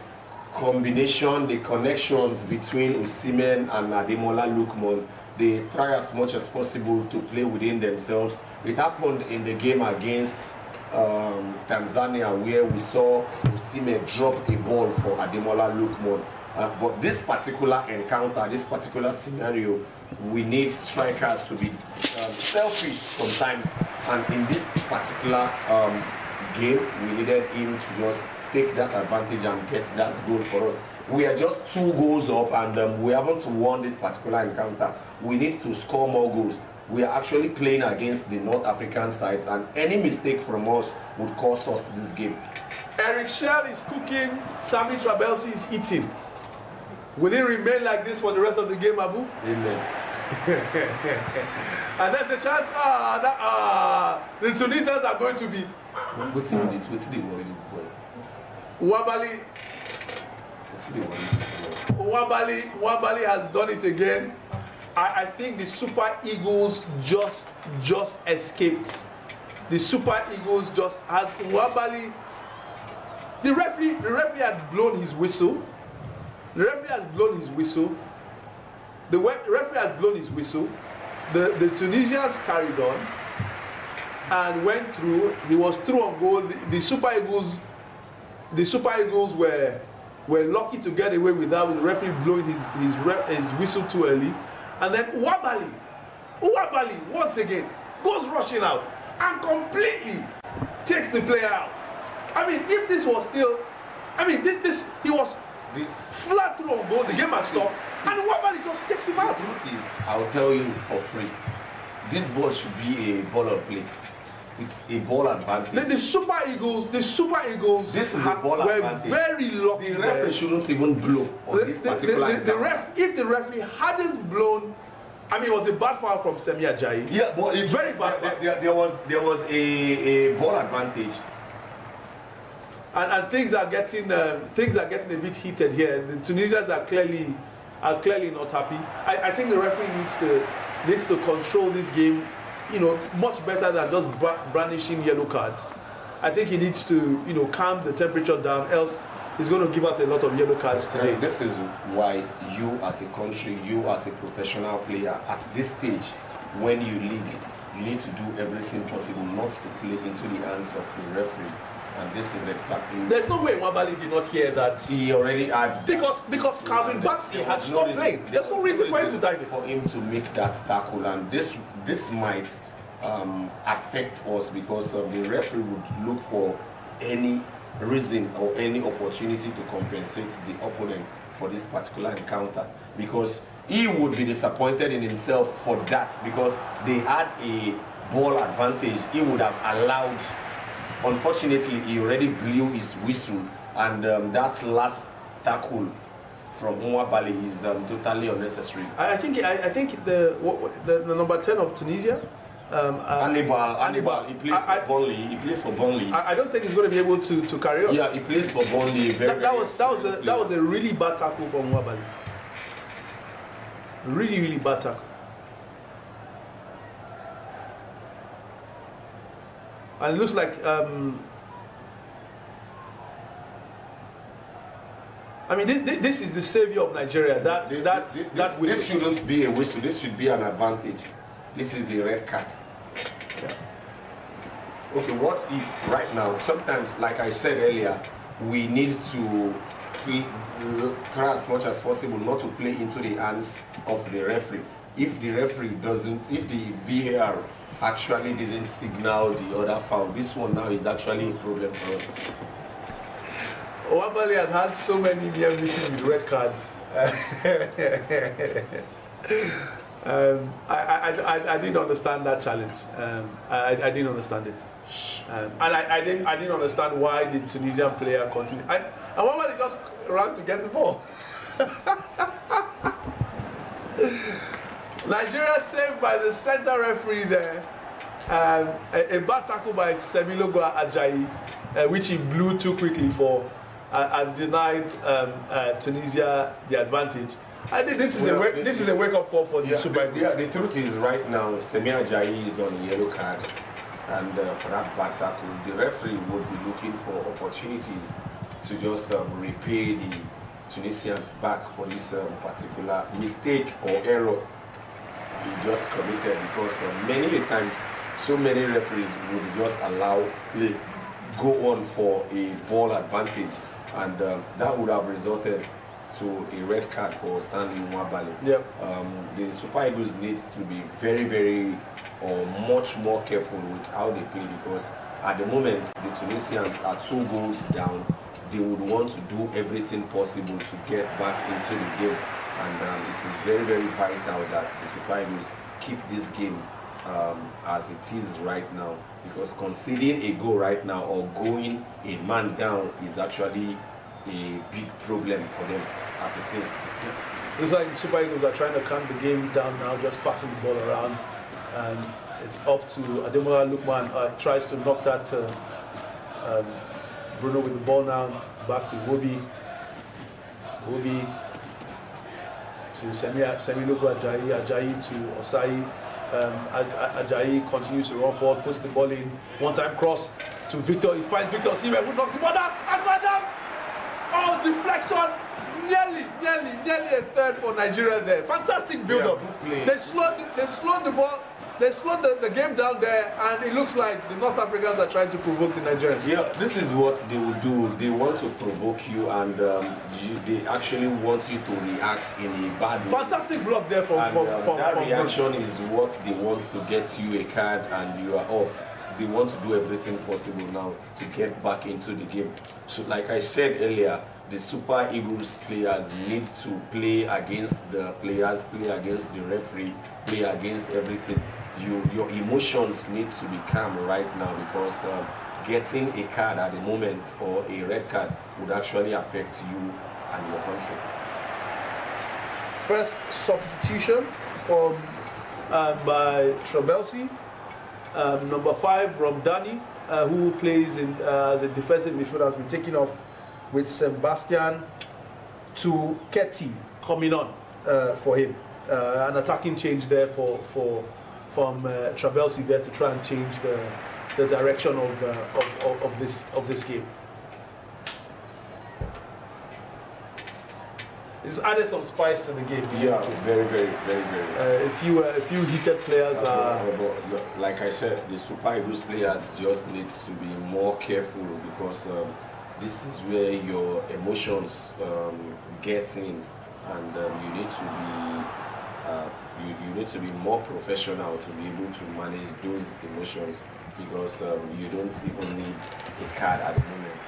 combination, the connections between Osimhen and Ademola Lookman. They try as much as possible to play within themselves. It happened in the game against Tanzania where we saw Osimhen drop a ball for Ademola Lookman. But this particular encounter, this particular scenario, we need strikers to be selfish sometimes. And in this particular game, we needed him to just take that advantage and get that goal for us. We are just 2 goals up and we haven't won this particular encounter. We need to score more goals. We are actually playing against the North African sides and any mistake from us would cost us this game. Eric Chelle is cooking, Sami Trabelsi is eating. Will it remain like this for the rest of the game, Abu? Amen. And there's a chance, the Tunisians are going to be. What's the worry this boy? Wabali has done it again. I think the Super Eagles just escaped. The Super Eagles just has Wabali. The referee had blown his whistle. The referee has blown his whistle. The Tunisians carried on and went through. He was through on goal. The Super Eagles were lucky to get away with that with the referee blowing his whistle too early. And then Wabali once again goes rushing out and completely takes the player out. I mean, if this was still, he was flat through on goal, the game has stopped, and Wabali just takes him out. The truth is, I'll tell you for free, this ball should be a ball of play. It's a ball advantage. The Super Eagles. This is a ball advantage. Very lucky. The referee shouldn't even blow on this particular if the referee hadn't blown, it was a bad foul from Semi Ajayi. Yeah, but it's very bad. There was a ball advantage. And things are getting a bit heated here. The Tunisians are clearly not happy. I think the referee needs to control this game, much better than just brandishing yellow cards. I think he needs to, calm the temperature down, else he's going to give out a lot of yellow cards today. This is why you as a country, you as a professional player, at this stage, when you lead, you need to do everything possible not to play into the hands of the referee. And this is exactly... There's no way Wabali did not hear that. He already had... Because Calvin Bassey had stopped playing. There's no reason for him to dive for him to make that tackle, and this might affect us because the referee would look for any reason or any opportunity to compensate the opponent for this particular encounter, because he would be disappointed in himself for that, because they had a ball advantage. He would have allowed... Unfortunately, he already blew his whistle, and that last tackle from Nwabali is totally unnecessary. I think the number 10 of Tunisia Hannibal, he plays for Burnley. He plays for Burnley. I don't think he's going to be able to carry on. Yeah, he plays for Burnley. That was a really bad tackle from Nwabali. Really, really bad tackle. And it looks like I mean, this is the savior of Nigeria. This shouldn't be a whistle. This should be an advantage. This is a red card. Yeah. Okay, what if right now, sometimes, like I said earlier, we need to try as much as possible not to play into the hands of the referee. If the referee doesn't, if the VAR actually doesn't signal the other foul, this one now is actually a problem for us. Nwabali has had so many near misses with red cards. I didn't understand that challenge. I didn't understand it, and I didn't understand why the Tunisian player continued. And Nwabali just ran to get the ball. Nigeria saved by the center referee there. A bad tackle by Semilogo Ajayi, which he blew too quickly for. And denied Tunisia the advantage. I think this is a wake-up call for the Super Eagles. Yeah, the truth is right now, Semi Ajayi is on a yellow card, and for that bad tackle, the referee would be looking for opportunities to just repay the Tunisians back for this particular mistake or error he just committed, because many times, so many referees would just allow play go on for a ball advantage, and that would have resulted to a red card for Stanley Nwabali. Yep. The Super Eagles needs to be very, very much more careful with how they play, because at the moment the Tunisians are 2 goals down. They would want to do everything possible to get back into the game, and it is very, very vital that the Super Eagles keep this game as it is right now, because conceding a goal right now or going a man down is actually a big problem for them as a team. Yeah. Looks like the Super Eagles are trying to calm the game down now, just passing the ball around, and it's off to Ademola Lookman. Tries to knock that Bruno with the ball now, back to Wobi to Semilogo Ajayi to Osai. Ajayi continues to run forward, puts the ball in, one-time cross to Victor. He finds Victor Osimhen, who knocks the ball down, and Madam! Oh, deflection! Nearly a third for Nigeria there. Fantastic build-up. Yeah, they slowed the ball. They slowed the game down there, and it looks like the North Africans are trying to provoke the Nigerians. Yeah, this is what they will do. They want to provoke you, and they actually want you to react in a bad way. Fantastic block there from that reaction is what they want to get you a card, and you are off. They want to do everything possible now to get back into the game. So, like I said earlier, the Super Eagles players need to play against the players, play against the referee, play against everything. Your emotions need to be calm right now, because getting a card at the moment or a red card would actually affect you and your country. First substitution from by Trabelsi, number 5 Ramdani, who plays as a defensive midfielder, has been taken off with Sebastian to Ketty coming on for him. An attacking change there from Trabelsi there to try and change the direction of this game. It's added some spice to the game. Yeah, very. A few heated players are. Like I said, the Super Eagles players just need to be more careful, because this is where your emotions get in, and you need to be you need to be more professional to be able to manage those emotions, because you don't even need a card at the moment.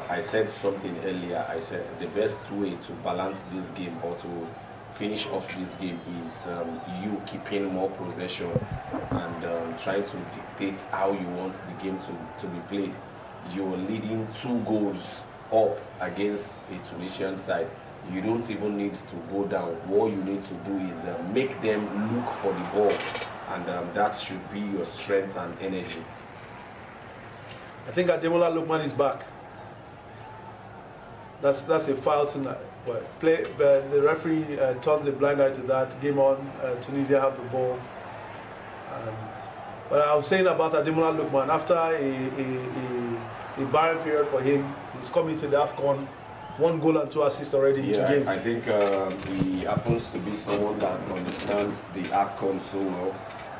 I said something earlier. I said the best way to balance this game or to finish off this game is you keeping more possession and trying to dictate how you want the game to be played. You're leading 2 goals up against a Tunisian side. You don't even need to go down. What you need to do is make them look for the ball and that should be your strength and energy. I think Ademola Lookman is back. That's a foul tonight. But the referee turns a blind eye to that. Game on. Tunisia have the ball. But I was saying about Ademola Lookman, after a barren period for him, he's coming to the AFCON. 1 goal and 2 assists already in 2 games. I think he happens to be someone that understands the AFCON so well.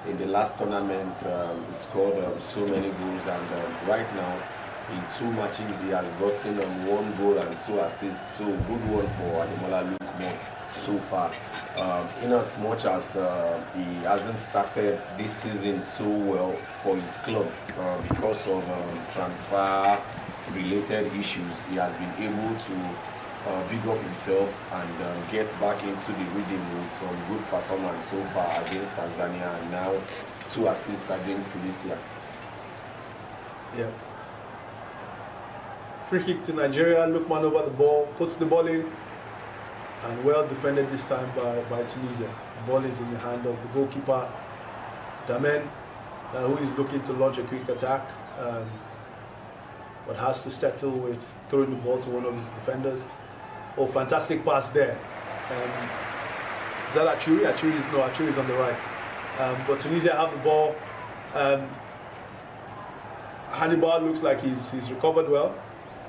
In the last tournament, he scored so many goals, and right now, in 2 matches, he has gotten 1 goal and 2 assists. So good one for Ademola Lookman so far. In as much as he hasn't started this season so well for his club because of transfer-related issues, he has been able to big up himself and get back into the rhythm with some good performance so far against Tanzania, and now 2 assists against Tunisia. Yeah. Free kick to Nigeria. Lookman over the ball, puts the ball in, and well defended this time by Tunisia. The ball is in the hand of the goalkeeper, Damen, who is looking to launch a quick attack, but has to settle with throwing the ball to one of his defenders. Oh, fantastic pass there. Is that Achuri? Achuri is on the right. But Tunisia have the ball. Hannibal looks like he's recovered well,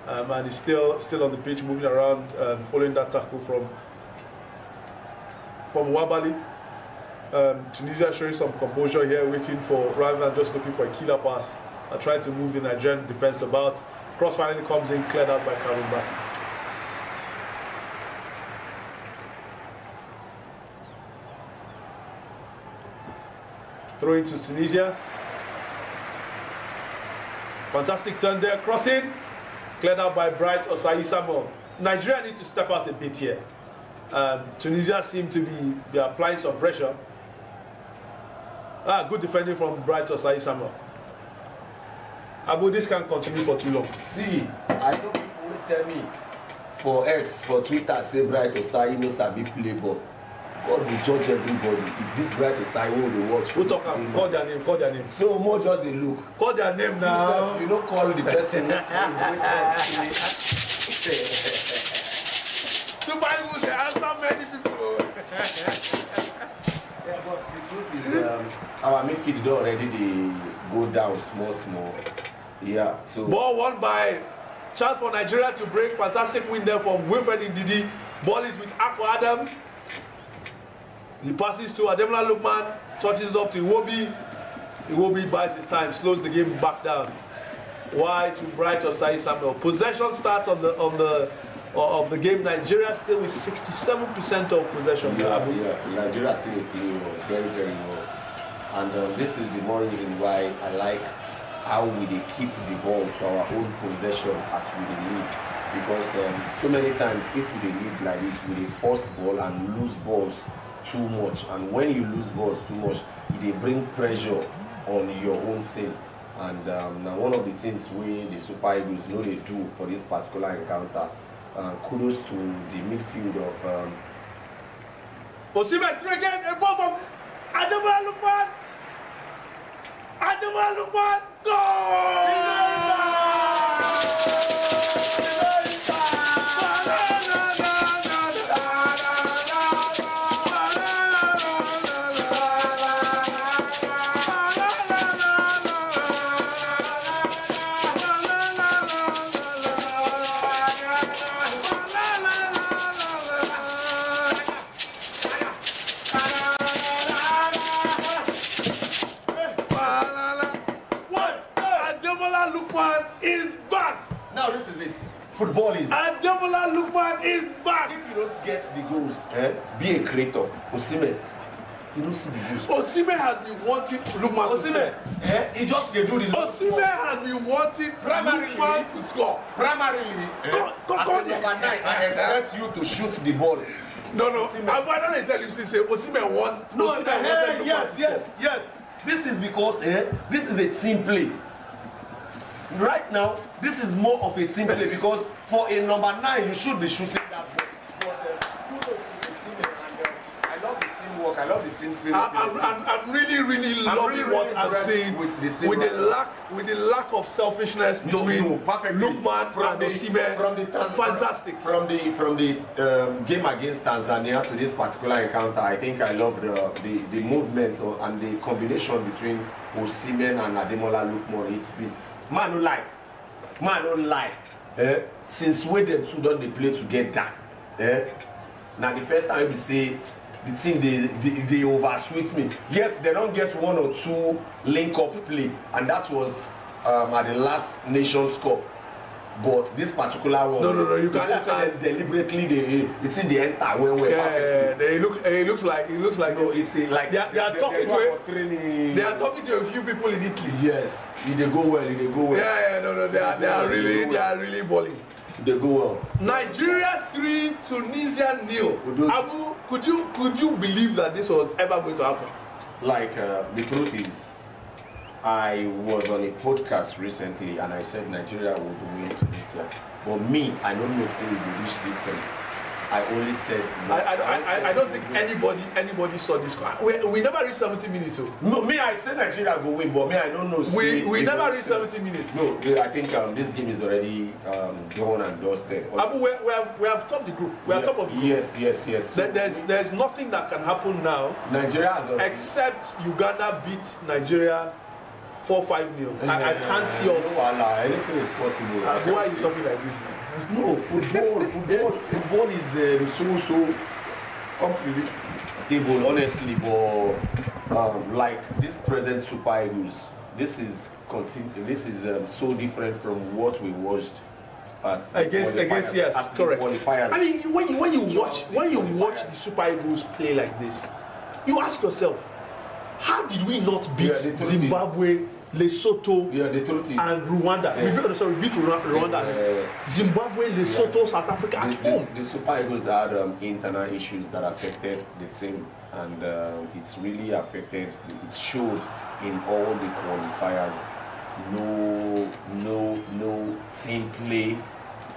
and he's still on the pitch, moving around, following that tackle from Wabali. Tunisia showing some composure here, waiting for, rather than just looking for a killer pass, trying to move the Nigerian defense about. Cross finally comes in, cleared out by Cameroon Bassi. Throw into Tunisia. Fantastic turn there, crossing, cleared out by Bright Osayi Samuel. Nigeria need to step out a bit here. Tunisia seem to be applying some pressure. Good defending from Bright Osayi Samuel. Abu, this can't continue for too long. See, I know people will tell me for X, for Twitter, say Bright Osayi no sabi play ball. God will judge everybody. If this Bright Osayi will watch, we'll talk about call their name. So more just a look. Call their name now. You don't call the person. Super Eagles, they answer many people. Yeah, but the truth is, our midfield already they go down small. Yeah, so ball won by chance for Nigeria to break. Fantastic win there from Wilfred Ndidi. Ball is with Akpo Adams. He passes to Ademola Lookman, touches off to Iwobi. Iwobi buys his time, slows the game back down. Wide to Bright Osayi Samuel. Possession starts of the game. Nigeria still with 67% of possession. Yeah, Nigeria still playing well, very, very well. And this is the more reason why I like how we keep the ball to our own possession as we lead. Because so many times if we lead like this, we force ball and lose balls too much. And when you lose balls too much, they bring pressure on your own team. And now one of the things the Super Eagles know they do for this particular encounter, kudos to the midfield of Osimhen through again, a ball from Ademola Lookman. Ademola Lookman, football is. Ademola Lookman is back. If you don't get the goals, be a creator. Osimhen, you don't see the goals. Osimhen has been wanting Lookman to score. He just they do the. Osimhen has been wanting Lookman to score. Primarily, as a number 9, I expect you to shoot the ball. No. I don't tell you, say Osimhen want. No, yes. This is because this is a team play. Right now, this is more of a team play because for a number 9, you should be shooting that ball. But kudos to Osimhen, and I love the teamwork I love the team spirit. I'm really loving what I'm seeing with the lack of selfishness between Lukman and Osimhen. Fantastic. From the game against Tanzania to this particular encounter, I think I love the movement and the combination between Osimhen and Ademola Lookman. It's been man don't lie. Since when the two don't they play together? Now the first time we say the team they oversweet me. Yes, they don't get one or two link-up play, and that was at the last Nations Cup. But this particular one, no, you can't deliberately it's in the entire way. It looks like no, it's like they are talking to a few people in Italy. Yes, they go well. They are really balling. They go well. Nigeria 3, Tunisia 0. Abu, could you believe that this was ever going to happen? Like the truth is, I was on a podcast recently and I said Nigeria would win Tunisia. But me, I don't know say we will reach this thing. I only said no. I don't think anybody saw this. We never reached 70 minutes. So. No, me I said Nigeria go win, but me I don't know. We never reached 70 minutes. No, I think this game is already done and dusted. Abu, we have topped the group. We are top of the group. Yes. So there's nothing that can happen now. Nigeria has except Uganda beat Nigeria 4-5-0. I can't see us. Anything is possible. Why are you talking like this now? No, football is so unpredictable, honestly. But like this present Super Eagles, this is so different from what we watched against yes, correct. I mean, when you watch the Super Eagles play like this, you ask yourself, how did we not beat Zimbabwe, Lesotho, and Rwanda? We beat Rwanda. Zimbabwe, Lesotho, South Africa at home. The Super Eagles had internal issues that affected the team, and it's really affected. It showed in all the qualifiers. No team play.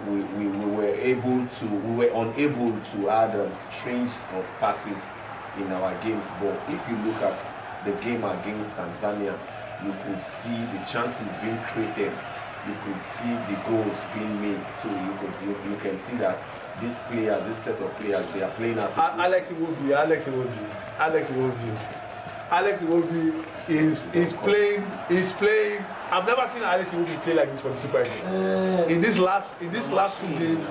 We were unable to add strings of passes in our games. But if you look at the game against Tanzania, you could see the chances being created, you could see the goals being made. So you can see that these players, this set of players, they are playing as Alex Iwobi is playing. I've never seen Alex Iwobi play like this for the Super Eagles. In this last 2 games,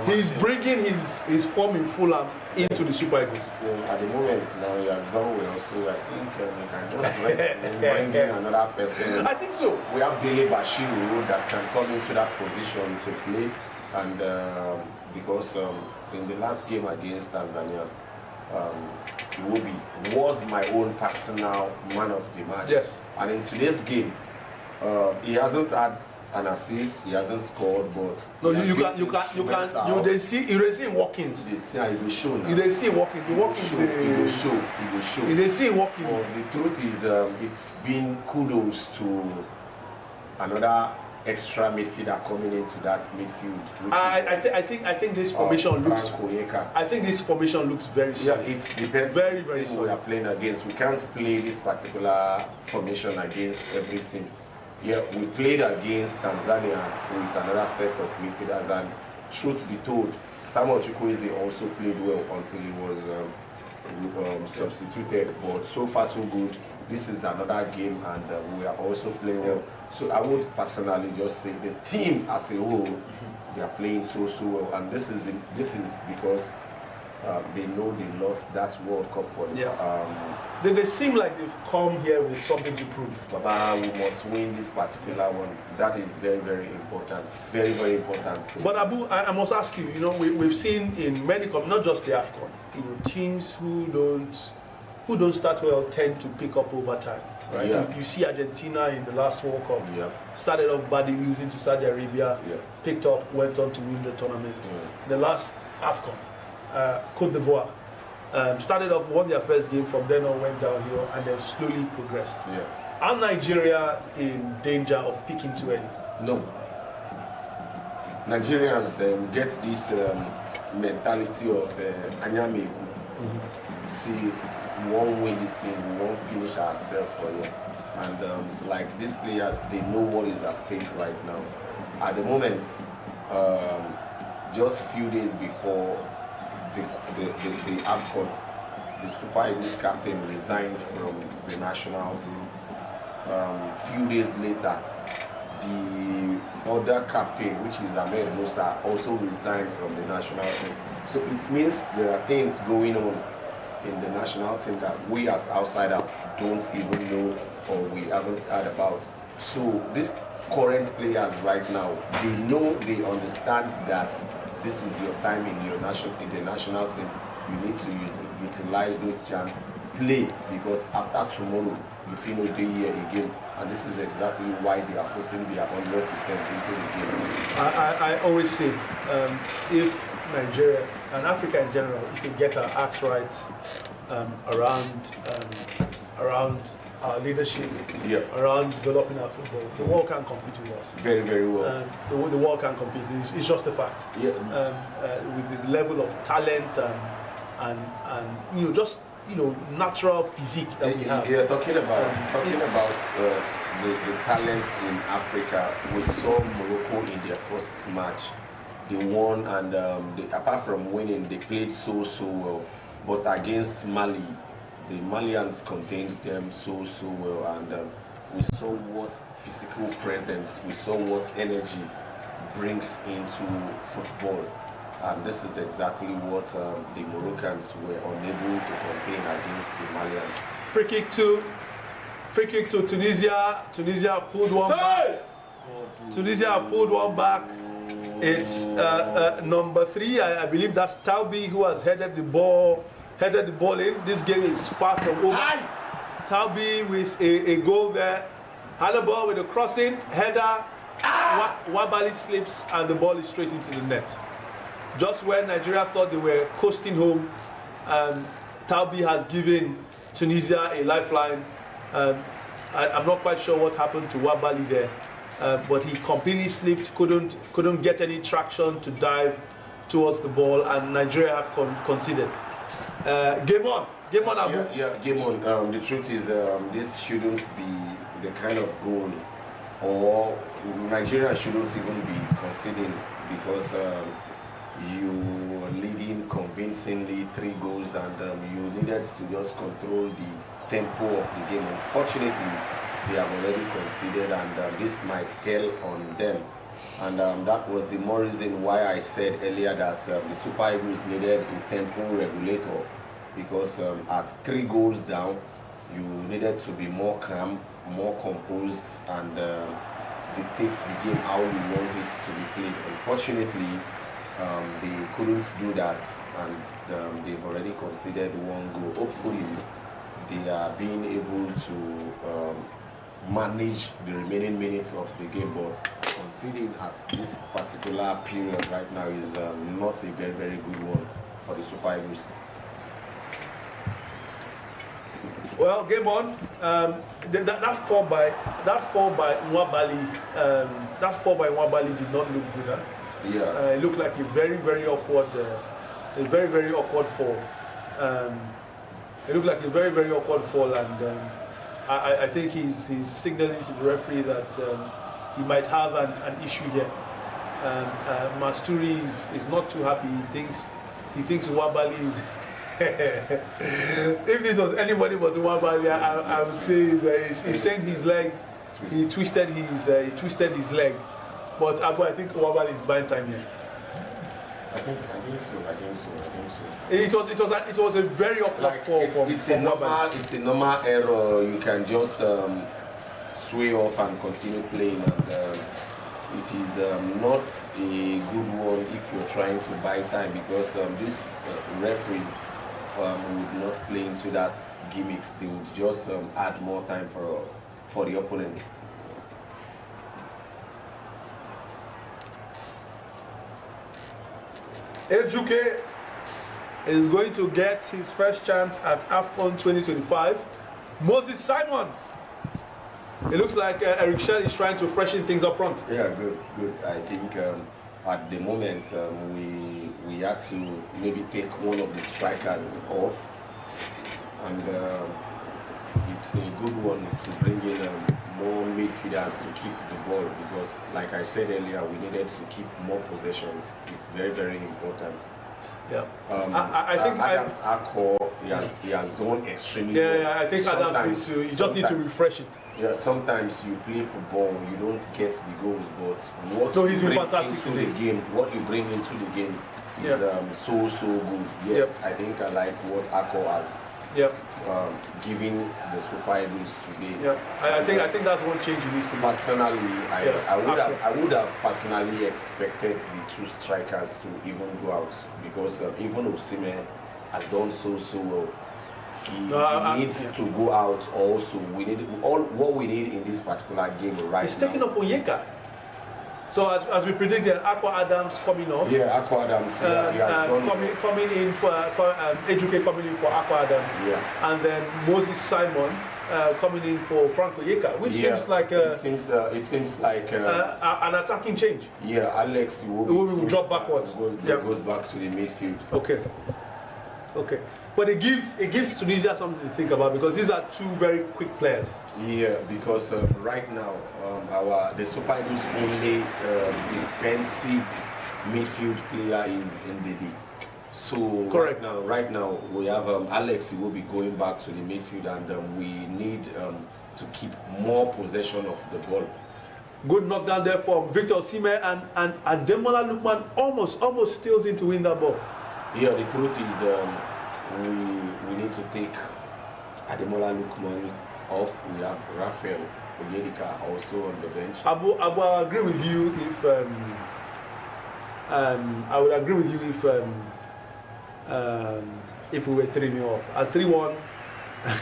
he's bringing his form in Fulham into the Super Eagles. At the moment now, he has done well, so I think we can just rest and bring in another person. I think so. We have Dele Bashiru that can come into that position to play, and because in the last game against Tanzania, Iwobi was my own personal man of the match. Yes. And in today's game, he hasn't had an assist, he hasn't scored, but no, you see in walk-ins. He will show now. You see walk-ins. He will show. You see walk-ins. The truth is, it's been kudos to another extra midfielder coming into that midfield. I think this formation looks. I think this formation looks very solid. Yeah, it depends. Very on the team we are playing against. We can't play this particular formation against every team. Yeah, we played against Tanzania with another set of midfielders, and truth be told, Samuel Chukwueze also played well until he was substituted. But so far so good. This is another game, and we are also playing well. So I would personally just say the team as a whole, they are playing so well, and this is because they know they lost that World Cup qualifier. They seem like they've come here with something to prove. Baba, we must win this particular one. That is very important. Very important. But Abu, I must ask you. We've seen in many not just the AFCON, teams who don't start well tend to pick up over time. Right? Yeah. You see Argentina in the last World Cup. Started off badly, losing to Saudi Arabia. Picked up, went on to win the tournament. The last AFCON, Côte d'Ivoire. Started off, won their first game, from then on went downhill and then slowly progressed. Are Nigeria in danger of peaking too early? No. Nigerians get this mentality of Anyame. See, we won't win this thing, we won't finish ourselves for you. And like these players, they know what is at stake right now. At the moment, just a few days before the AFCON, the Super Eagles captain resigned from the national team. Few days later, the other captain, which is Ahmed Musa, also resigned from the national team. So it means there are things going on in the national team that we as outsiders don't even know or we haven't heard about. So these current players right now, they know, they understand that this is your time in the national team. You need to utilize those chances, play, because after tomorrow, you feel no day here again. And this is exactly why they are putting their 100% into the game. I always say, if Nigeria and Africa in general, if we get our acts right around our leadership, around developing our football, the world can compete with us. Very, very well. The world can compete. It's just a fact. Yeah. With the level of talent and just natural physique that we have. Yeah, talking about the talents in Africa, we saw Morocco in their first match. They won, and apart from winning, they played so well. But against Mali, the Malians contained them so well, and we saw what physical presence, we saw what energy brings into football. And this is exactly what the Moroccans were unable to contain against the Malians. Free kick to Tunisia. Tunisia pulled one back. Tunisia pulled one back. It's number 3. I believe that's Taubi who has headed the ball in. This game is far from over. Taubi with a goal there. Had the ball with a crossing header. Wabali slips and the ball is straight into the net. Just when Nigeria thought they were coasting home, Taubi has given Tunisia a lifeline. I'm not quite sure what happened to Wabali there, but he completely slipped, couldn't get any traction to dive towards the ball, and Nigeria have conceded. Game on, Abu. Yeah, game on. The truth is, this shouldn't be the kind of goal, or Nigeria shouldn't even be conceding, because you were leading convincingly 3 goals, and you needed to just control the tempo of the game. Unfortunately, they have already conceded, and this might tell on them. And that was the more reason why I said earlier that the Super Eagles needed a tempo regulator, because at 3 goals down, you needed to be more calm, more composed, and dictate the game how you want it to be played. Unfortunately, they couldn't do that, and they've already conceded 1 goal. Hopefully, they are being able to manage the remaining minutes of the game, but conceding at this particular period right now is not a very, very good one for the Super Eagles. Well, game on. That fall by Nwabali, did not look good. Huh? Yeah. It looked like a very, very awkward fall. It looked like a very, very awkward fall, and I think he's signaling to the referee that he might have an issue here. Masturi is not too happy. He thinks Nwabali is. If this was anybody but Nwabali, I would say he sent his leg. He twisted his leg. But Abu, I think Nwabali is buying time here. I think so. It was a very awkward fall from Nwabali. It's a normal error. You can just sway off and continue playing, and it is not a good one if you're trying to buy time, because these referees would not play into that gimmicks. They would just add more time for the opponents. Ejuke is going to get his first chance at AFCON 2025. Moses Simon. It looks like Eric Chelle is trying to freshen things up front. Yeah, good. I think at the moment we had to maybe take one of the strikers off and it's a good one to bring in more midfielders to keep the ball, because, like I said earlier, we needed to keep more possession. It's very, very important. Yeah, I think Adams Akko, he has done extremely well. Yeah, I think Adams needs to. You just need to refresh it. Yeah, sometimes you play football, you don't get the goals, but what no, he's you been bring fantastic into the game, what you bring into the game is so good. Yes, I think I like what Akko has giving the Super Eagles today. Yeah, I think that's one change you need to make. Personally, I would have personally expected the two strikers to even go out, because even Osimhen has done so well. He needs to go out also. We need what we need in this particular game right He's now. taking off Onyeka. So as we predicted, Akko Adams coming off. Yeah, Akko Adams. Coming in for Eduke coming in for Akko Adams. Yeah. And then Moses Simon coming in for Frank Onyeka, which seems like it seems like an attacking change. Yeah, Alex will drop backwards. Goes back to the midfield. Okay. But it gives Tunisia something to think about, because these are two very quick players. Yeah, because right now the Super Eagles' only defensive midfield player is Ndidi. So correct. Right now we have Alex. He will be going back to the midfield, and we need to keep more possession of the ball. Good knockdown there from Victor Osimhen, and Ademola Lookman almost steals in to win that ball. Yeah, the truth is we need to take Ademola Lookman off. We have Raphael Onyedika also on the bench. Abu, I agree with you if I would agree with you if we were 3-0 up. At 3-1,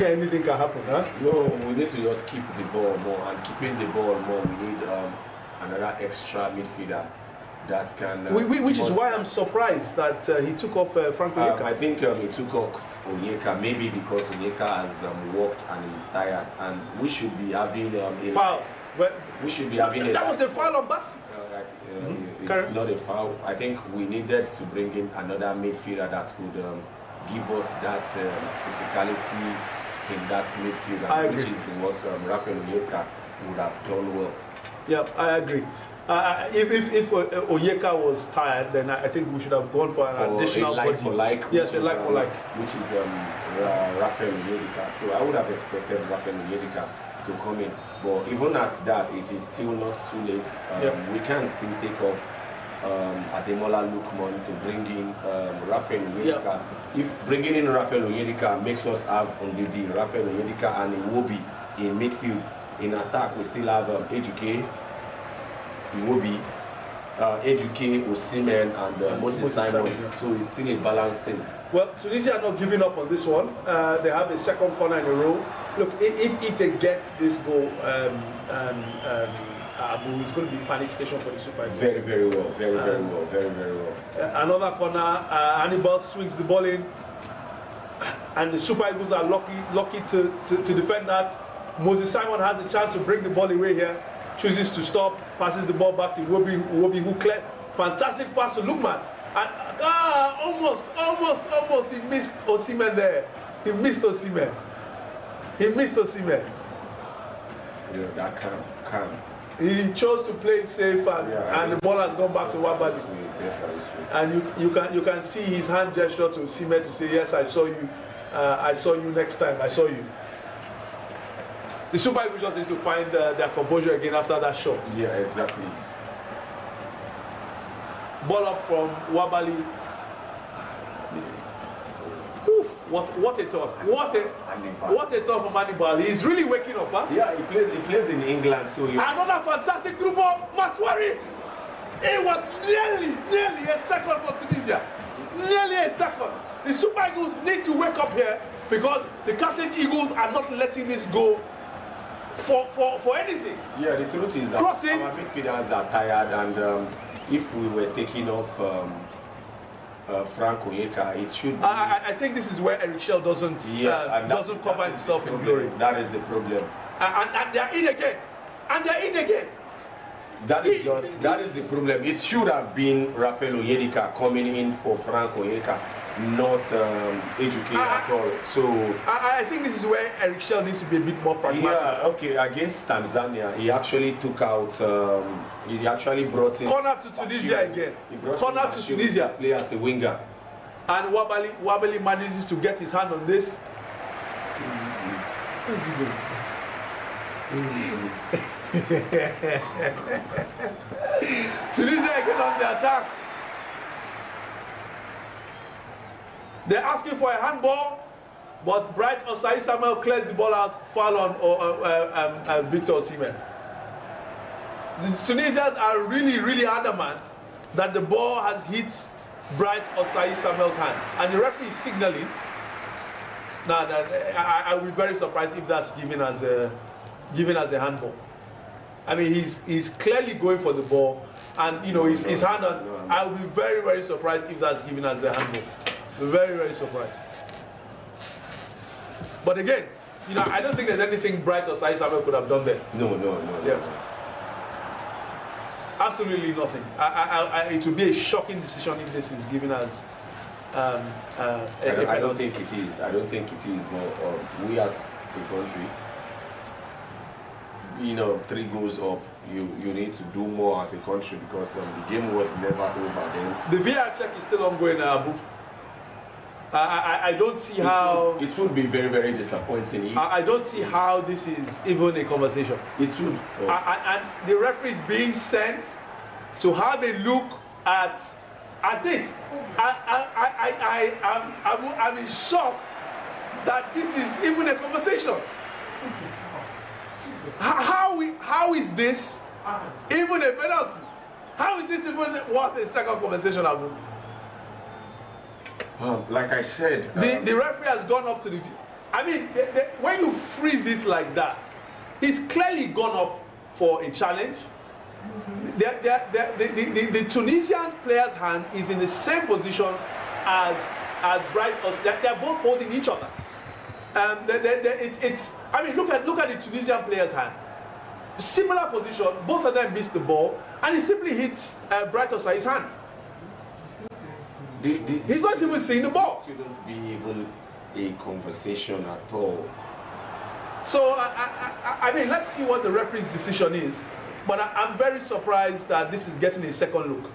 anything can happen, huh? No, we need to just keep the ball more, and keeping the ball more, we need another extra midfielder that can. Which is why I'm surprised that he took off Frank Onyeka. I think he took off Onyeka maybe because Onyeka has worked and he's tired, and we should be having a foul. We should be having that was a foul on Bassi. It's not a foul. I think we needed to bring in another midfielder that could give us that physicality in that midfield, which is what Raphael Onyeka would have done well. Yeah, I agree. If Onyeka was tired, then I think we should have gone for an additional like for like. Yes, a like for like. Which is Raphael Onyedika. So I would have expected Raphael Onyedika to come in. But even at that, it is still not too late. We can still take off Ademola Lookman to bring in Raphael Onyedika. If bringing in Raphael Onyedika makes us have Ndidi, Raphael Onyedika, and Iwobi in midfield. In attack, we still have Eduke, Iwobi, Eduke, Osimhen, and Moses Simon. So it's still a balanced team. Well, Tunisia are not giving up on this one. They have a second corner in a row. Look, if they get this goal, Abu is going to be panic station for the Super Eagles. Very, very well. Very, very well. Very, very well. Another corner, Hannibal swings the ball in, and the Super Eagles are lucky to defend that. Moses Simon has a chance to bring the ball away here, chooses to stop, passes the ball back to Iwobi, who cleared. Fantastic pass to Lookman. And almost he missed Osimhen there. He missed Osimhen. Yeah, that calm. He chose to play it safe, and the ball has gone back to Wabali. And you can see his hand gesture to Osimhen to say, yes, I saw you. I saw you next time. I saw you. The Super Eagles just need to find their composure again after that shot. Yeah, exactly. Ball up from Wabali. Oof, what a turn. What a turn from Hannibal. He's really waking up, huh? Yeah, he plays in England, so another fantastic through ball. Maswari. It was nearly a second for Tunisia. Nearly a second. The Super Eagles need to wake up here, because the Cartilage Eagles are not letting this go for anything. Yeah, the truth is that our midfielders are tired, and if we were taking off Frank Onyeka, it should be. I think this is where Eric Chelle doesn't cover himself in glory. That is the problem. And they're in again. That is the problem. It should have been Raphael Onyedika coming in for Frank Onyeka. not educated at all. So I think this is where Eric Chelle needs to be a bit more pragmatic. yeah, okay. Against Tanzania, he actually took out. He actually brought in corner to Tunisia again. Corner to Tunisia. Play as a winger. And Wabali manages to get his hand on this. Where's he going? Tunisia again on the attack. They're asking for a handball, but Bright Osai Samuel clears the ball out, foul on Victor Osimhen. The Tunisians are really adamant that the ball has hit Bright Osai Samuel's hand, and the referee is signaling. Now that I will be very surprised if that's given as a handball. I mean, he's clearly going for the ball, and you know his hand on. I will be very surprised if that's given as a handball. Very surprised. But again, you know, I don't think there's anything Bright Osai Samuel could have done there. No. Yeah. Absolutely nothing. It would be a shocking decision if this is given as I don't think it is. I don't think it is. But we as a country, you know, 3 goals up, you need to do more as a country because the game was never over then. The VAR check is still ongoing, Abu. I don't see how... It would be very disappointing if... I don't see how this is even a conversation. It would. And the referee is being sent to have a look at this. I'm in shock that this is even a conversation. How is this even a penalty? How is this even worth a second conversation, Abu? Like I said, the referee has gone up to the. I mean, when you freeze it like that, he's clearly gone up for a challenge. The Tunisian player's hand is in the same position as Bright. They're both holding each other. It's. I mean, look at the Tunisian player's hand. Similar position. Both of them missed the ball, and he simply hits Bright Osai's hand. He's not even seeing the ball. It shouldn't be even a conversation at all. So I mean, let's see what the referee's decision is. But I'm very surprised that this is getting a second look.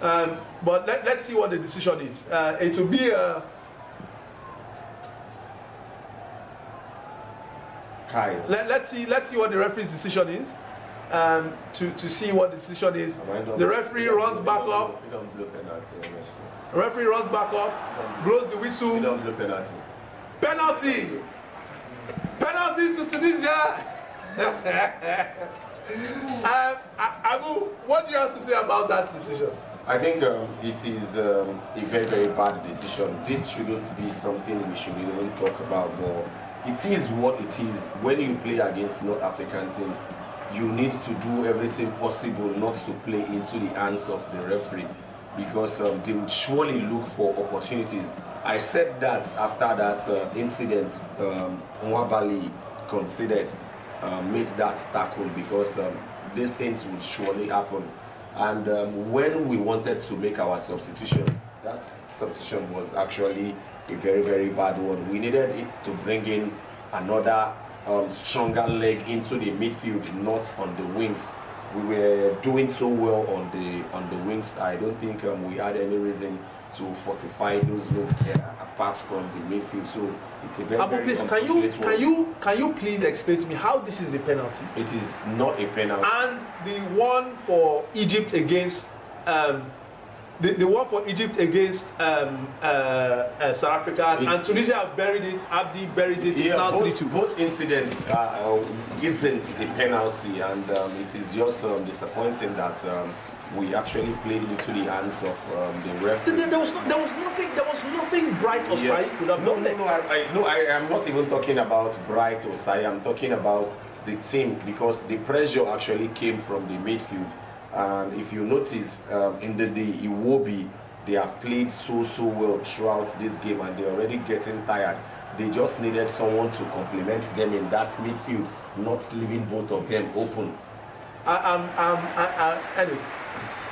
But let's see what the decision is. It will be a. Let's see what the referee's decision is. To see what the decision is. The referee runs back up. The referee runs back up, blows the whistle. Penalty to Tunisia. Abu, what do you have to say about that decision? I think it is a very bad decision. This shouldn't be something we should even talk about more. It is what it is. When you play against North African teams, you need to do everything possible not to play into the hands of the referee because they would surely look for opportunities. I said that after that incident, Nwabali considered made that tackle because these things would surely happen. And when we wanted to make our substitution, that substitution was actually a very bad one. We needed it to bring in another stronger leg into the midfield, not on the wings. We were doing so well on the wings. I don't think we had any reason to fortify those wings apart from the midfield. So it's a very, Abu, please, can you please explain to me how this is a penalty? It is not a penalty. And the one for Egypt against the one for Egypt against South Africa and Tunisia have buried it. Abdi buries it. It's now 3-2. Both incidents isn't a penalty, and it is just disappointing that we actually played into the hands of the referee. There was nothing Bright Osai could have done there. I am not even talking about Bright Osai. I'm talking about the team because the pressure actually came from the midfield. And if you notice, in the Iwobi, they have played so well throughout this game, and they're already getting tired. They just needed someone to complement them in that midfield, not leaving both of them open. Anyways,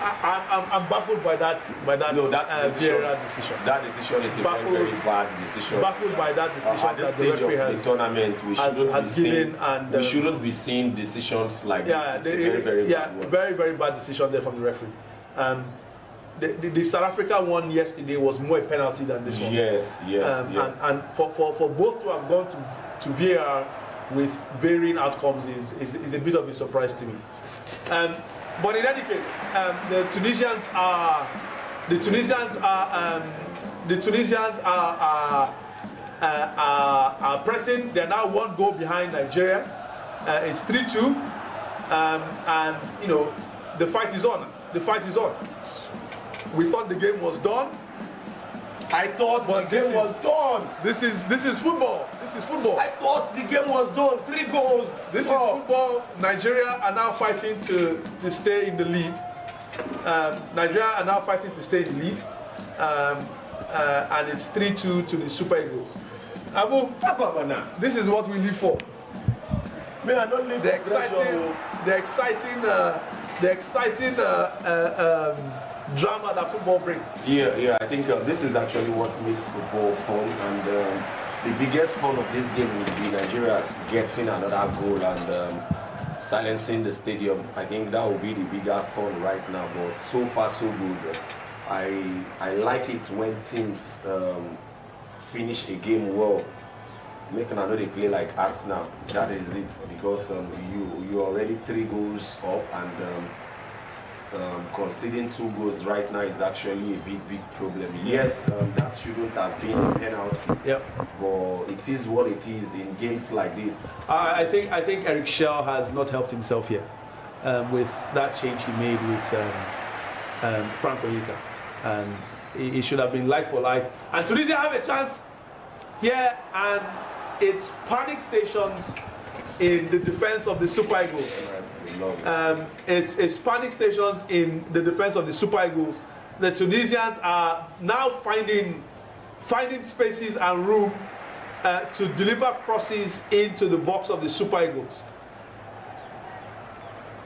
I'm baffled by that decision. decision. That decision is a very bad decision. Baffled by that decision at this that the stage referee of the tournament, we shouldn't be seeing decisions like this. It's very, very bad decision there from the referee. The South Africa one yesterday was more a penalty than this one. Yes. And for both to have gone to VAR with varying outcomes is a bit of a surprise to me. But in any case, the Tunisians are pressing. They are now one goal behind Nigeria. It's 3-2, and you know the fight is on. The fight is on. We thought the game was done. I thought the game was done. This is football. This is football. I thought the game was done. 3 goals. This is football. Nigeria are now fighting to stay in the lead. Nigeria are now fighting to stay in the lead. And it's 3-2 to the Super Eagles. Abu, this is what we live for. May I not live the exciting drama that football brings. Yeah. I think this is actually what makes football fun, and the biggest fun of this game will be Nigeria getting another goal and silencing the stadium. I think that will be the bigger fun right now. But so far so good. I like it when teams finish a game well. Make know they play like Arsenal. That is it, because you already 3 goals up, and conceding 2 goals right now is actually a big problem. Yes, that shouldn't have been a penalty. Yep. But it is what it is in games like this. I think Eric Chelle has not helped himself here with that change he made with Frank Onyinye, and it should have been like for like. And Tunisia have a chance here, and it's panic stations in the defense of the Super Eagles. It's panic stations in the defense of the Super Eagles. The Tunisians are now finding spaces and room to deliver crosses into the box of the Super Eagles.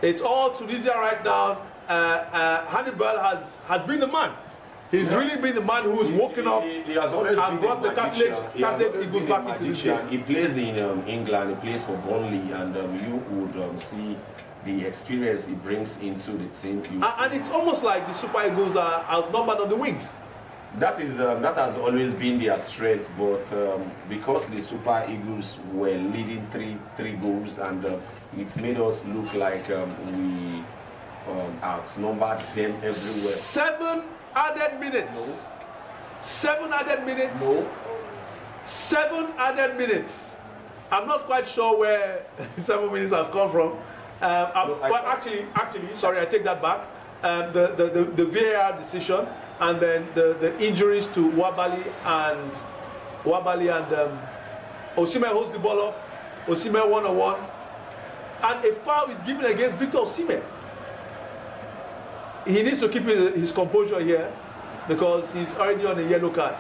It's all Tunisia right now. Hannibal has been the man. He's really been the man who's woken up he has always and brought the Cartilage Eagles back into this game. He plays in England, he plays for Burnley, and you would see the experience he brings into the team. And it's almost like the Super Eagles are outnumbered on the wings. That has always been their strength, but because the Super Eagles were leading 3 goals, and it made us look like we outnumbered them everywhere. 7 added minutes. No. 7 added minutes. No. 7 added minutes. I'm not quite sure where 7 minutes have come from. But actually, sorry, I take that back. The VAR decision, and then the injuries to Wabali and Osimhen holds the ball up. Osimhen 1-on-1, and a foul is given against Victor Osimhen. He needs to keep his composure here, because he's already on a yellow card.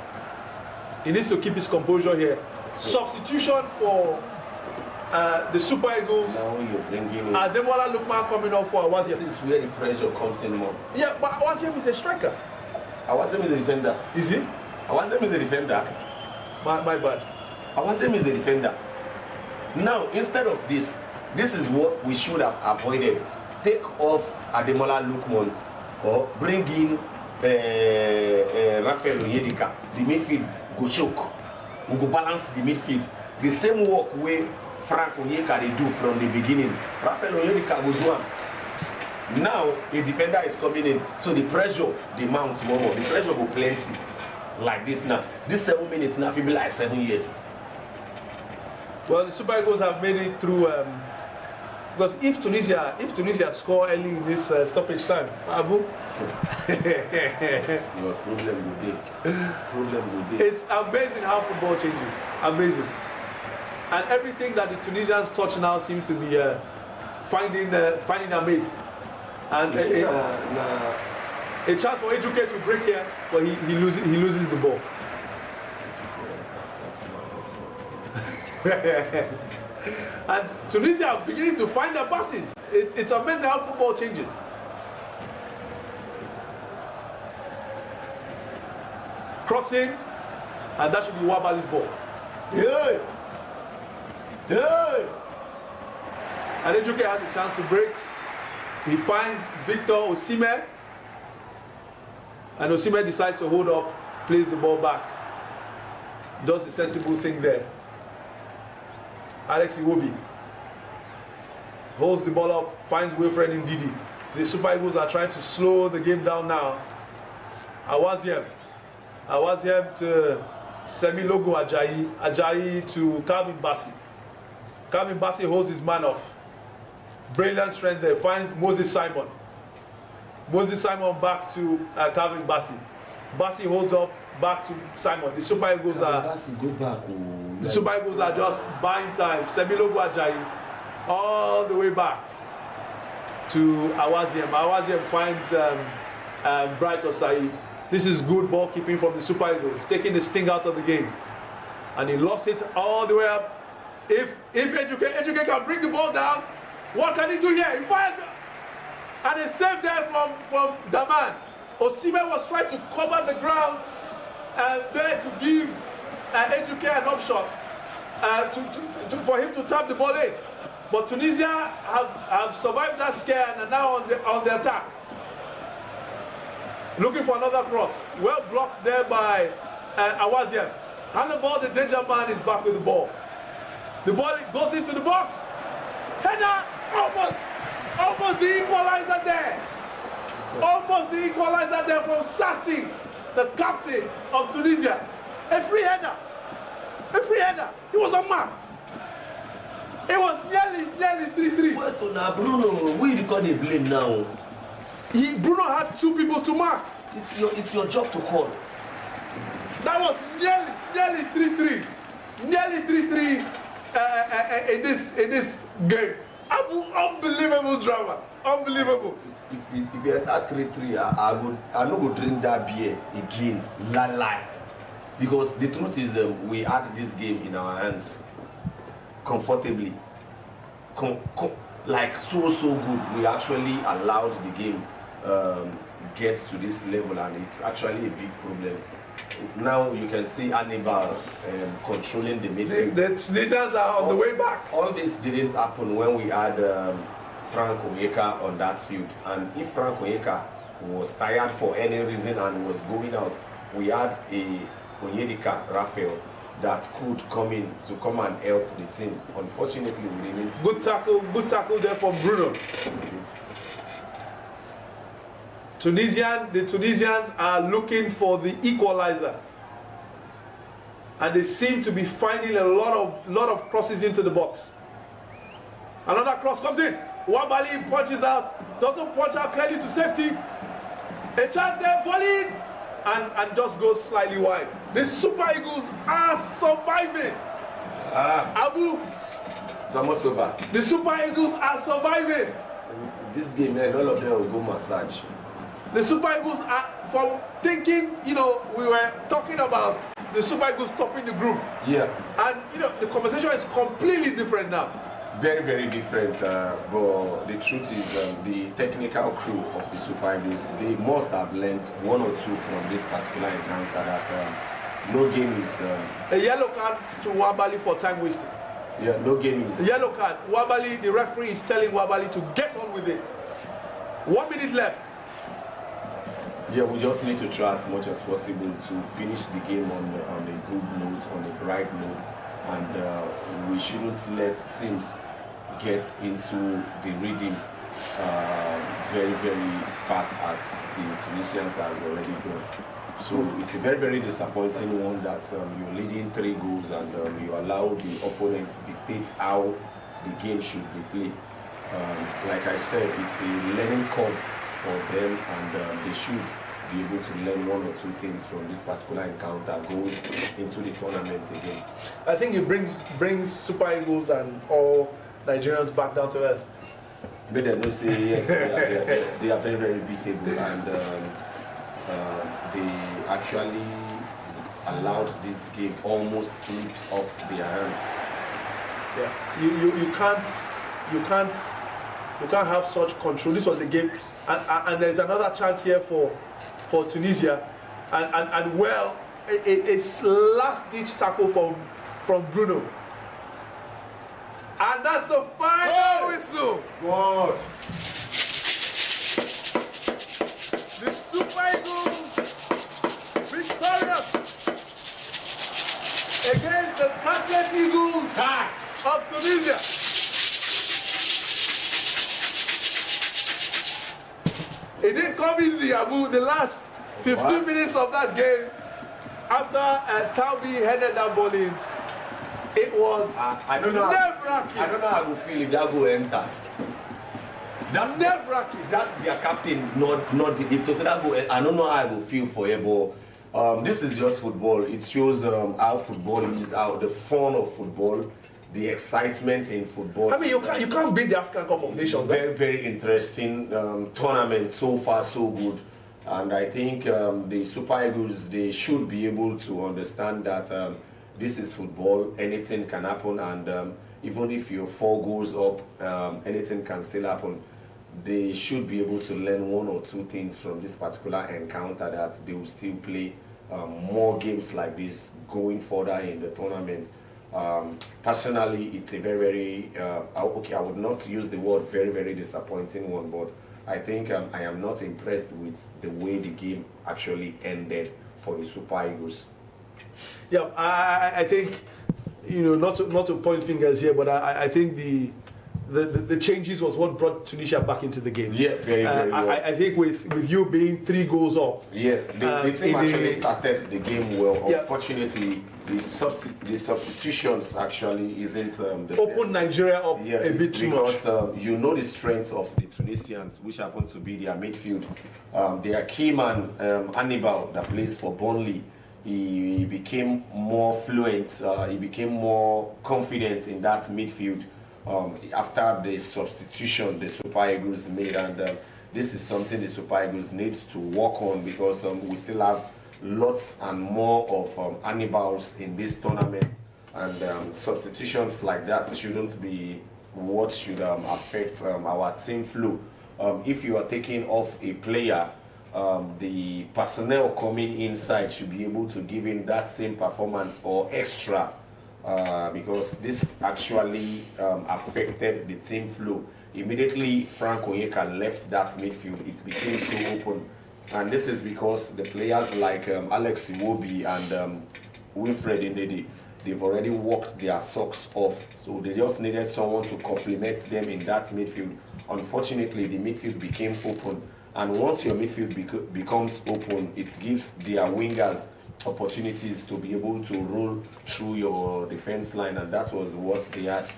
He needs to keep his composure here. Substitution for the Super Eagles. Now you're bringing in Ademola Lookman coming off for Awaziem. This is where the pressure comes in more. Yeah, but Awaziem is a striker. Awaziem is a defender. Is he? Awaziem is a defender. My bad. Awaziem is the defender. Now, instead of this is what we should have avoided. Take off Ademola Lookman, or bring in Raphael Onyedika. The midfield go choke. We go balance the midfield. The same work way Frank Onyeka they do from the beginning. Raphael Onyedika will do it. Now a defender is coming in, so the pressure demands more. The pressure go plenty. Like this now. This 7 minutes now will be like 7 years. Well, the Super Eagles have made it through. Because if Tunisia score early in this stoppage time, Abu, it's amazing how football changes. Amazing. And everything that the Tunisians touch now seem to be finding a maze. And a chance for Ejuke to break here, but he loses the ball. And Tunisia are beginning to find their passes. It's amazing how football changes. crossing, and that should be Wabali's ball. Yeah. Yeah. And Ejuke has a chance to break. He finds Victor Osimhen, and Osimhen decides to hold up, plays the ball back. Does the sensible thing there. Alex Iwobi holds the ball up, finds Wilfred Ndidi. The Super Eagles are trying to slow the game down now. Awaziem to Semilogo Ajayi to Calvin Bassey. Calvin Bassey holds his man off. Brilliant strength there, finds Moses Simon. Moses Simon back to Calvin Bassey. Bassey holds up, back to Simon. The Super Eagles are just buying time. Semilogo Ajayi all the way back to Awaziem. Awaziem finds Bright Osai. This is good ball keeping from the Super Eagles, taking the sting out of the game. And he lofts it all the way up. If Ejuke can bring the ball down, what can he do here? He fires, and a save there from Daman. Osimhen was trying to cover the ground there to give Ejuke an upshot for him to tap the ball in. But Tunisia have survived that scare and are now on the attack. Looking for another cross. Well blocked there by Awaziem. And the ball, the danger man is back with the ball. The ball goes into the box. Header, almost the equalizer there. Almost the equalizer there from Sassi, the captain of Tunisia. A free header. It was a mark. It was nearly 3-3. Wait, now Bruno, we record the blame now. Bruno had two people to mark. It's your job to call. That was nearly 3-3. Nearly 3-3 in this game. Unbelievable drama. Unbelievable. If you enter 3-3, I no go drink that beer again. Lie. Because the truth is we had this game in our hands comfortably. Like so good. We actually allowed the game get to this level, and it's actually a big problem. Now you can see Hannibal controlling the midfield. The Tunisians are on the way back. All this didn't happen when we had Frank Onyeka on that field. And if Frank Onyeka was tired for any reason and was going out, we had a Onyedika Raphael that could come in to come and help the team. Unfortunately, we didn't. Good tackle there from Bruno. The Tunisians are looking for the equalizer, and they seem to be finding a lot of crosses into the box. Another cross comes in. Wabali punches out, doesn't punch out clearly to safety. A chance there, volley, and just goes slightly wide. The Super Eagles are surviving. Abu, Samosova. The Super Eagles are surviving. This game, all of them will go massage. The Super Eagles are, from thinking, we were talking about the Super Eagles stopping the group. Yeah. And, the conversation is completely different now. Very, very different. But the truth is, the technical crew of the Super Eagles, they must have learned one or two from this particular encounter that no game is... a yellow card to Wabali for time wasting. Yeah, no game is... A yellow card. Wabali, the referee is telling Wabali to get on with it. 1 minute left. Yeah, we just need to try as much as possible to finish the game on a good note, on a bright note, and we shouldn't let teams get into the rhythm very, very fast as the Tunisians has already done. So it's a very, very disappointing one that you're leading 3 goals and you allow the opponents dictate how the game should be played. Like I said, it's a learning curve for them, and they should be able to learn 1 or 2 things from this particular encounter going into the tournament again. I think it brings Super Eagles and all Nigerians back down to earth. But they don't say yes, they are very, very beatable, and they actually allowed this game almost slipped off their hands. Yeah, you can't have such control. This was a game, and there's another chance here for Tunisia, and a last-ditch tackle from Bruno. And that's the final whistle. God. The Super Eagles victorious against the Cartilage Eagles of Tunisia. It didn't come easy, Abu. The last 15 minutes of that game, after Taubi headed that ball in, it was I don't know. nerve-wracking. I don't know how to feel if that go enter. That's nerve-wracking. That's their captain, not if to say that go. I don't know how I will feel for a ball. This is just football. It shows how football is, how the fun of football, the excitement in football. I mean, you can't beat the African Cup of Nations. Very, very interesting tournament. So far, so good. And I think the Super Eagles, they should be able to understand that this is football. Anything can happen, and even if you're 4 goals up, anything can still happen. They should be able to learn 1 or 2 things from this particular encounter, that they will still play more games like this going further in the tournament. Personally, it's a very, okay, I would not use the word very, very disappointing one, but I think I am not impressed with the way the game actually ended for the Super Eagles. Yeah, I think, not to point fingers here, but I think the changes was what brought Tunisia back into the game. Yeah, very well. I think with you being 3 goals up. Yeah, the team actually started the game well. Yeah. Unfortunately, the substitutions actually isn't the Open best. Nigeria up a bit too much. Because you know the strength of the Tunisians, which happen to be their midfield. Their key man, Hannibal, that plays for Burnley, he became more fluent, he became more confident in that midfield after the substitution the Super Eagles made, and this is something the Super Eagles needs to work on, because we still have lots and more of Hannibals in this tournament, and substitutions like that shouldn't be what should affect our team flow. If you are taking off a player, the personnel coming inside should be able to give him that same performance or extra, because this actually affected the team flow. Immediately Frank Onyeka left that midfield, it became so open, and this is because the players like Alex Iwobi and Wilfred Ndidi, they've already worked their socks off, so they just needed someone to complement them in that midfield. Unfortunately, the midfield became open, and once your midfield becomes open, it gives their wingers opportunities to be able to roll through your defense line, and that was what they had.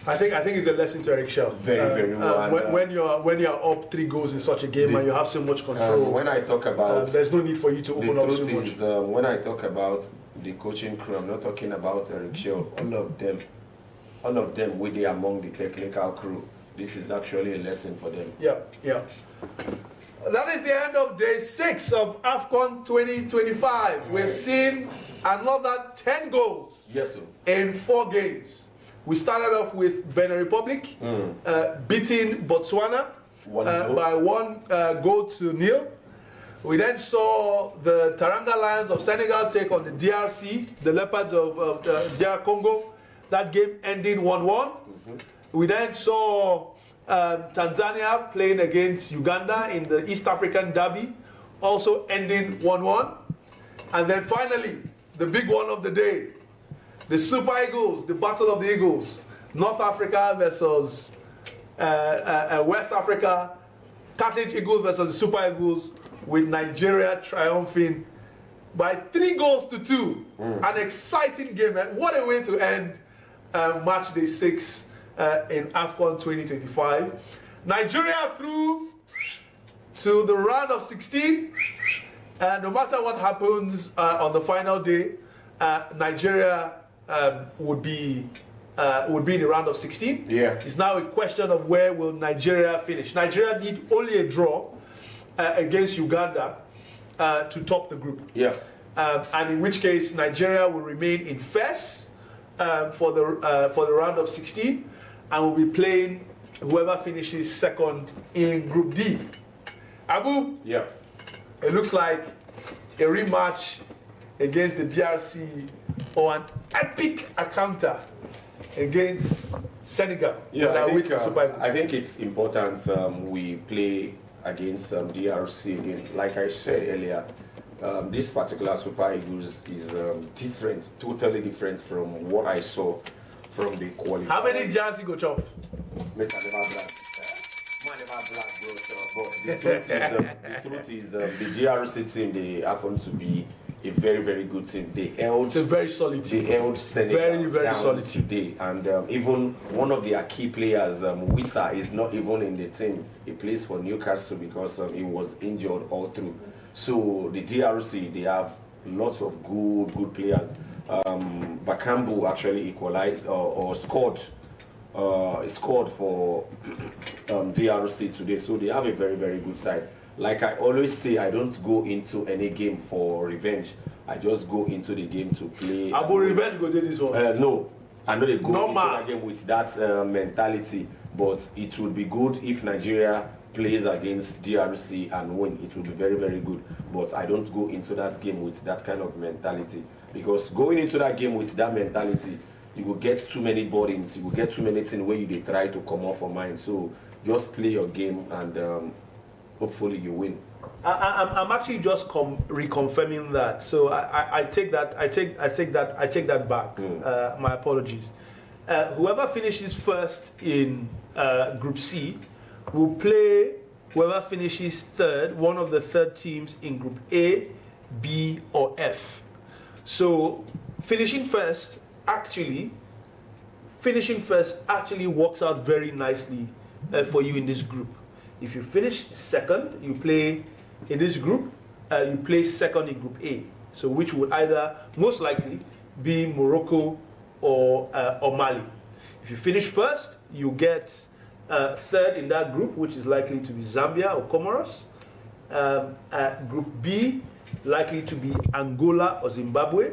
I think it's a lesson to Eric Chelle. Very well. When you're up 3 goals in such a game and you have so much control, when I talk about, there's no need for you to open up so much. Is, when I talk about the coaching crew, I'm not talking about Eric Chelle. All of them, we they among the technical crew. This is actually a lesson for them. Yeah. That is the end of day 6 of AFCON 2025. We've seen another 10 goals in 4 games. We started off with Benin Republic beating Botswana by 1-0. We then saw the Teranga Lions of Senegal take on the DRC, the Leopards of DR Congo. That game ending 1-1. We then saw Tanzania playing against Uganda in the East African Derby, also ending 1-1. And then finally, the big one of the day, the Super Eagles, the Battle of the Eagles, North Africa versus West Africa, Cartilage Eagles versus the Super Eagles, with Nigeria triumphing by 3-2. An exciting game. What a way to end match day 6 in AFCON 2025. Nigeria through to the round of 16. No matter what happens on the final day, Nigeria would be in the round of 16. It's now a question of where will Nigeria finish. Nigeria need only a draw against Uganda to top the group. And in which case Nigeria will remain in first for the round of 16, and will be playing whoever finishes second in Group D. Abu, it looks like a rematch against the DRC or an epic encounter against Senegal? Yeah, I think it's important we play against DRC again. Like I said earlier, this particular Super Eagles is different, totally different from what I saw from the qualifiers. How many DRC go chop? The truth is, the DRC team, they happen to be a very, very good team. They held, it's a very solid team. They held Senegal very, very down solid today. And even one of their key players, Wissa, is not even in the team. He plays for Newcastle because he was injured all through. So the DRC, they have lots of good players. Bakambu actually equalized or scored for DRC today, so they have a very, very good side. Like I always say, I don't go into any game for revenge. I just go into the game to play. Abu revenge go do this one? No, I know they go into the game with that mentality, but it would be good if Nigeria plays against DRC and win. It will be very, very good. But I don't go into that game with that kind of mentality, because going into that game with that mentality, you will get too many burdens, you will get too many things where you try to come off of mind. So just play your game and hopefully you win. I'm actually just reconfirming that. So I take that. I take that back. My apologies. Whoever finishes first in Group C will play whoever finishes third, one of the third teams in Group A, B, or F. So finishing first actually works out very nicely for you in this group. If you finish second, you play in this group, you play second in Group A. So which would either most likely be Morocco or Mali. If you finish first, you get third in that group, which is likely to be Zambia or Comoros. Group B, likely to be Angola or Zimbabwe.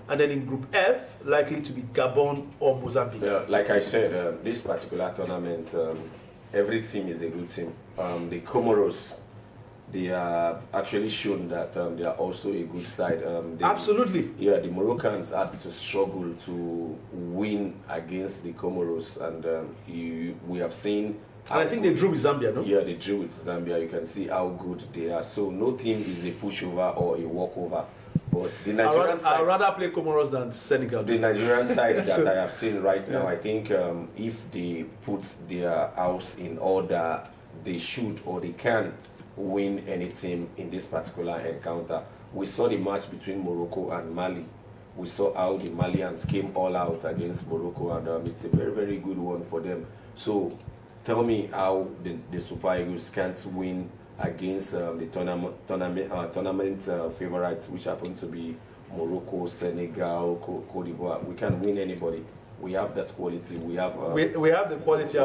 And then in Group F, likely to be Gabon or Mozambique. Yeah, like I said, this particular tournament, every team is a good team. The Comoros, they have actually shown that they are also a good side. Absolutely. Yeah, the Moroccans had to struggle to win against the Comoros, and we have seen. And I think they drew with Zambia, no? Yeah, they drew with Zambia. You can see how good they are. So no team is a pushover or a walkover. But the Nigerian side, I'd rather play Comoros than Senegal. The Nigerian side that I have seen right now, I think if they put their house in order, they should or they can win any team in this particular encounter. We saw the match between Morocco and Mali. We saw how the Malians came all out against Morocco, and it's a very, very good one for them. So tell me how the Super Eagles can't win against the tournament favorites, which happen to be Morocco, Senegal, Cote d'Ivoire. We can win anybody. We have that quality. We have we have the quality.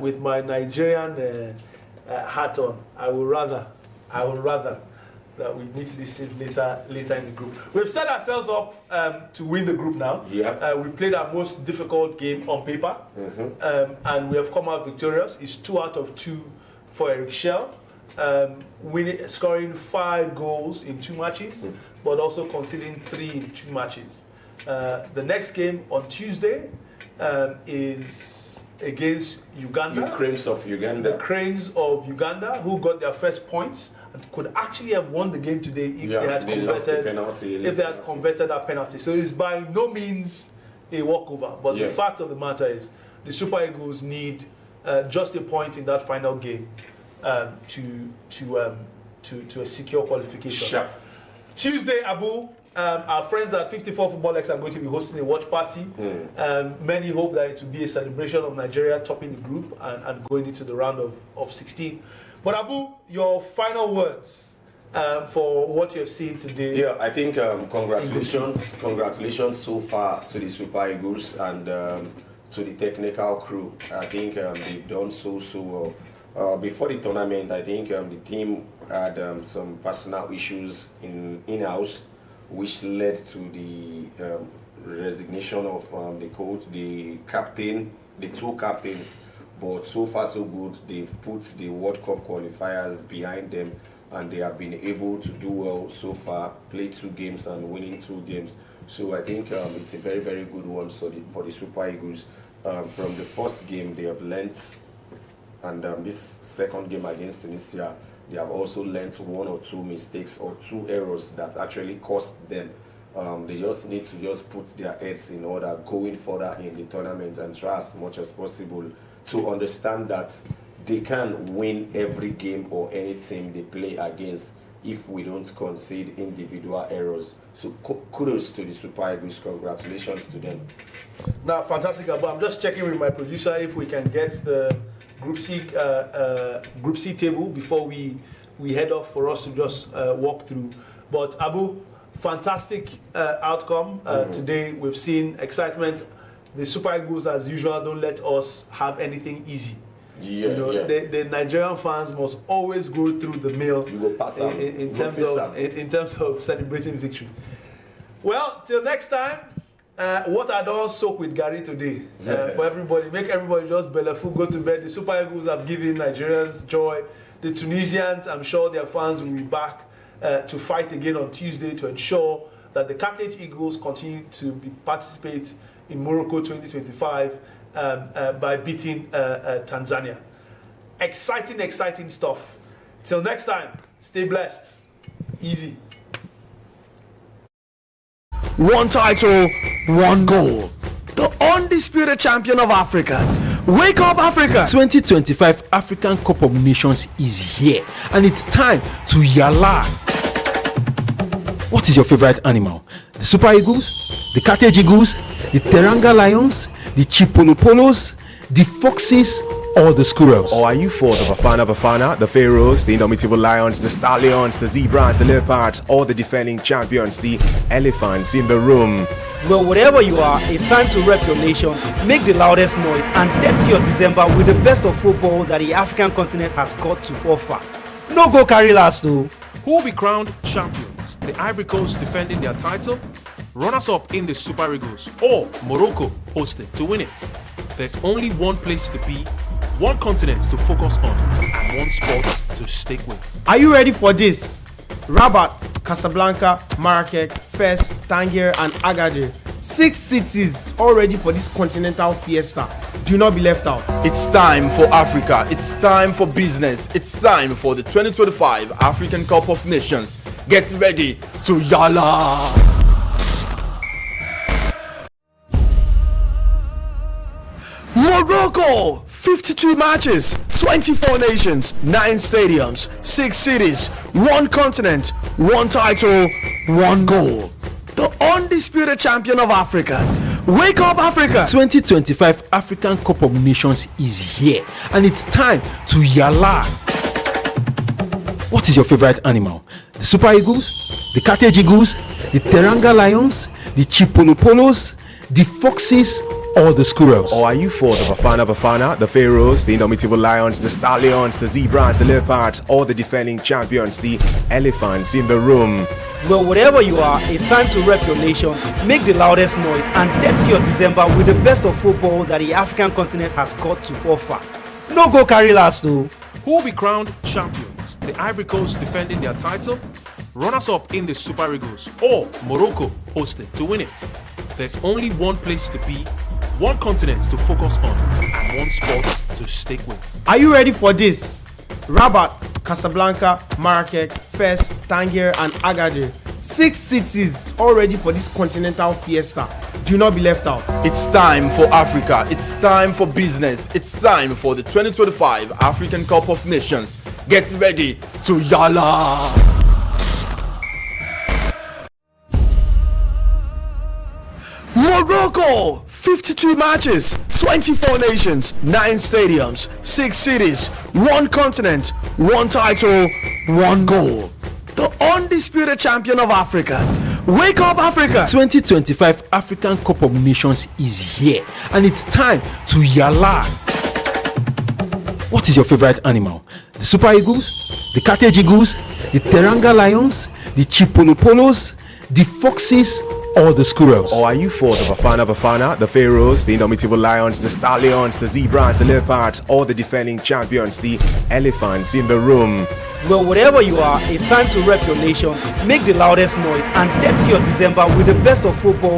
With my Nigerian hat on, I would rather that we meet this team later in the group. We've set ourselves up to win the group now. Yeah. We've played our most difficult game on paper, and we have come out victorious. It's 2 out of 2 for Eric Chelle, scoring 5 goals in 2 matches, but also conceding 3 in 2 matches. The next game on Tuesday is against Uganda. The Cranes of Uganda. The Cranes of Uganda, who got their first points and could actually have won the game today if they had converted that penalty. So it's by no means a walkover. But the fact of the matter is, the Super Eagles need just a point in that final game to a secure qualification. Sure. Tuesday, Abu. Our friends at 54 Football X are going to be hosting a watch party. Many hope that it will be a celebration of Nigeria topping the group and going into the round of 16. But Abu, your final words for what you have seen today. Yeah, I think congratulations so far to the Super Eagles and to the technical crew. I think they've done so well. Before the tournament, I think the team had some personal issues in-house, which led to the resignation of the coach, the captain, the 2 captains. But so far so good. They've put the World Cup qualifiers behind them, and they have been able to do well so far, play 2 games and winning 2 games. So I think it's a very, very good one for the Super Eagles. From the first game, they have learnt, and this second game against Tunisia, they have also learnt 1 or 2 mistakes or 2 errors that actually cost them. They just need to just put their heads in order going further in the tournament and try as much as possible to understand that they can win every game or any team they play against if we don't concede individual errors. So kudos to the Super Eagles, congratulations to them. Now, fantastic, Abu. I'm just checking with my producer if we can get the Group C table before we head off for us to just walk through. But Abu, fantastic outcome today. We've seen excitement. The Super Eagles, as usual, don't let us have anything easy. Yeah, you know, the Nigerian fans must always go through the mill in terms of celebrating victory. Well, till next time, what I don't soak with Gary today for everybody, make everybody just bellyful, go to bed. The Super Eagles have given Nigerians joy. The Tunisians, I'm sure their fans will be back to fight again on Tuesday to ensure that the Cartilage Eagles continue to participate in Morocco 2025 by beating Tanzania. Exciting stuff. Till next time, stay blessed. Easy. 1 title, 1 goal. The undisputed champion of Africa. Wake up, Africa! 2025 African Cup of Nations is here, and it's time to yala. What is your favorite animal? The Super Eagles, the Cartilage Eagles, the Teranga Lions, the Chipolopolos, the Foxes, or the Squirrels? Or are you for the Bafana, the Pharaohs, the Indomitable Lions, the Stallions, the Zebras, the Leopards, or the defending champions, the Elephants in the room? Well, wherever you are, it's time to rep your nation, make the loudest noise, and dirty your December with the best of football that the African continent has got to offer. No go carry last though. Who will be crowned champions? The Ivory Coast defending their title, runners-up in the Super Eagles, or Morocco hosted to win it? There's only one place to be, one continent to focus on, and one sport to stick with. Are you ready for this? Rabat, Casablanca, Marrakech, Fes, Tangier, and Agadir. 6 cities all ready for this continental fiesta. Do not be left out. It's time for Africa. It's time for business. It's time for the 2025 African Cup of Nations. Get ready to yalla! Morocco! 52 matches, 24 nations, 9 stadiums, 6 cities, 1 continent, 1 title, 1 goal. The undisputed champion of Africa. Wake up, Africa! 2025 African Cup of Nations is here, and it's time to yala. What is your favorite animal? The Super Eagles, the Cartilage Eagles, the Teranga Lions, the Chipolopolos, the Foxes, or the Squirrels? Or are you for the Bafana, the Pharaohs, the Indomitable Lions, the Stallions, the Zebras, the Leopards, or the defending champions, the Elephants in the room? Well, wherever you are, it's time to rep your nation, make the loudest noise, and dirty your December with the best of football that the African continent has got to offer. No go carry last though. Who will be crowned champions? The Ivory Coast defending their title, runners-up in the Super Eagles, or Morocco hosted to win it? There's only one place to be, one continent to focus on, and one sport to stick with. Are you ready for this? Rabat, Casablanca, Marrakech, Fes, Tangier, and Agadir. 6 cities all ready for this continental fiesta. Do not be left out. It's time for Africa. It's time for business. It's time for the 2025 African Cup of Nations. Get ready to yalla! Morocco! 52 matches, 24 nations, 9 stadiums, 6 cities, 1 continent, 1 title, 1 goal. The undisputed champion of Africa. Wake up, Africa! 2025 African Cup of Nations is here, and it's time to yala. What is your favorite animal? The Super Eagles, the Cartilage Eagles, the Teranga Lions, the Chipolopolos, the Foxes, or the Squirrels? Or are you for the Bafana, the Pharaohs, the Indomitable Lions, the Stallions, the Zebras, the Leopards, or the defending champions, the Elephants in the room? Well, wherever you are, it's time to rep your nation, make the loudest noise, and dirty your December with the best of football